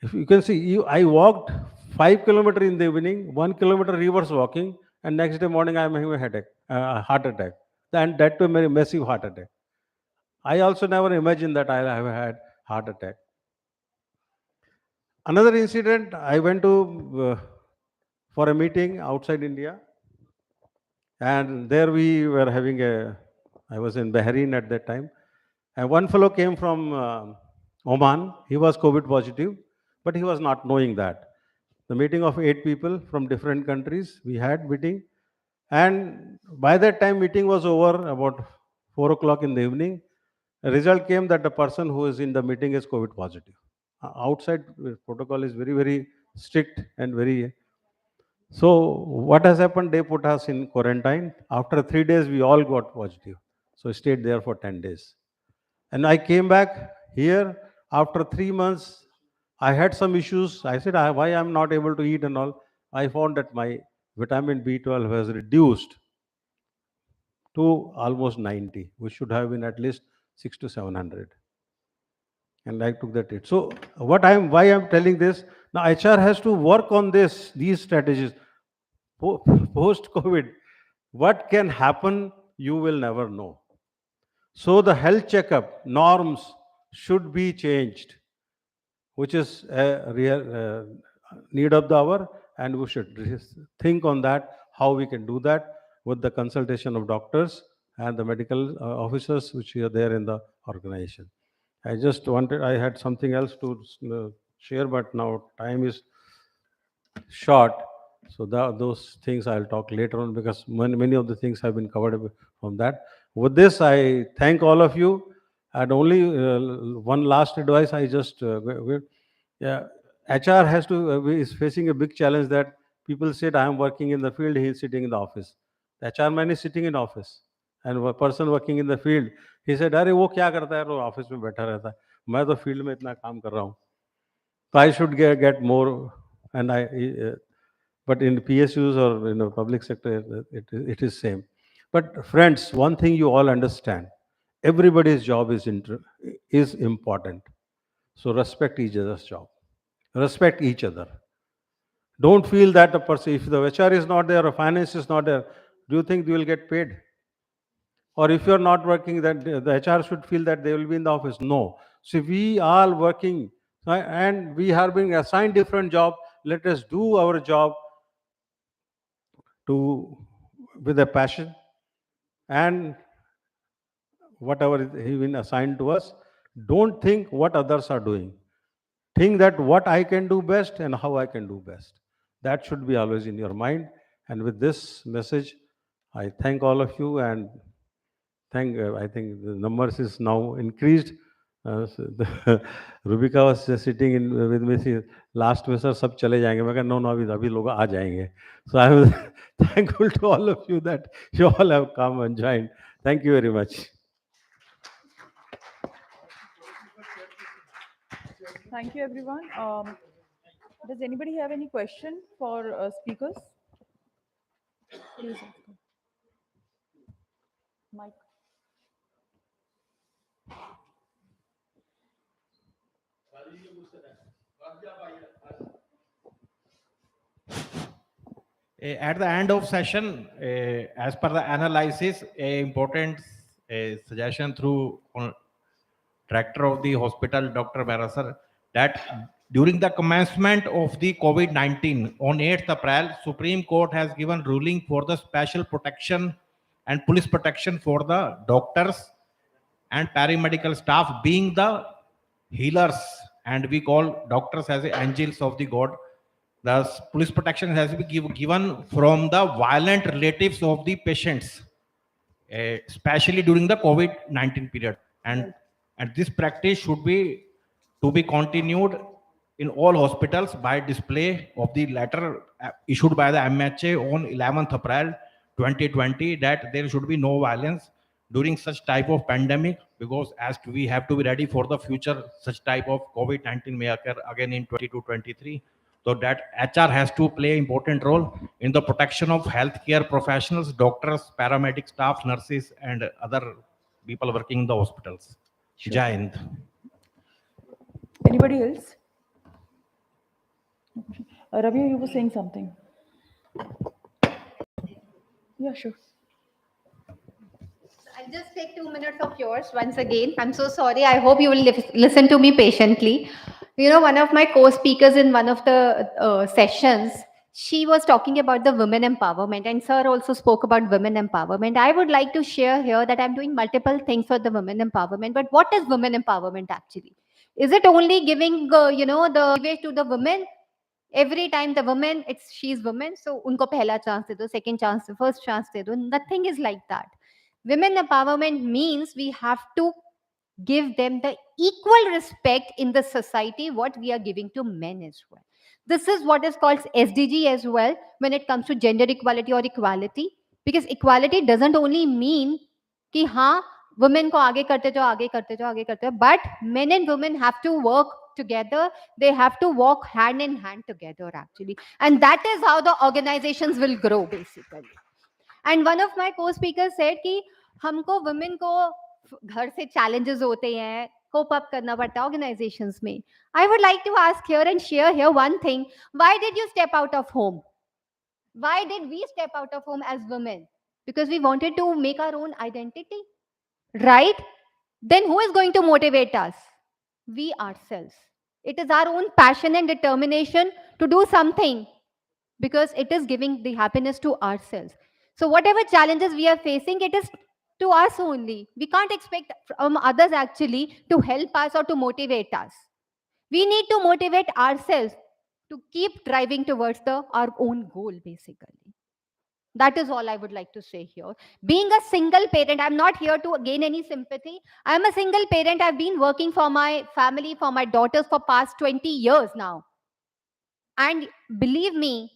If you can see, I walked 5 kilometers in the evening, 1 kilometer reverse walking, and next day morning I am having a headache, heart attack. And that too a very massive heart attack. I also never imagined that I have had heart attack. Another incident, I went to for a meeting outside India, and there we were having I was in Bahrain at that time, and one fellow came from Oman. He was COVID positive, but he was not knowing that. The meeting of 8 people from different countries, we had meeting, and by that time meeting was over about 4 o'clock in the evening. A result came that the person who is in the meeting is COVID positive. Outside protocol is very, very strict and very. So what has happened? They put us in quarantine. After 3 days, we all got positive. So I stayed there for 10 days. And I came back here after 3 months. I had some issues. I said, why I'm not able to eat and all. I found that my vitamin B12 has reduced to almost 90, which should have been at least 600 to 700. And I took that hit. So why I'm telling this, now HR has to work on these strategies. Post-COVID, what can happen you will never know. So the health checkup norms should be changed, which is a real need of the hour, and we should think on that, how we can do that with the consultation of doctors and the medical officers which are there in the organization. I had something else to share, but now time is short. So those things I'll talk later on, because many of the things have been covered from that. With this, I thank all of you. And only one last advice I just, yeah, HR has to, is facing a big challenge that people said, I am working in the field, he is sitting in the office. The HR man is sitting in office. And a person working in the field, he said, अरे वो क्या करता है, वो office में बैठा रहता है, मैं तो फील्ड में इतना काम कर रहा हूँ. So I should get more, and but in PSUs or in the public sector, it is same. But friends, one thing you all understand: everybody's job is important. So respect each other's job. Respect each other. Don't feel that the person, if the HR is not there or finance is not there, do you think they will get paid? Or if you're not working, then the HR should feel that they will be in the office. No. So we are working, and we are being assigned different job. Let us do our job with a passion, and whatever is been assigned to us. Don't think what others are doing. Think that what I can do best and how I can do best. That should be always in your mind. And with this message, I thank all of you, and I think the numbers is now increased. Rubika was just sitting with me. Last में sir सब चले जाएंगे. मैं कहा no अभी लोग आ जाएंगे. So I am thankful to all of you that you all have come and joined. Thank you very much. Thank you, everyone. Does anybody have any question for speakers? Please. Mike. At the end of session, as per the analysis, a important suggestion through director of the hospital, Dr. Barasar, that during the commencement of the COVID-19 on 8th April, Supreme Court has given ruling for the special protection and police protection for the doctors and paramedical staff being the healers, and we call doctors as angels of the God. The police protection has to be given from the violent relatives of the patients, especially during the COVID-19 period. And this practice should be to be continued in all hospitals by display of the letter issued by the MHA on 11th April 2020 that there should be no violence during such type of pandemic, because as we have to be ready for the future, such type of COVID-19 may occur again in 2022-23. So that HR has to play important role in the protection of healthcare professionals, doctors, paramedic staff, nurses, and other people working in the hospitals. Sure. Jai Hind. Anybody else? Ravi, you were saying something. Yeah, sure. I'll just take 2 minutes of yours once again. I'm so sorry. I hope you will listen to me patiently. You know, one of my co-speakers in one of the sessions, she was talking about the women empowerment, and sir also spoke about women empowerment. I would like to share here that I'm doing multiple things for the women empowerment. But what is women empowerment actually? Is it only giving, the way to the women? Every time the woman, she's woman, so unko pehla chance de do, second chance, first chance de do. Nothing is like that. Women empowerment means we have to give them the equal respect in the society what we are giving to men as well. This is what is called SDG as well when it comes to gender equality or equality, because equality doesn't only mean कि हाँ women को आगे करते जाओ आगे करते जाओ आगे करते जाओ, but men and women have to work together. They have to walk hand in hand together actually, and that is how the organizations will grow basically. And one of my co-speakers said कि हमको women को घर से challenges होते हैं, cope up करना पड़ता है organizations में. I would like to ask here and share here one thing. Why did you step out of home? Why did we step out of home as women? because we wanted to make our own identity, right? Then who is going to motivate us? We ourselves. It is our own passion and determination to do something, because it is giving the happiness to ourselves. So whatever challenges we are facing, it is to us only. We can't expect from others actually to help us or to motivate us. We need to motivate ourselves to keep driving towards our own goal, basically. That is all I would like to say here. Being a single parent, I'm not here to gain any sympathy. I'm a single parent. I've been working for my family, for my daughters for past 20 years now. And believe me,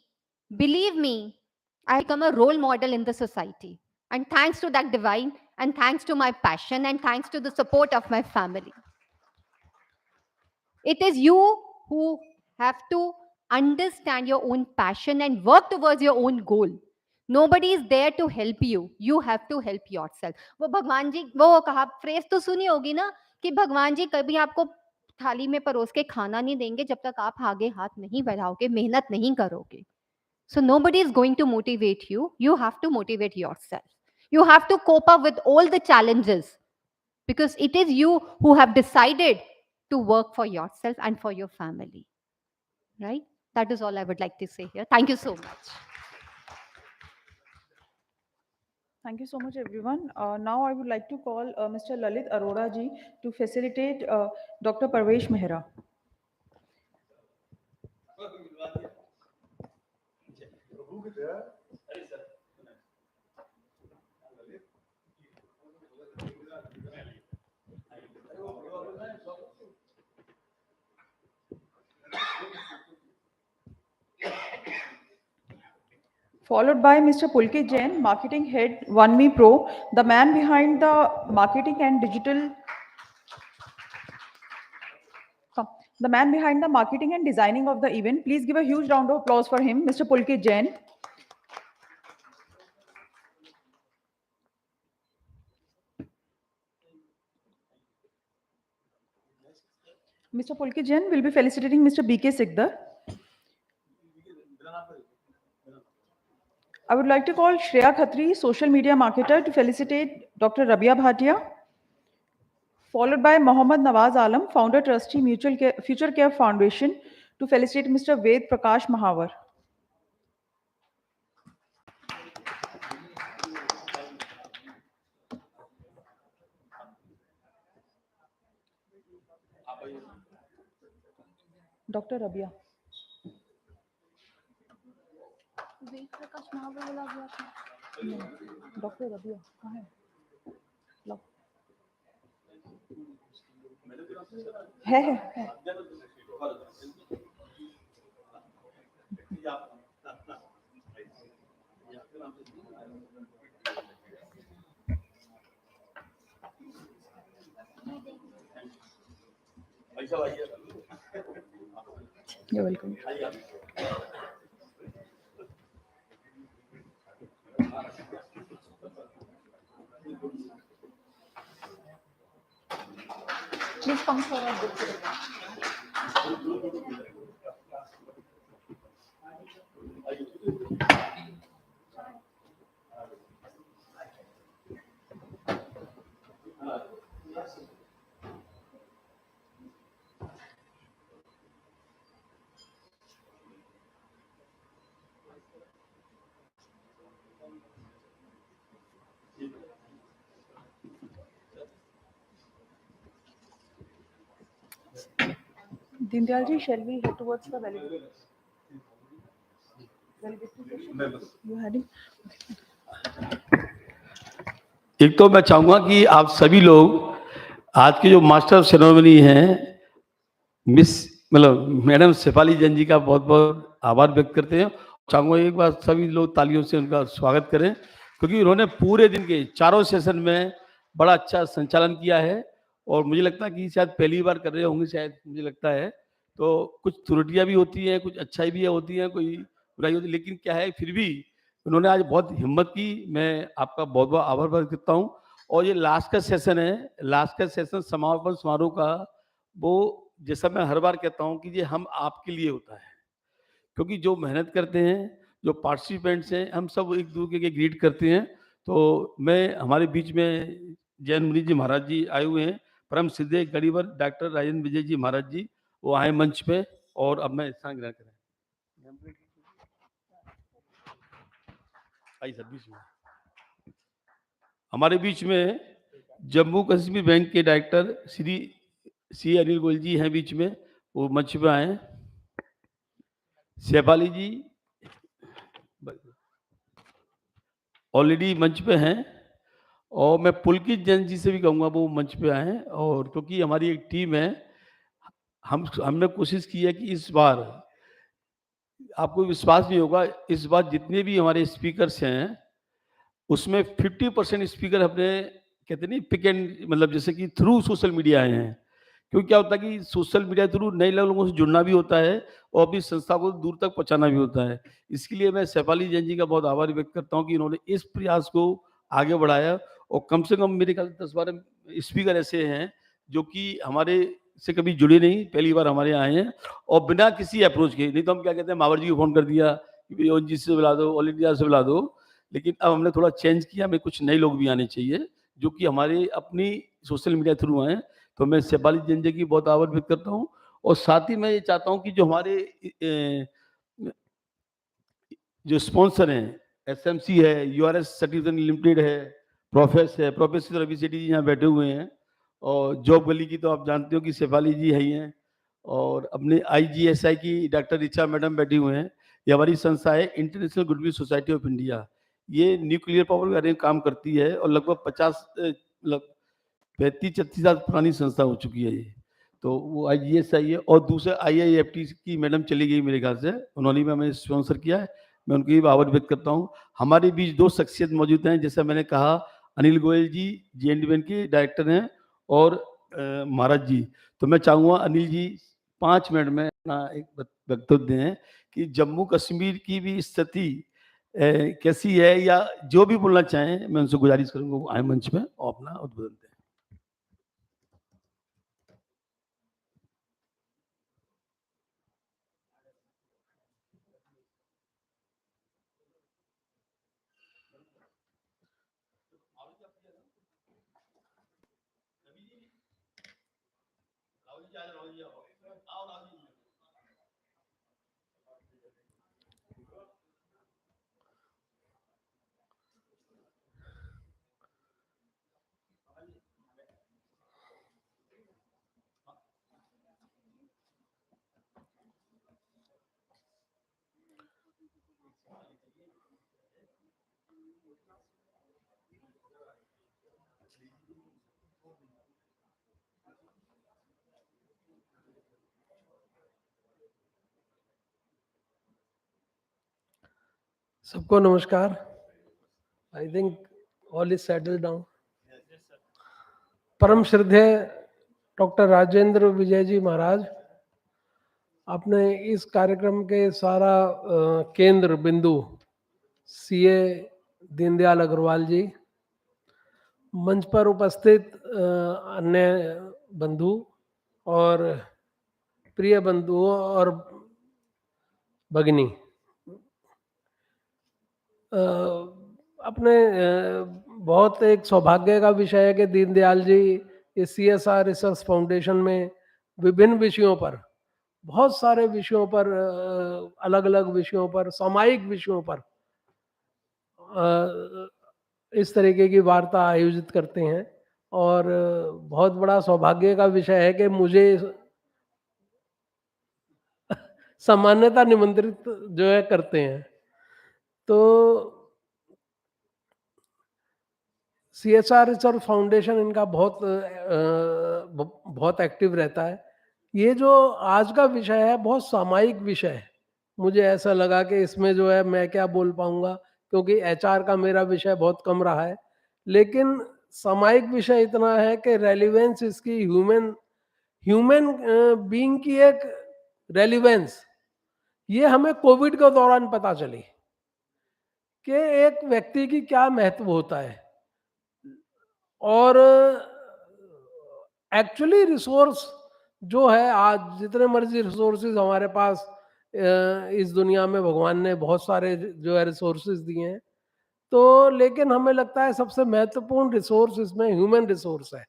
I've become a role model in the society. And thanks to that divine, and thanks to my passion, and thanks to the support of my family. It is you who have to understand your own passion and work towards your own goal. Nobody is there to help you. You have to help yourself. वो भगवान जी वो कहा phrase तो सुनी होगी ना कि भगवान जी कभी आपको थाली में परोस के खाना नहीं देंगे जब तक आप आगे हाथ नहीं बढ़ाओगे, मेहनत नहीं करोगे. So nobody is going to motivate you. You have to motivate yourself. You have to cope up with all the challenges, because it is you who have decided to work for yourself and for your family. Right? That is all I would like to say here. Thank you so much. Thank you so much, everyone. Now I would like to call Mr. Lalit Arora ji to facilitate Dr. Parvesh Mehra. Followed by Mr. Pulkit Jain, Marketing Head, 1Me Pro, the man behind the marketing and digital. The man behind the marketing and designing of the event. Please give a huge round of applause for him, Mr. Pulkit Jain. Mr. Pulkit Jain will be felicitating Mr. BK Sikdar. I would like to call Shreya Khatri, social media marketer, to felicitate Dr. Rabia Bhatia. Followed by Mohammad Nawaz Alam, founder trustee Future Care Foundation, to felicitate Mr. Ved Prakash Mahawar. Dr. Rabia. Doctor Rabia कहाँ है? है You're welcome. Please come forward. Dindal ji, shall we head towards the validation session? You had it? एक तो मैं चाहूँगा कि आप सभी लोग आज के जो मास्टर ऑफ सेरेमनी हैं मिस मैडम शेफाली जैन जी का बहुत बहुत आभार व्यक्त करते हैं. चाहूँगा एक बार सभी लोग तालियों से उनका स्वागत करें, क्योंकि उन्होंने पूरे दिन के चारों सेशन में बड़ा अच्छा संचालन किया है और मुझे लगता है कि शायद पहली बार कर रहे होंगे, शायद मुझे लगता है. तो कुछ त्रुटियाँ भी होती हैं, कुछ अच्छाई भी होती हैं, कोई बुराई होती है, लेकिन क्या है फिर भी उन्होंने आज बहुत हिम्मत की. मैं आपका बहुत बहुत आभार व्यक्त करता हूँ. और ये लास्ट का सेशन है, लास्ट का सेशन समापन समारोह का, वो जैसा मैं हर बार कहता हूँ कि ये हम आपके लिए होता है, क्योंकि जो मेहनत करते हैं, जो पार्टिसिपेंट्स हैं, हम सब एक दूसरे के ग्रीट करते हैं. तो मैं हमारे बीच में जैन मुनि जी महाराज जी आए हुए हैं, परम सिद्धे गरीबर डॉक्टर राजेंद्र विजय जी महाराज जी वो आए मंच पे, और अब मैं स्थान ग्रहण करें। आई सर बीच में हमारे बीच में जम्मू कश्मीर बैंक के डायरेक्टर श्री सी अनिल गोयल जी हैं बीच में, वो मंच पे आए। शेफाली जी ऑलरेडी मंच पे हैं, और मैं पुलकित जैन जी से भी कहूँगा वो मंच पे आए, और क्योंकि हमारी एक टीम है, हमने कोशिश की है कि इस बार आपको विश्वास नहीं होगा, इस बार जितने भी हमारे स्पीकर्स हैं उसमें 50% स्पीकर अपने कहते नहीं पिक एंड मतलब जैसे कि थ्रू सोशल मीडिया आए हैं। क्योंकि क्या होता है कि सोशल मीडिया थ्रू नए लोगों से जुड़ना भी होता है और अपनी संस्था को दूर तक पहुंचाना भी होता है। इसके लिए मैं शेफाली जैन जी का बहुत आभार व्यक्त करता हूं कि इन्होंने इस प्रयास को आगे बढ़ाया, और कम से कम मेरे ख्याल 10-12 स्पीकर ऐसे हैं जो कि हमारे से कभी जुड़े नहीं, पहली बार हमारे यहाँ आए हैं, और बिना किसी अप्रोच के। नहीं तो हम क्या कहते हैं, मावर जी को फोन कर दिया कि ओन जी से बुला दो, ऑल इंडिया से बुला दो, लेकिन अब हमने थोड़ा चेंज किया, हमें कुछ नए लोग भी आने चाहिए जो कि हमारे अपनी सोशल मीडिया थ्रू आए। तो मैं शेफाली जैन जी की बहुत आभार व्यक्त करता हूँ, और साथ ही मैं ये चाहता हूँ कि जो हमारे जो स्पॉन्सर हैं, एसएमसी है, यूआरएस सिटीजन लिमिटेड है, प्रोफेसर रवि सेठी जी यहाँ बैठे हुए हैं, और जॉब गली की तो आप जानते हो कि शेफाली जी है ही हैं, और अपने आईजीएसआई की डॉक्टर रिचा मैडम बैठी हुए हैं। ये हमारी संस्था है international goodwill society of India, ये न्यूक्लियर पावर के बारे में काम करती है, और लगभग 35-36 साल पुरानी संस्था हो चुकी है ये। तो वो आईजीएसआई है, और दूसरा आईआईएफटी की मैडम चली गई मेरे ख्याल से, उन्होंने भी हमें स्पॉन्सर किया है, मैं उनकी भी आभार व्यक्त करता हूँ। हमारे बीच 2 शख्सियत मौजूद हैं, जैसा मैंने कहा, अनिल गोयल जी जेएनडी के डायरेक्टर हैं, और महाराज जी। तो मैं चाहूँगा अनिल जी 5 मिनट में अपना एक वक्तव्य दें कि जम्मू कश्मीर की भी स्थिति कैसी है, या जो भी बोलना चाहें, मैं उनसे गुजारिश करूँगा वो आए मंच में और अपना उद्बोधन दें। सबको नमस्कार। I think all is settle down. परम श्रद्धेय डॉक्टर राजेंद्र विजय जी महाराज, आपने इस कार्यक्रम के सारा केंद्र बिंदु सीए दीनदयाल अग्रवाल जी, मंच पर उपस्थित अन्य बंधु और प्रिय बंधुओं और भगिनी, अपने बहुत एक सौभाग्य का विषय है कि दीनदयाल जी इस सीएसआर रिसर्च फाउंडेशन में विभिन्न विषयों पर, बहुत सारे विषयों पर, अलग अलग विषयों पर, सामायिक विषयों पर इस तरीके की वार्ता आयोजित करते हैं, और बहुत बड़ा सौभाग्य का विषय है कि मुझे सामान्यता निमंत्रित जो है करते हैं। तो सीएसआर रिसर्च फाउंडेशन इनका बहुत एक्टिव रहता है। ये जो आज का विषय है बहुत सामायिक विषय है। मुझे ऐसा लगा कि इसमें जो है मैं क्या बोल पाऊंगा, क्योंकि एचआर का मेरा विषय बहुत कम रहा है, लेकिन सामायिक विषय इतना है कि रेलिवेंस इसकी ह्यूमन बीइंग की एक रेलिवेंस ये हमें कोविड के दौरान पता चली कि एक व्यक्ति की क्या महत्व होता है, और एक्चुअली रिसोर्स जो है, आज जितने मर्जी रिसोर्सेज हमारे पास इस दुनिया में भगवान ने बहुत सारे जो है रिसोर्सेज दिए हैं, तो लेकिन हमें लगता है सबसे महत्वपूर्ण रिसोर्स इसमें ह्यूमन रिसोर्स है।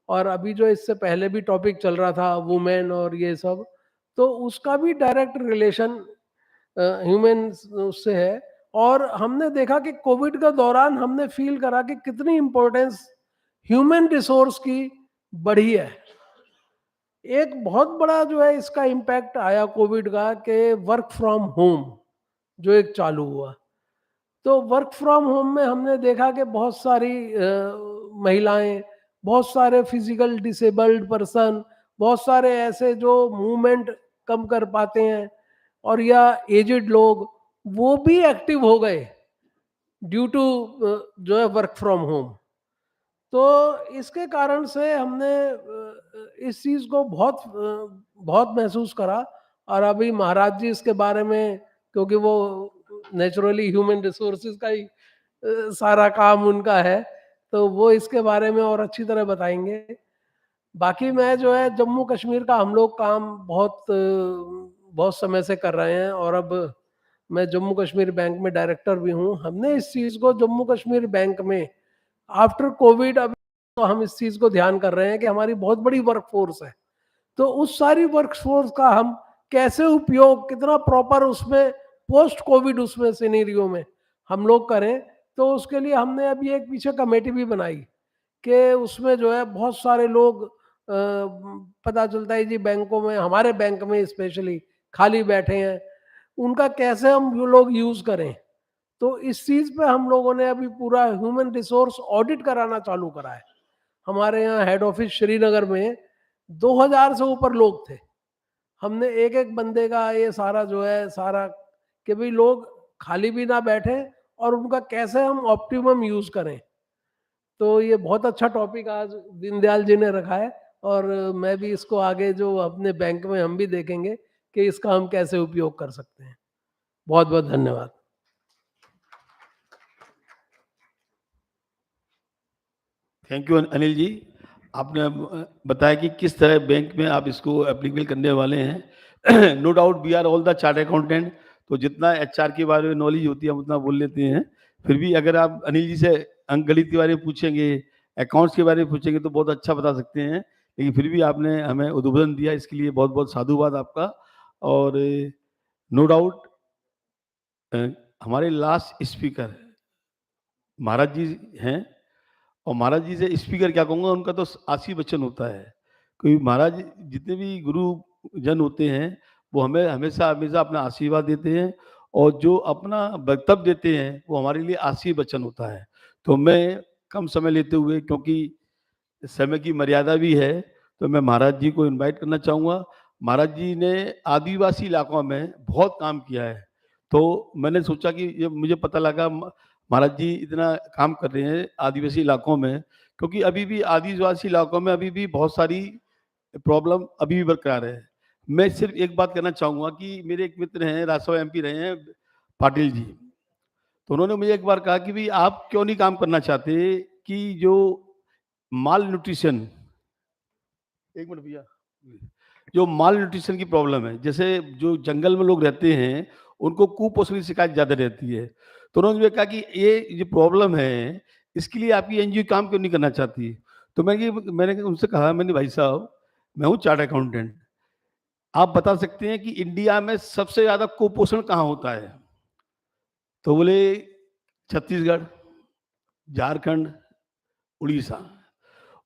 और अभी जो इससे पहले भी टॉपिक चल रहा था वुमेन और ये सब, तो उसका भी डायरेक्ट रिलेशन ह्यूमन उससे है। और हमने देखा कि कोविड के दौरान हमने फील करा कि कितनी इम्पोर्टेंस ह्यूमन रिसोर्स की बढ़ी है। एक बहुत बड़ा जो है इसका इम्पैक्ट आया कोविड का कि वर्क फ्रॉम होम जो एक चालू हुआ, तो वर्क फ्रॉम होम में हमने देखा कि बहुत सारी महिलाएं, बहुत सारे फिजिकल डिसेबल्ड पर्सन, बहुत सारे ऐसे जो मूवमेंट कम कर पाते हैं और या एजेड लोग, वो भी एक्टिव हो गए ड्यू टू जो है वर्क फ्रॉम होम। तो इसके कारण से हमने इस चीज़ को बहुत महसूस करा। और अभी महाराज जी इसके बारे में, क्योंकि वो नेचुरली ह्यूमन रिसोर्सेज का ही सारा काम उनका है, तो वो इसके बारे में और अच्छी तरह बताएंगे। बाकी मैं जो है जम्मू कश्मीर का हम लोग काम बहुत समय से कर रहे हैं, और अब मैं जम्मू कश्मीर बैंक में डायरेक्टर भी हूँ। हमने इस चीज़ को जम्मू कश्मीर बैंक में आफ्टर कोविड, अब तो हम इस चीज़ को ध्यान कर रहे हैं कि हमारी बहुत बड़ी वर्कफोर्स है, तो उस सारी वर्कफोर्स का हम कैसे उपयोग, कितना प्रॉपर उसमें पोस्ट कोविड उसमें सिनेरियो में हम लोग करें। तो उसके लिए हमने अभी एक पीछे कमेटी भी बनाई कि उसमें जो है बहुत सारे लोग पता चलता है जी बैंकों में, हमारे बैंक में स्पेशली खाली बैठे हैं, उनका कैसे हम वो लोग यूज़ करें। तो इस चीज़ पे हम लोगों ने अभी पूरा ह्यूमन रिसोर्स ऑडिट कराना चालू करा है। हमारे यहाँ हेड ऑफिस श्रीनगर में 2000 से ऊपर लोग थे। हमने एक-एक बंदे का ये सारा जो है सारा कि भाई लोग खाली भी ना बैठे और उनका कैसे हम ऑप्टिमम यूज़ करें। तो ये बहुत अच्छा टॉपिक आज दीनदयाल जी ने रखा है, और मैं भी इसको आगे जो अपने बैंक में हम भी देखेंगे कि इसका हम कैसे उपयोग कर सकते हैं। बहुत-बहुत धन्यवाद। Thank you Anil ji. आपने बताया कि किस तरह बैंक में आप इसको एप्लीकेबल करने वाले हैं। No doubt we are all the chart accountant, तो जितना एचआर के बारे में नॉलेज होती है हम उतना बोल लेते हैं। फिर भी अगर आप अनिल जी से अंकगणित के बारे में पूछेंगे, अकाउंट्स के बारे में पूछेंगे तो बहुत अच्छा बता सकते हैं, लेकिन फिर भी आपने हमें उद्बोधन दिया, इसके लिए बहुत बहुत साधुवाद आपका। और नो डाउट हमारे लास्ट स्पीकर महाराज जी हैं, और महाराज जी से स्पीकर क्या कहूँगा, उनका तो आशीर्वचन होता है। क्योंकि महाराज जितने भी गुरु जन होते हैं वो हमें हमेशा हमेशा अपना आशीर्वाद देते हैं, और जो अपना वक्तव्य देते हैं वो हमारे लिए आशीर्वचन होता है। तो मैं कम समय लेते हुए, क्योंकि समय की मर्यादा भी है, तो मैं महाराज जी को इनवाइट करना चाहूँगा। महाराज जी ने आदिवासी इलाकों में बहुत काम किया है, तो मैंने सोचा कि ये मुझे पता लगा महाराज जी इतना काम कर रहे हैं आदिवासी इलाकों में, क्योंकि अभी भी आदिवासी इलाकों में अभी भी बहुत सारी प्रॉब्लम अभी भी बरकरार है। मैं सिर्फ एक बात कहना चाहूँगा कि मेरे एक मित्र हैं, राज्यसभा एमपी रहे हैं पाटिल जी, तो उन्होंने मुझे एक बार कहा कि भाई आप क्यों नहीं काम करना चाहते कि जो माल न्यूट्रिशन, एक मिनट भैया, जो माल न्यूट्रिशन की प्रॉब्लम है, जैसे जो जंगल में लोग रहते हैं उनको कुपोषण की शिकायत ज़्यादा रहती है, तो उन्होंने मुझे कहा कि ये जो प्रॉब्लम है इसके लिए आपकी एनजीओ काम क्यों नहीं करना चाहती। तो मैंने उनसे कहा, मैंने भाई साहब मैं हूँ चार्ट अकाउंटेंट, आप बता सकते हैं कि इंडिया में सबसे ज़्यादा कुपोषण कहाँ होता है। तो बोले छत्तीसगढ़, झारखंड, उड़ीसा।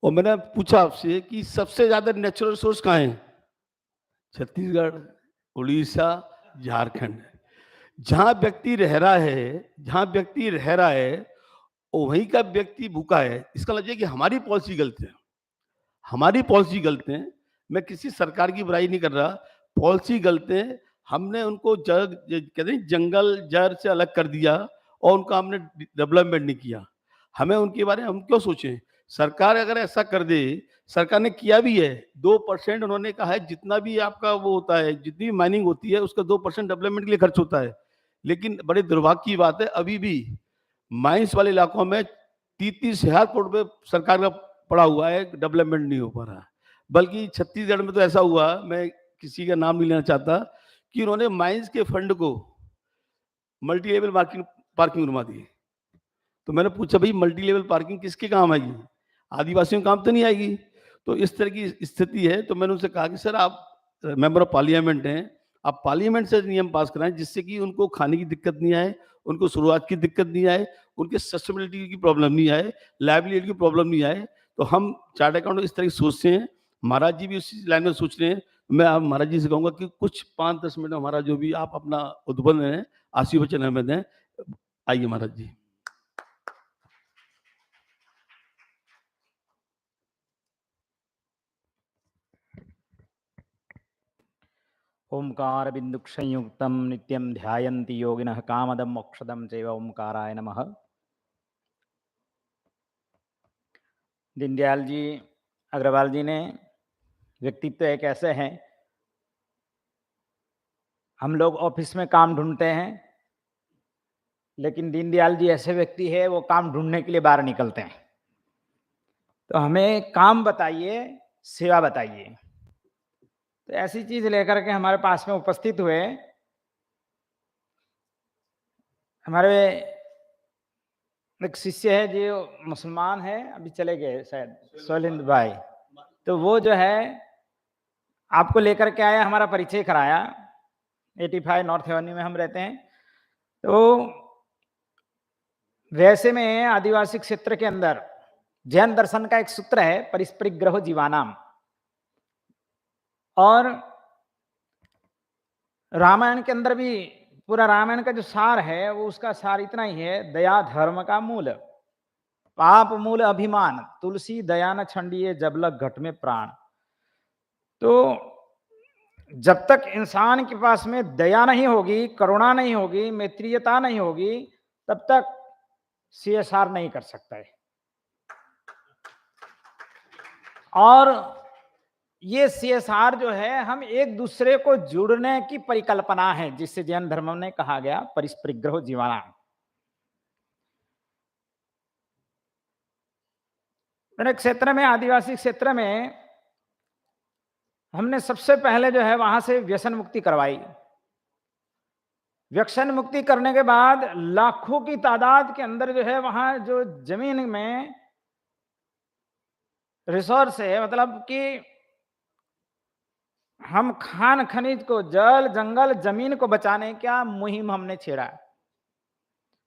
और मैंने पूछा आपसे कि सबसे ज़्यादा नेचुरल रिसोर्स कहाँ है, छत्तीसगढ़, उड़ीसा, झारखंड। जहाँ व्यक्ति रह रहा है वहीं का व्यक्ति भूखा है, इसका मतलब है कि हमारी पॉलिसी गलत है, हमारी पॉलिसी गलत है। मैं किसी सरकार की बुराई नहीं कर रहा, पॉलिसी गलत है। हमने उनको कहते हैं जंगल जड़ से अलग कर दिया और उनका हमने डेवलपमेंट नहीं किया। हमें उनके बारे में हम क्यों सोचें। सरकार अगर ऐसा कर दे, सरकार ने किया भी है, 2% उन्होंने कहा है जितना भी आपका वो होता है, जितनी भी माइनिंग होती है उसका 2% डेवलपमेंट के लिए खर्च होता है। लेकिन बड़े दुर्भाग्य की बात है, अभी भी माइंस वाले इलाकों में 30,000 करोड़ रुपए सरकार का पड़ा हुआ है, डेवलपमेंट नहीं हो पा रहा। बल्कि छत्तीसगढ़ में तो ऐसा हुआ, मैं किसी का नाम नहीं लेना चाहता, कि उन्होंने माइंस के फंड को मल्टी लेवल पार्किंग बनवा दी। तो मैंने पूछा भाई मल्टी लेवल पार्किंग किसके काम आएगी, आदिवासियों के काम तो नहीं आएगी। तो इस तरह की स्थिति है। तो मैंने उनसे कहा कि सर आप मेंबर ऑफ पार्लियामेंट हैं, आप पार्लियामेंट से नियम पास कराएं जिससे कि उनको खाने की दिक्कत नहीं आए, उनको शुरुआत की दिक्कत नहीं आए, उनके सस्टेनेबिलिटी की प्रॉब्लम नहीं आए, लाइवलीहुड की प्रॉब्लम नहीं आए। तो हम चार्ट अकाउंट इस तरह की सोचते हैं, महाराज जी भी उसी लाइन में सोच रहे हैं। मैं आप महाराज जी से कहूँगा कि कुछ 5-10 मिनट हमारा जो भी आप अपना उद्बोधन है आशीर्वचन हमें दें। आइए महाराज जी। ओंकार बिंदुक्षयुक्तं नित्यं ध्यायन्ति योगिनः कामदं मोक्षदं चैव ओंकाराय नमः। दीनदयाल जी अग्रवाल जी ने व्यक्तित्व एक ऐसे हैं, हम लोग ऑफिस में काम ढूंढते हैं, लेकिन दीनदयाल जी ऐसे व्यक्ति है वो काम ढूंढने के लिए बाहर निकलते हैं। तो हमें काम बताइए, सेवा बताइए। तो ऐसी चीज लेकर के हमारे पास में उपस्थित हुए हमारे एक शिष्य है जो मुसलमान है, अभी चले गए शायद, सोलिंद भाई। तो वो जो है आपको लेकर के आया, हमारा परिचय कराया। 85 नॉर्थ एवेन्यू में हम रहते हैं। तो वैसे में आदिवासी क्षेत्र के अंदर जैन दर्शन का एक सूत्र है परिस्परिग्रह जीवानाम, और रामायण के अंदर भी पूरा रामायण का जो सार है वो उसका सार इतना ही है, दया धर्म का मूल, पाप मूल अभिमान, तुलसी दया न छंडिए जब लग घट में प्राण। तो जब तक इंसान के पास में दया नहीं होगी, करुणा नहीं होगी, मैत्रीयता नहीं होगी, तब तक CSR नहीं कर सकता है। और ये CSR जो है हम एक दूसरे को जुड़ने की परिकल्पना है, जिससे जैन धर्म ने कहा गया परिस्परिग्रह जीवाना। मेरे क्षेत्र में, आदिवासी क्षेत्र में, हमने सबसे पहले जो है वहां से व्यसन मुक्ति करवाई। व्यसन मुक्ति करने के बाद लाखों की तादाद के अंदर जो है वहां जो जमीन में रिसोर्स है, मतलब कि हम खान खनिज को, जल जंगल जमीन को बचाने का मुहिम हमने छेड़ा।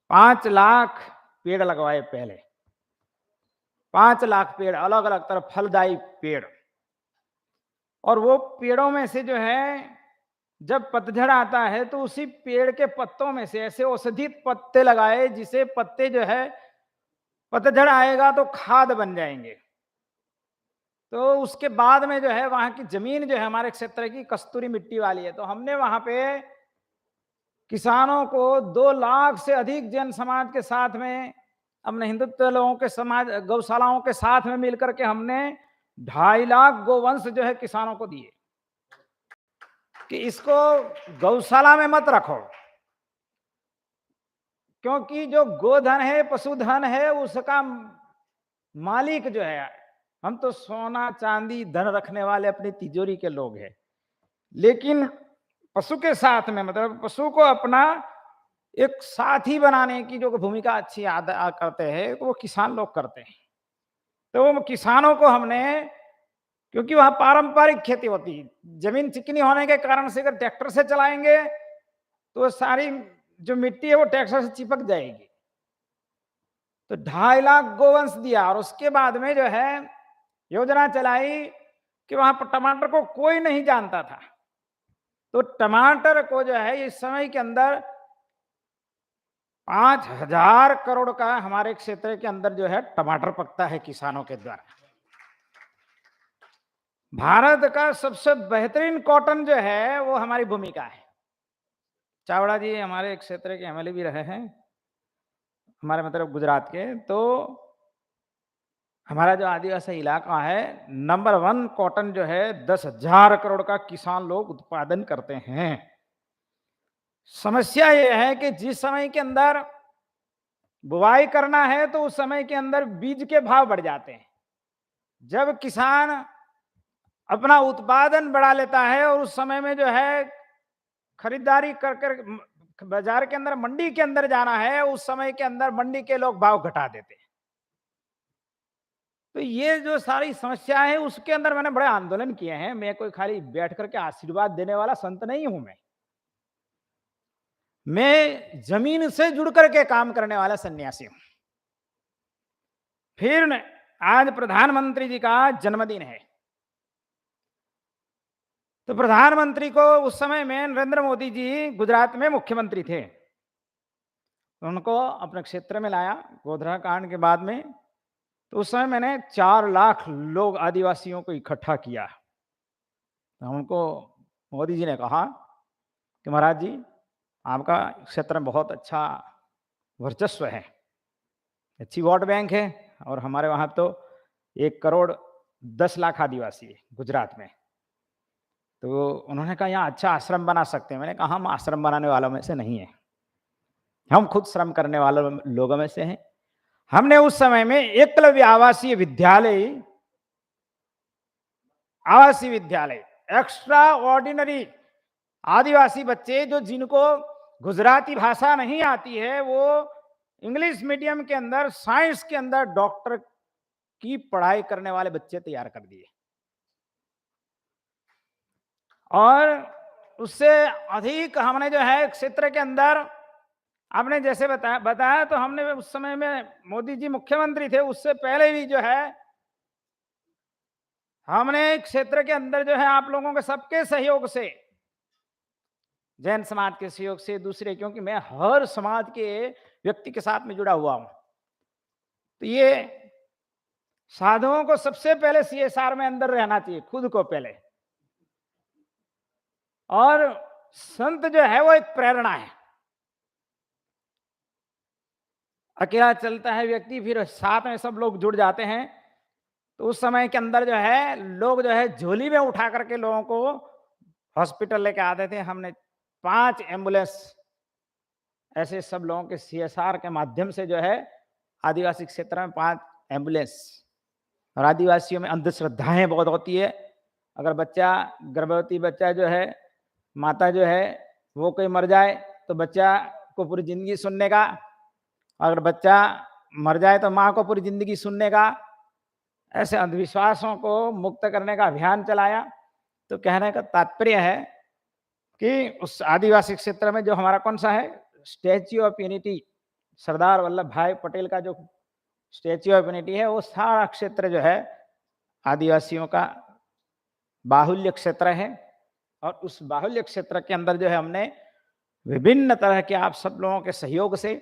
5 लाख पेड़ लगवाए पहले, 5 लाख पेड़, अलग अलग तरह फलदायी पेड़। और वो पेड़ों में से जो है जब पतझड़ आता है तो उसी पेड़ के पत्तों में से ऐसे औषधि पत्ते लगाए, जिसे पत्ते जो है पतझड़ आएगा तो खाद बन जाएंगे। तो उसके बाद में जो है वहां की जमीन जो है हमारे क्षेत्र की कस्तूरी मिट्टी वाली है। तो हमने वहां पे किसानों को 2 लाख से अधिक जैन समाज के साथ में, अपने हिंदुत्व लोगों के समाज, गौशालाओं के साथ में मिलकर के हमने 2.5 लाख गोवंश जो है किसानों को दिए कि इसको गौशाला में मत रखो, क्योंकि जो गोधन है, पशुधन है, उसका मालिक जो है, हम तो सोना चांदी धन रखने वाले अपनी तिजोरी के लोग हैं, लेकिन पशु के साथ में, मतलब पशु को अपना एक साथी बनाने की जो भूमिका अच्छी अदा करते हैं तो वो किसान लोग करते हैं। तो वो किसानों को हमने, क्योंकि वहां पारंपरिक खेती होती है, जमीन चिकनी होने के कारण से अगर ट्रैक्टर से चलाएंगे तो सारी जो मिट्टी है वो ट्रैक्टर से चिपक जाएगी। तो 2.5 लाख गोवंश दिया, और उसके बाद में जो है योजना चलाई कि वहां पर टमाटर को कोई नहीं जानता था। तो टमाटर को जो है इस समय के अंदर 5,000 करोड़ का हमारे क्षेत्र के अंदर जो है टमाटर पकता है किसानों के द्वारा। भारत का सबसे बेहतरीन कॉटन जो है वो हमारी भूमिका है। चावड़ा जी हमारे क्षेत्र के MLA भी रहे हैं, हमारे मतलब गुजरात के। तो हमारा जो आदिवासी इलाका है, नंबर 1 कॉटन जो है 10,000 करोड़ का किसान लोग उत्पादन करते हैं। समस्या ये है कि जिस समय के अंदर बुवाई करना है तो उस समय के अंदर बीज के भाव बढ़ जाते हैं। जब किसान अपना उत्पादन बढ़ा लेता है और उस समय में जो है खरीदारी कर बाजार के अंदर, मंडी के अंदर जाना है, उस समय के अंदर मंडी के लोग भाव घटा देते हैं। तो ये जो सारी समस्या है उसके अंदर मैंने बड़े आंदोलन किए हैं। मैं कोई खाली बैठ करके आशीर्वाद देने वाला संत नहीं हूं। मैं जमीन से जुड़ करके काम करने वाला सन्यासी हूं। फिर आज प्रधानमंत्री जी का जन्मदिन है, तो प्रधानमंत्री को उस समय में नरेंद्र मोदी जी गुजरात में मुख्यमंत्री थे, उनको अपने क्षेत्र में लाया गोधरा कांड के बाद में। तो उस समय मैंने 4 लाख लोग आदिवासियों को इकट्ठा किया। तो उनको मोदी जी ने कहा कि महाराज जी, आपका क्षेत्र में बहुत अच्छा वर्चस्व है, अच्छी वोट बैंक है, और हमारे वहाँ तो 1 करोड़ 10 लाख आदिवासी है गुजरात में। तो उन्होंने कहा यहाँ अच्छा आश्रम बना सकते हैं। मैंने कहा हम आश्रम बनाने वालों में से नहीं है, हम खुद श्रम करने वाले लोगों में से हैं। हमने उस समय में एकलव्य आवासीय विद्यालय एक्स्ट्रा ऑर्डिनरी आदिवासी बच्चे जो जिनको गुजराती भाषा नहीं आती है, वो इंग्लिश मीडियम के अंदर साइंस के अंदर डॉक्टर की पढ़ाई करने वाले बच्चे तैयार कर दिए। और उससे अधिक हमने जो है क्षेत्र के अंदर, आपने जैसे बताया तो हमने उस समय में मोदी जी मुख्यमंत्री थे, उससे पहले भी जो है हमने क्षेत्र के अंदर जो है आप लोगों के सबके सहयोग से, जैन समाज के सहयोग से, दूसरे, क्योंकि मैं हर समाज के व्यक्ति के साथ में जुड़ा हुआ हूं, तो ये साधुओं को सबसे पहले CSR में अंदर रहना चाहिए, खुद को पहले। और संत जो है वो एक प्रेरणा है। अकेला चलता है व्यक्ति, फिर साथ में सब लोग जुड़ जाते हैं, तो उस समय के अंदर जो है लोग जो है झोली में उठा करके लोगों को हॉस्पिटल लेके आते थे। हमने 5 एम्बुलेंस ऐसे सब लोगों के CSR के माध्यम से जो है आदिवासी क्षेत्र में 5 एम्बुलेंस। और आदिवासियों में अंधश्रद्धाएं बहुत होती है। अगर बच्चा, गर्भवती बच्चा जो है, माता जो है वो कोई मर जाए तो बच्चा को पूरी जिंदगी सुनने का, अगर बच्चा मर जाए तो माँ को पूरी जिंदगी सुनने का। ऐसे अंधविश्वासों को मुक्त करने का अभियान चलाया। तो कहने का तात्पर्य है कि उस आदिवासी क्षेत्र में जो हमारा कौन सा है, statue of unity, Sardar Vallabh भाई पटेल का जो स्टैच्यू ऑफ यूनिटी है, वो सारा क्षेत्र जो है आदिवासियों का बाहुल्य क्षेत्र है। और उस बाहुल्य क्षेत्र के अंदर जो है हमने विभिन्न तरह के आप सब लोगों के सहयोग से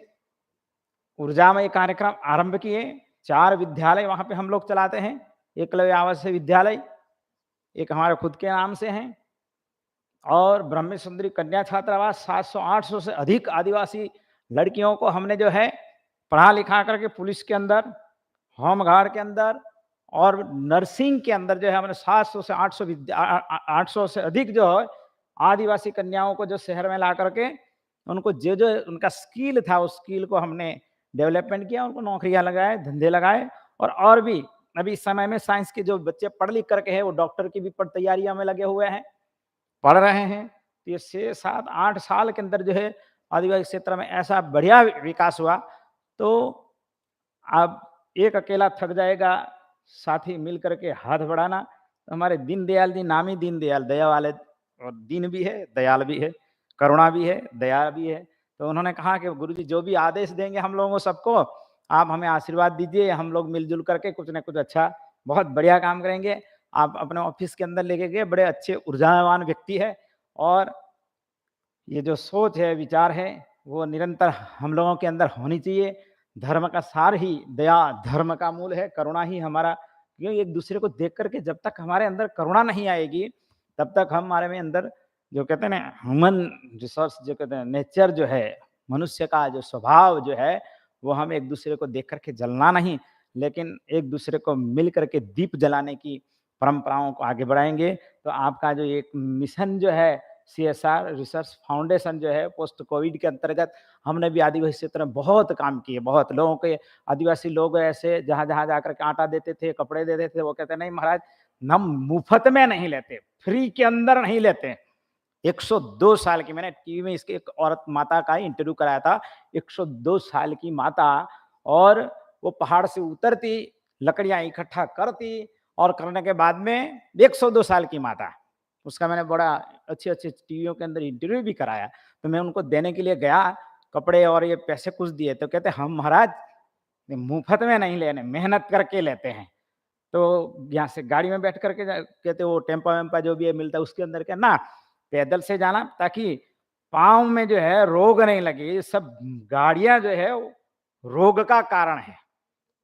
ऊर्जामय कार्यक्रम आरंभ किए। 4 विद्यालय वहां पे हम लोग चलाते हैं। एकलव्य आवासीय विद्यालय एक हमारे खुद के नाम से हैं, और ब्रह्म सुंदरी कन्या छात्रावास 700-800 से अधिक आदिवासी लड़कियों को हमने जो है पढ़ा लिखा करके पुलिस के अंदर, होमगार्ड के अंदर और नर्सिंग के अंदर जो है हमने 700 से 800 से अधिक जो है आदिवासी कन्याओं को जो शहर में ला करके उनको जो जो उनका स्किल था उस स्किल को हमने डेवलपमेंट किया, उनको नौकरियां लगाए, धंधे लगाए। और भी अभी इस समय में साइंस के जो बच्चे पढ़ लिख करके है वो डॉक्टर की भी तैयारियां में लगे हुए हैं, पढ़ रहे हैं। तो ये 6, 7, 8 साल के अंदर जो है आदिवासी क्षेत्र में ऐसा बढ़िया विकास हुआ। तो अब एक अकेला थक जाएगा, साथी मिल करके हाथ बढ़ाना। तो हमारे दीनदयाल जी, नाम ही दीनदयाल, दया वाले, और दीन भी है, दयाल भी है, करुणा भी है, दया भी है। तो उन्होंने कहा कि गुरुजी जो भी आदेश देंगे हम लोगों को सबको, आप हमें आशीर्वाद दीजिए, हम लोग मिलजुल करके कुछ न कुछ अच्छा बहुत बढ़िया काम करेंगे। आप अपने ऑफिस के अंदर लेके गए, बड़े अच्छे ऊर्जावान व्यक्ति है, और ये जो सोच है, विचार है, वो निरंतर हम लोगों के अंदर होनी चाहिए। धर्म का सार ही दया, धर्म का मूल है, करुणा ही हमारा, क्यों एक दूसरे को देख करके जब तक हमारे अंदर करुणा नहीं आएगी तब तक हमारे में अंदर जो कहते हैं ना ह्यूमन रिसोर्स, जो कहते हैं नेचर जो है, मनुष्य का जो स्वभाव जो है, वो हम एक दूसरे को देख करके जलना नहीं, लेकिन एक दूसरे को मिल करके दीप जलाने की परंपराओं को आगे बढ़ाएंगे। तो आपका जो एक मिशन जो है CSR रिसर्च फाउंडेशन जो है, पोस्ट कोविड के अंतर्गत हमने भी आदिवासी क्षेत्र में बहुत काम किए। बहुत लोगों के, आदिवासी लोग ऐसे जहाँ जहाँ जाकर के आटा देते थे, कपड़े देते थे, वो कहते नहीं महाराज हम मुफ्त में नहीं लेते, फ्री के अंदर नहीं लेते, 102 साल की, मैंने टीवी में इसके एक औरत माता का इंटरव्यू कराया था, 102 साल की माता, और वो पहाड़ से उतरती, लकड़ियां इकट्ठा करती, और करने के बाद में 102 साल की माता, उसका मैंने बड़ा अच्छे अच्छे टीवियों के अंदर इंटरव्यू भी कराया। तो मैं उनको देने के लिए गया, कपड़े और ये पैसे कुछ दिए, तो कहते हम महाराज मुफ्त में नहीं लेने, मेहनत करके लेते हैं। तो यहाँ से गाड़ी में बैठ करके कहते वो टेम्पा वेम्पा जो भी है मिलता है उसके अंदर क्या ना, पैदल से जाना, ताकि पाँव में जो है रोग नहीं लगे। ये सब गाड़ियां जो है वो रोग का कारण है।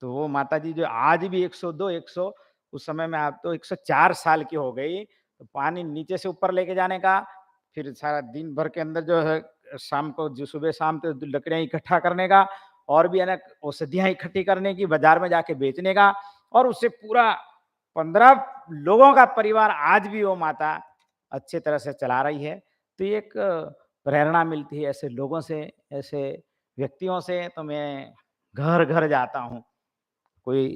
तो वो माता जी जो आज भी 102 100, उस समय में आप तो 104 साल की हो गई, तो पानी नीचे से ऊपर लेके जाने का, फिर सारा दिन भर के अंदर जो है शाम को जो सुबह शाम तो लकड़ियां इकट्ठा करने का, और भी अनेक औषधियां इकट्ठी करने की, बाजार में जाके बेचने का, और उससे पूरा 15 लोगों का परिवार आज भी वो माता अच्छे तरह से चला रही है। तो ये एक प्रेरणा मिलती है ऐसे लोगों से, ऐसे व्यक्तियों से। तो मैं घर घर जाता हूँ, कोई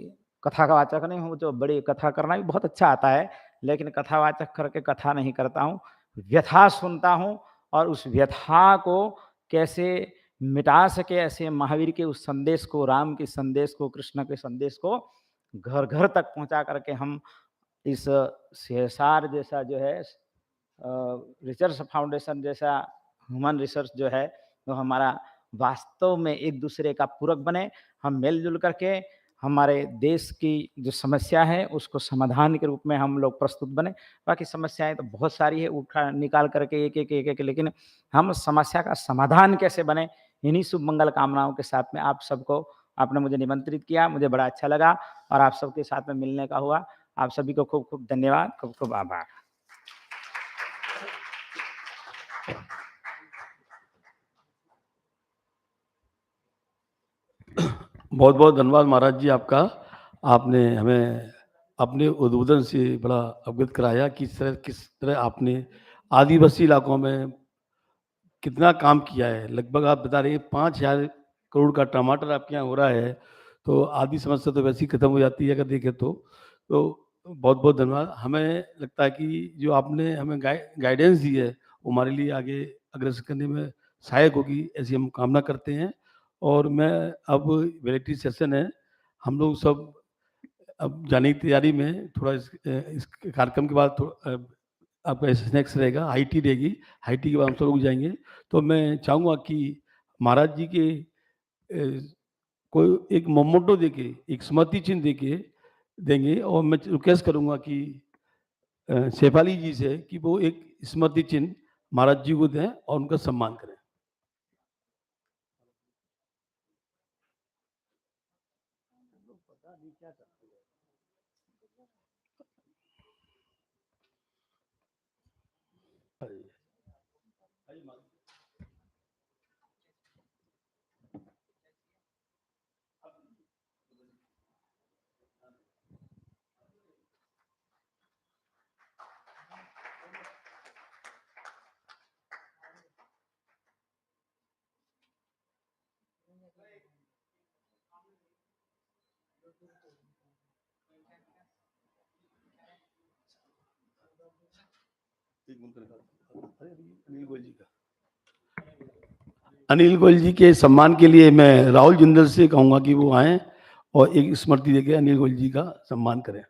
कथा का वाचक नहीं हूँ, जो बड़ी कथा करना भी बहुत अच्छा आता है, लेकिन कथावाचक करके कथा नहीं करता हूँ, व्यथा सुनता हूँ, और उस व्यथा को कैसे मिटा सके, ऐसे महावीर के उस संदेश को, राम के संदेश को, कृष्ण के संदेश को घर घर तक पहुंचा करके हम इस सीएसआर जैसा जो है रिसर्च फाउंडेशन जैसा ह्यूमन रिसर्च जो है, तो हमारा वास्तव में एक दूसरे का पूरक बने, हम मिलजुल करके हमारे देश की जो समस्या है उसको समाधान के रूप में हम लोग प्रस्तुत बने। बाकी समस्याएं तो बहुत सारी है, उठा निकाल करके एक, लेकिन हम समस्या का समाधान कैसे बने, इन्हीं शुभ मंगल कामनाओं के साथ में आप सबको, आपने मुझे निमंत्रित किया, मुझे बड़ा अच्छा लगा, और आप सबके साथ में मिलने का हुआ। आप सभी को खूब खूब धन्यवाद, खूब खूब आभार। बहुत बहुत धन्यवाद महाराज जी आपका। आपने हमें अपने उद्बोधन से बड़ा अवगत कराया कि किस तरह आपने आदिवासी इलाकों में कितना काम किया है। लगभग आप बता रहे हैं 5,000 करोड़ का टमाटर आपके यहाँ हो रहा है, तो आधी समस्या तो वैसे ही खत्म हो जाती है अगर देखें तो बहुत बहुत धन्यवाद। हमें लगता है कि जो आपने हमें गाइडेंस दी है वो हमारे लिए आगे अग्रसर करने में सहायक होगी, ऐसी हम कामना करते हैं। और मैं अब वैरायटी सेशन है, हम लोग सब अब जाने की तैयारी में, थोड़ा इस कार्यक्रम के बाद आपका स्नैक्स रहेगा, हाई टी रहेगी, हाई टी के बाद हम सब लोग जाएंगे। तो मैं चाहूँगा कि महाराज जी के कोई एक मोमेंटो देके, एक स्मृति चिन्ह देके देंगे, और मैं रिक्वेस्ट करूँगा कि शेफाली जी से कि वो एक स्मृति चिन्ह महाराज जी को दें और उनका सम्मान करें। अनिल गोयल जी के सम्मान के लिए मैं राहुल जिंदल से कहूँगा कि वो आएँ और एक स्मृति देके अनिल गोयल जी का सम्मान करें।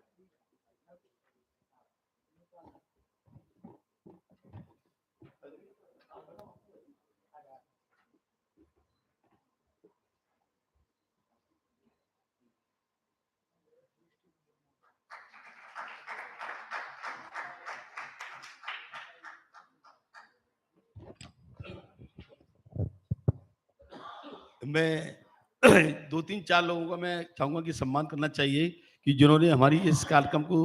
मैं 2-3-4 लोगों का मैं चाहूँगा कि सम्मान करना चाहिए कि जिन्होंने हमारी इस कार्यक्रम को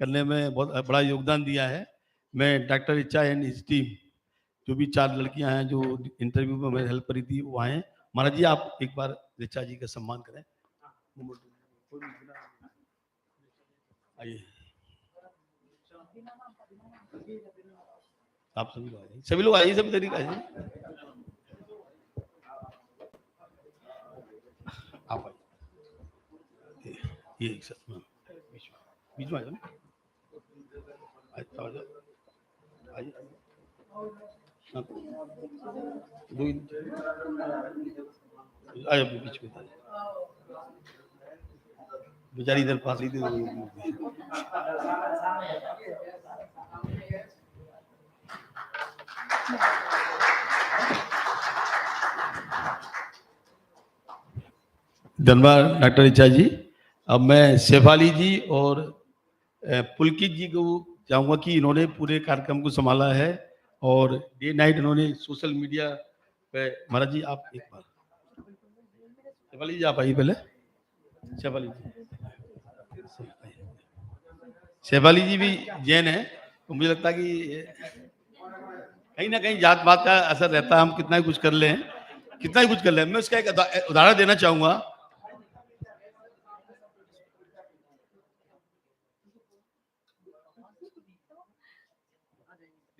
करने में बहुत बड़ा योगदान दिया है। मैं doctor Richa and his team, जो भी 4 लड़कियां हैं जो इंटरव्यू में मेरी हेल्प करी थी, वो आए। महाराज जी आप एक बार रिचा जी का सम्मान करें। आइए, आप सभी लोग आइए, सभी लोग आइए, सभी तरीके आइए, आप आइए, ये बीच में आ जाओ, आइए। आया बीच में था। बेचारी इधर पास ही थी। धन्यवाद डॉक्टर ऋचा जी। अब मैं शेफाली जी और पुलकित जी को चाहूँगा कि इन्होंने पूरे कार्यक्रम को संभाला है और डे नाइट इन्होंने सोशल मीडिया पे। महाराज जी आप एक बार, शेफाली जी आप आइए पहले। शेफाली जी, शेफाली जी भी जैन है, तो मुझे लगता है कि कहीं ना कहीं जात पात का असर रहता है। हम कितना ही कुछ कर लें, कितना ही कुछ कर लें। मैं उसका एक उदाहरण देना चाहूंगा।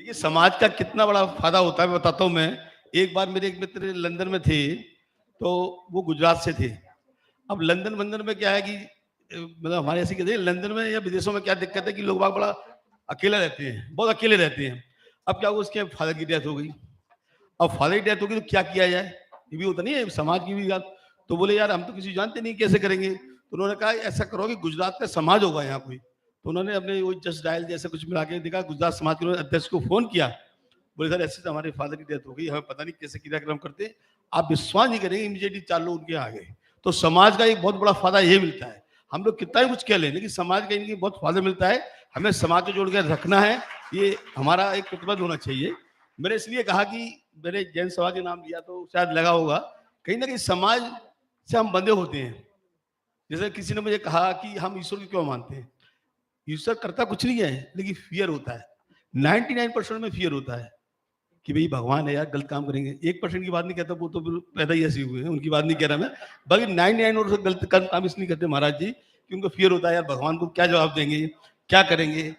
देखिए समाज का कितना बड़ा फायदा होता है, मैं बताता हूँ। मैं एक बार मेरे एक मित्र लंदन में थे, तो वो गुजरात से थे। अब लंदन वंदन में क्या है कि मतलब हमारे ऐसे कहते हैं लंदन में या विदेशों में क्या दिक्कत है कि लोग बाग बड़ा अकेला रहते हैं, बहुत अकेले रहते हैं। अब क्या हुआ, उसके फादर की डेथ हो गई। अब फादर की डेथ हो गई तो क्या किया जाए, ये भी होता नहीं है समाज की भी बात। तो बोले यार हम तो किसी जानते नहीं कैसे करेंगे। तो उन्होंने कहा ऐसा करो कि गुजरात का समाज होगा यहाँ कोई। तो उन्होंने अपने वो जस्ट डायल जैसे कुछ मिला के देखा, गुजरात समाज के अध्यक्ष को फोन किया। बोले सर ऐसे तो हमारे फादर की डेथ हो गई, हमें पता नहीं कैसे क्रियाक्रम करते। आप विश्वास नहीं करेंगे, इमीडिएटली 4 लोग उनके आ गए। तो समाज का एक बहुत बड़ा फायदा ये मिलता है। हम लोग कितना ही कुछ कह लें, लेकिन समाज का इनकी बहुत फायदा मिलता है। हमें समाज को जोड़ कर रखना है, ये हमारा एक प्रतिबद्ध होना चाहिए। मैंने इसलिए कहा कि मैंने जैन सभा के नाम लिया तो शायद लगा होगा, कहीं ना कहीं समाज से हम बंधे होते हैं। जैसे किसी ने मुझे कहा कि हम ईश्वर को क्यों मानते हैं। ईश्वर करता कुछ नहीं है, लेकिन फियर होता है। 99% में फियर होता है कि भाई भगवान है यार, गलत काम करेंगे। 1% की बात नहीं कहता, वो तो पैदा ही ऐसे हुए हैं, उनकी बात नहीं कह रहा मैं। बल्कि 99% गलत काम इसलिए करते महाराज जी कि उनको फियर होता है यार भगवान को क्या जवाब देंगे, क्या करेंगे।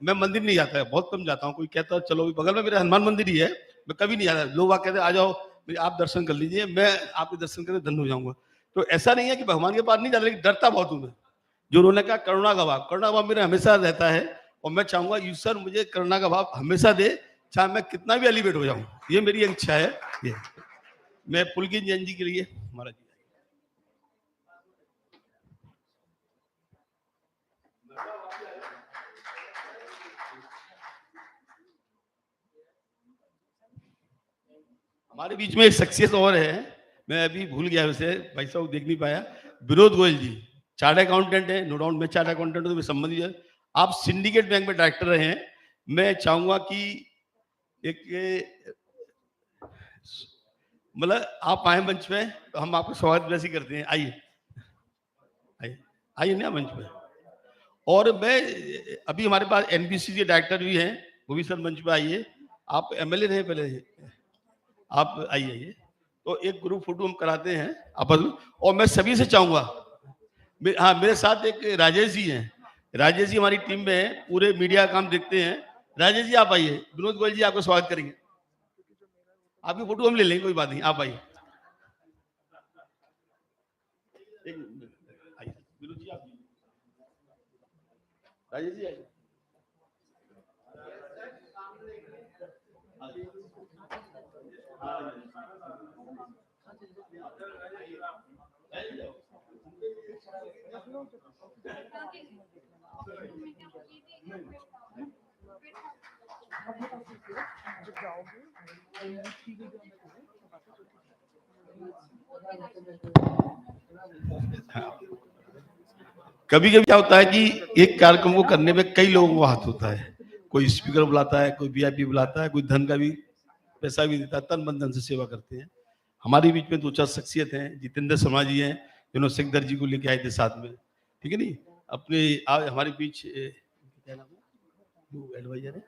मैं मंदिर नहीं जाता है, बहुत कम जाता हूँ। कोई कहता है चलो बगल में मेरा हनुमान मंदिर ही है, मैं कभी नहीं जाता। लोग कहते हैं आ जाओ आप दर्शन कर लीजिए, मैं आपके दर्शन करके धन्य हो जाऊंगा। तो ऐसा नहीं है कि भगवान के पास नहीं जाता, लेकिन डरता बहुत हूँ मैं। जो उन्होंने कहा करुणा का भाव, करुणा का भाव मेरा हमेशा रहता है। और मैं चाहूंगा ईश्वर मुझे करुणा का भाव हमेशा दे, चाहे मैं कितना भी एलिवेट हो जाऊं। ये मेरी एक इच्छा है। ये मैं पुलकित जैन जी के लिए महाराज जी। हमारे बीच में एक शख्सियत और है, मैं अभी भूल गया वैसे, भाई साहब देख नहीं पाया। विनोद गोयल जी चार्ट अकाउंटेंट है, नो डाउट मैं चार्ट अकाउंटेंट हूँ, संबंधित है। आप सिंडिकेट बैंक में डायरेक्टर रहे हैं। मैं चाहूंगा कि एक मतलब आप आए मंच पे तो हम आपका स्वागत वैसे ही करते हैं। आइए आइए आइए ना मंच पे। और मैं अभी हमारे पास एनबीसी के डायरेक्टर भी हैं, वो भी सर मंच पे आइए। आप एमएलए रहे पहले, आप आइए। तो एक ग्रुप फोटो हम कराते हैं आपस में। और मैं सभी से चाहूंगा, हाँ मेरे साथ एक राजेश जी हैं। राजेश जी हमारी टीम में है, पूरे मीडिया काम देखते हैं। राजेश जी आप आइए, विनोद गोयल जी आपका स्वागत करेंगे। आपकी फोटो हम ले लेंगे, कोई बात नहीं, आप आइए। विनोद जी आप राजेश जी आइए। कभी कभी क्या होता है कि एक कार्यक्रम को करने में कई लोगों को हाथ होता है। कोई स्पीकर बुलाता है, कोई वीआईपी बुलाता है, कोई धन का भी पैसा भी देता है, तन मन धन से सेवा करते हैं। हमारे बीच में 2-4 शख्सियत हैं, जितेंद्र शर्मा जी हैं, जिन्होंने सिकदर जी को लेके आए थे साथ में, ठीक है नहीं। अपने हमारे बीच क्या नाम है एडवाइजर है,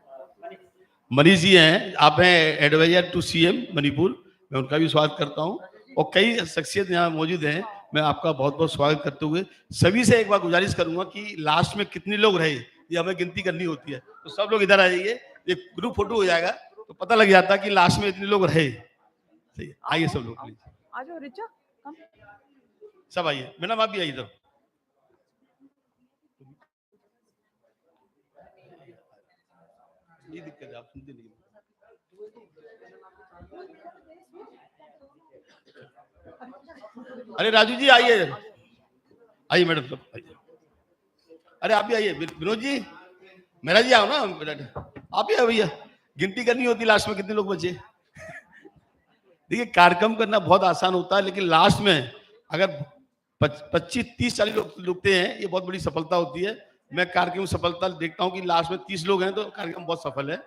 मनीष जी हैं, आप हैं एडवाइजर टू सीएम मणिपुर, मैं उनका भी स्वागत करता हूँ। और कई शख्सियत यहाँ मौजूद हैं, मैं आपका बहुत बहुत स्वागत करते हुए सभी से एक बार गुजारिश करूंगा कि लास्ट में कितने लोग रहे ये हमें गिनती करनी होती है। तो सब लोग इधर आ जाइए, एक ग्रुप फोटो हो जाएगा तो पता लग जाता है कि लास्ट में इतने लोग रहे। सही है, आइए सब लोग प्लीज, आ जाओ रिचा, कम। सब आइए। मैडम आप भी आइए इधर। ये दिक्कत है, आप सुनते नहीं। अरे राजू जी आइए, आइए मैडम साहब आइए। अरे आप भी आइए, विनोद जी, मेरा जी आओ ना, आप ही आओ भैया, गिनती करनी होती लास्ट में कितने लोग बचे। देखिए कार्यक्रम करना बहुत आसान होता है, लेकिन लास्ट में अगर 25, 30, 40 लोग रुकते हैं, ये बहुत बड़ी सफलता होती है। मैं कार्यक्रम सफलता देखता हूँ कि लास्ट में 30 लोग हैं तो कार्यक्रम बहुत सफल है।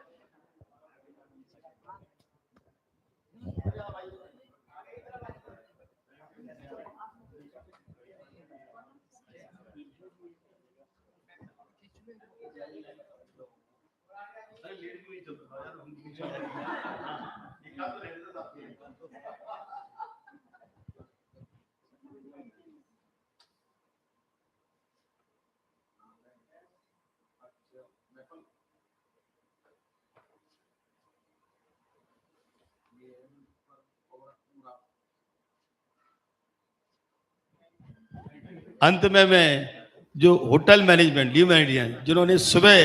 अंत में मैं जो होटल मैनेजमेंट डी मैनेजमेंट जिन्होंने सुबह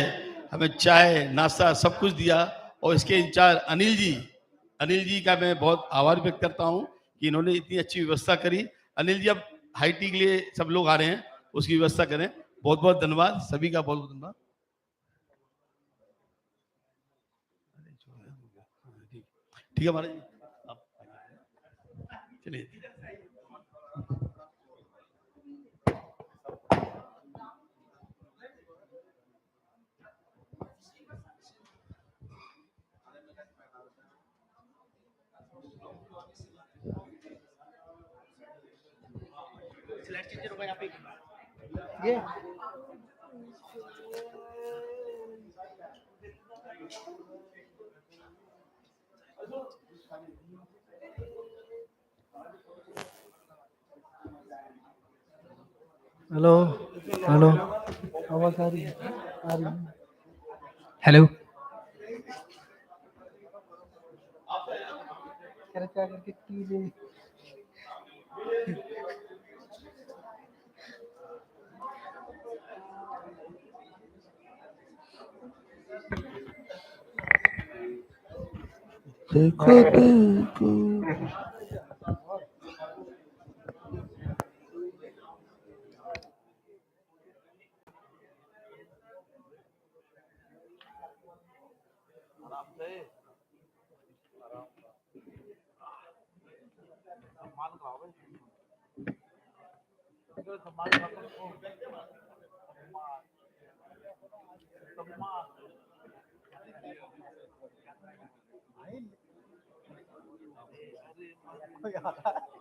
हमें चाय नाश्ता सब कुछ दिया, और इसके इंचार्ज अनिल जी का मैं बहुत आभार व्यक्त करता हूं कि इन्होंने इतनी अच्छी व्यवस्था करी। अनिल जी अब हाई टी के लिए सब लोग आ रहे हैं, उसकी व्यवस्था करें। बहुत बहुत धन्यवाद, सभी का बहुत बहुत धन्यवाद। ठीक है महाराज जी, आप चलिए। ये हेलो हेलो, आवाज आ रही है? आ रही है। हेलो, कृपया करके कीजिए। देखो देखो कोई आता है?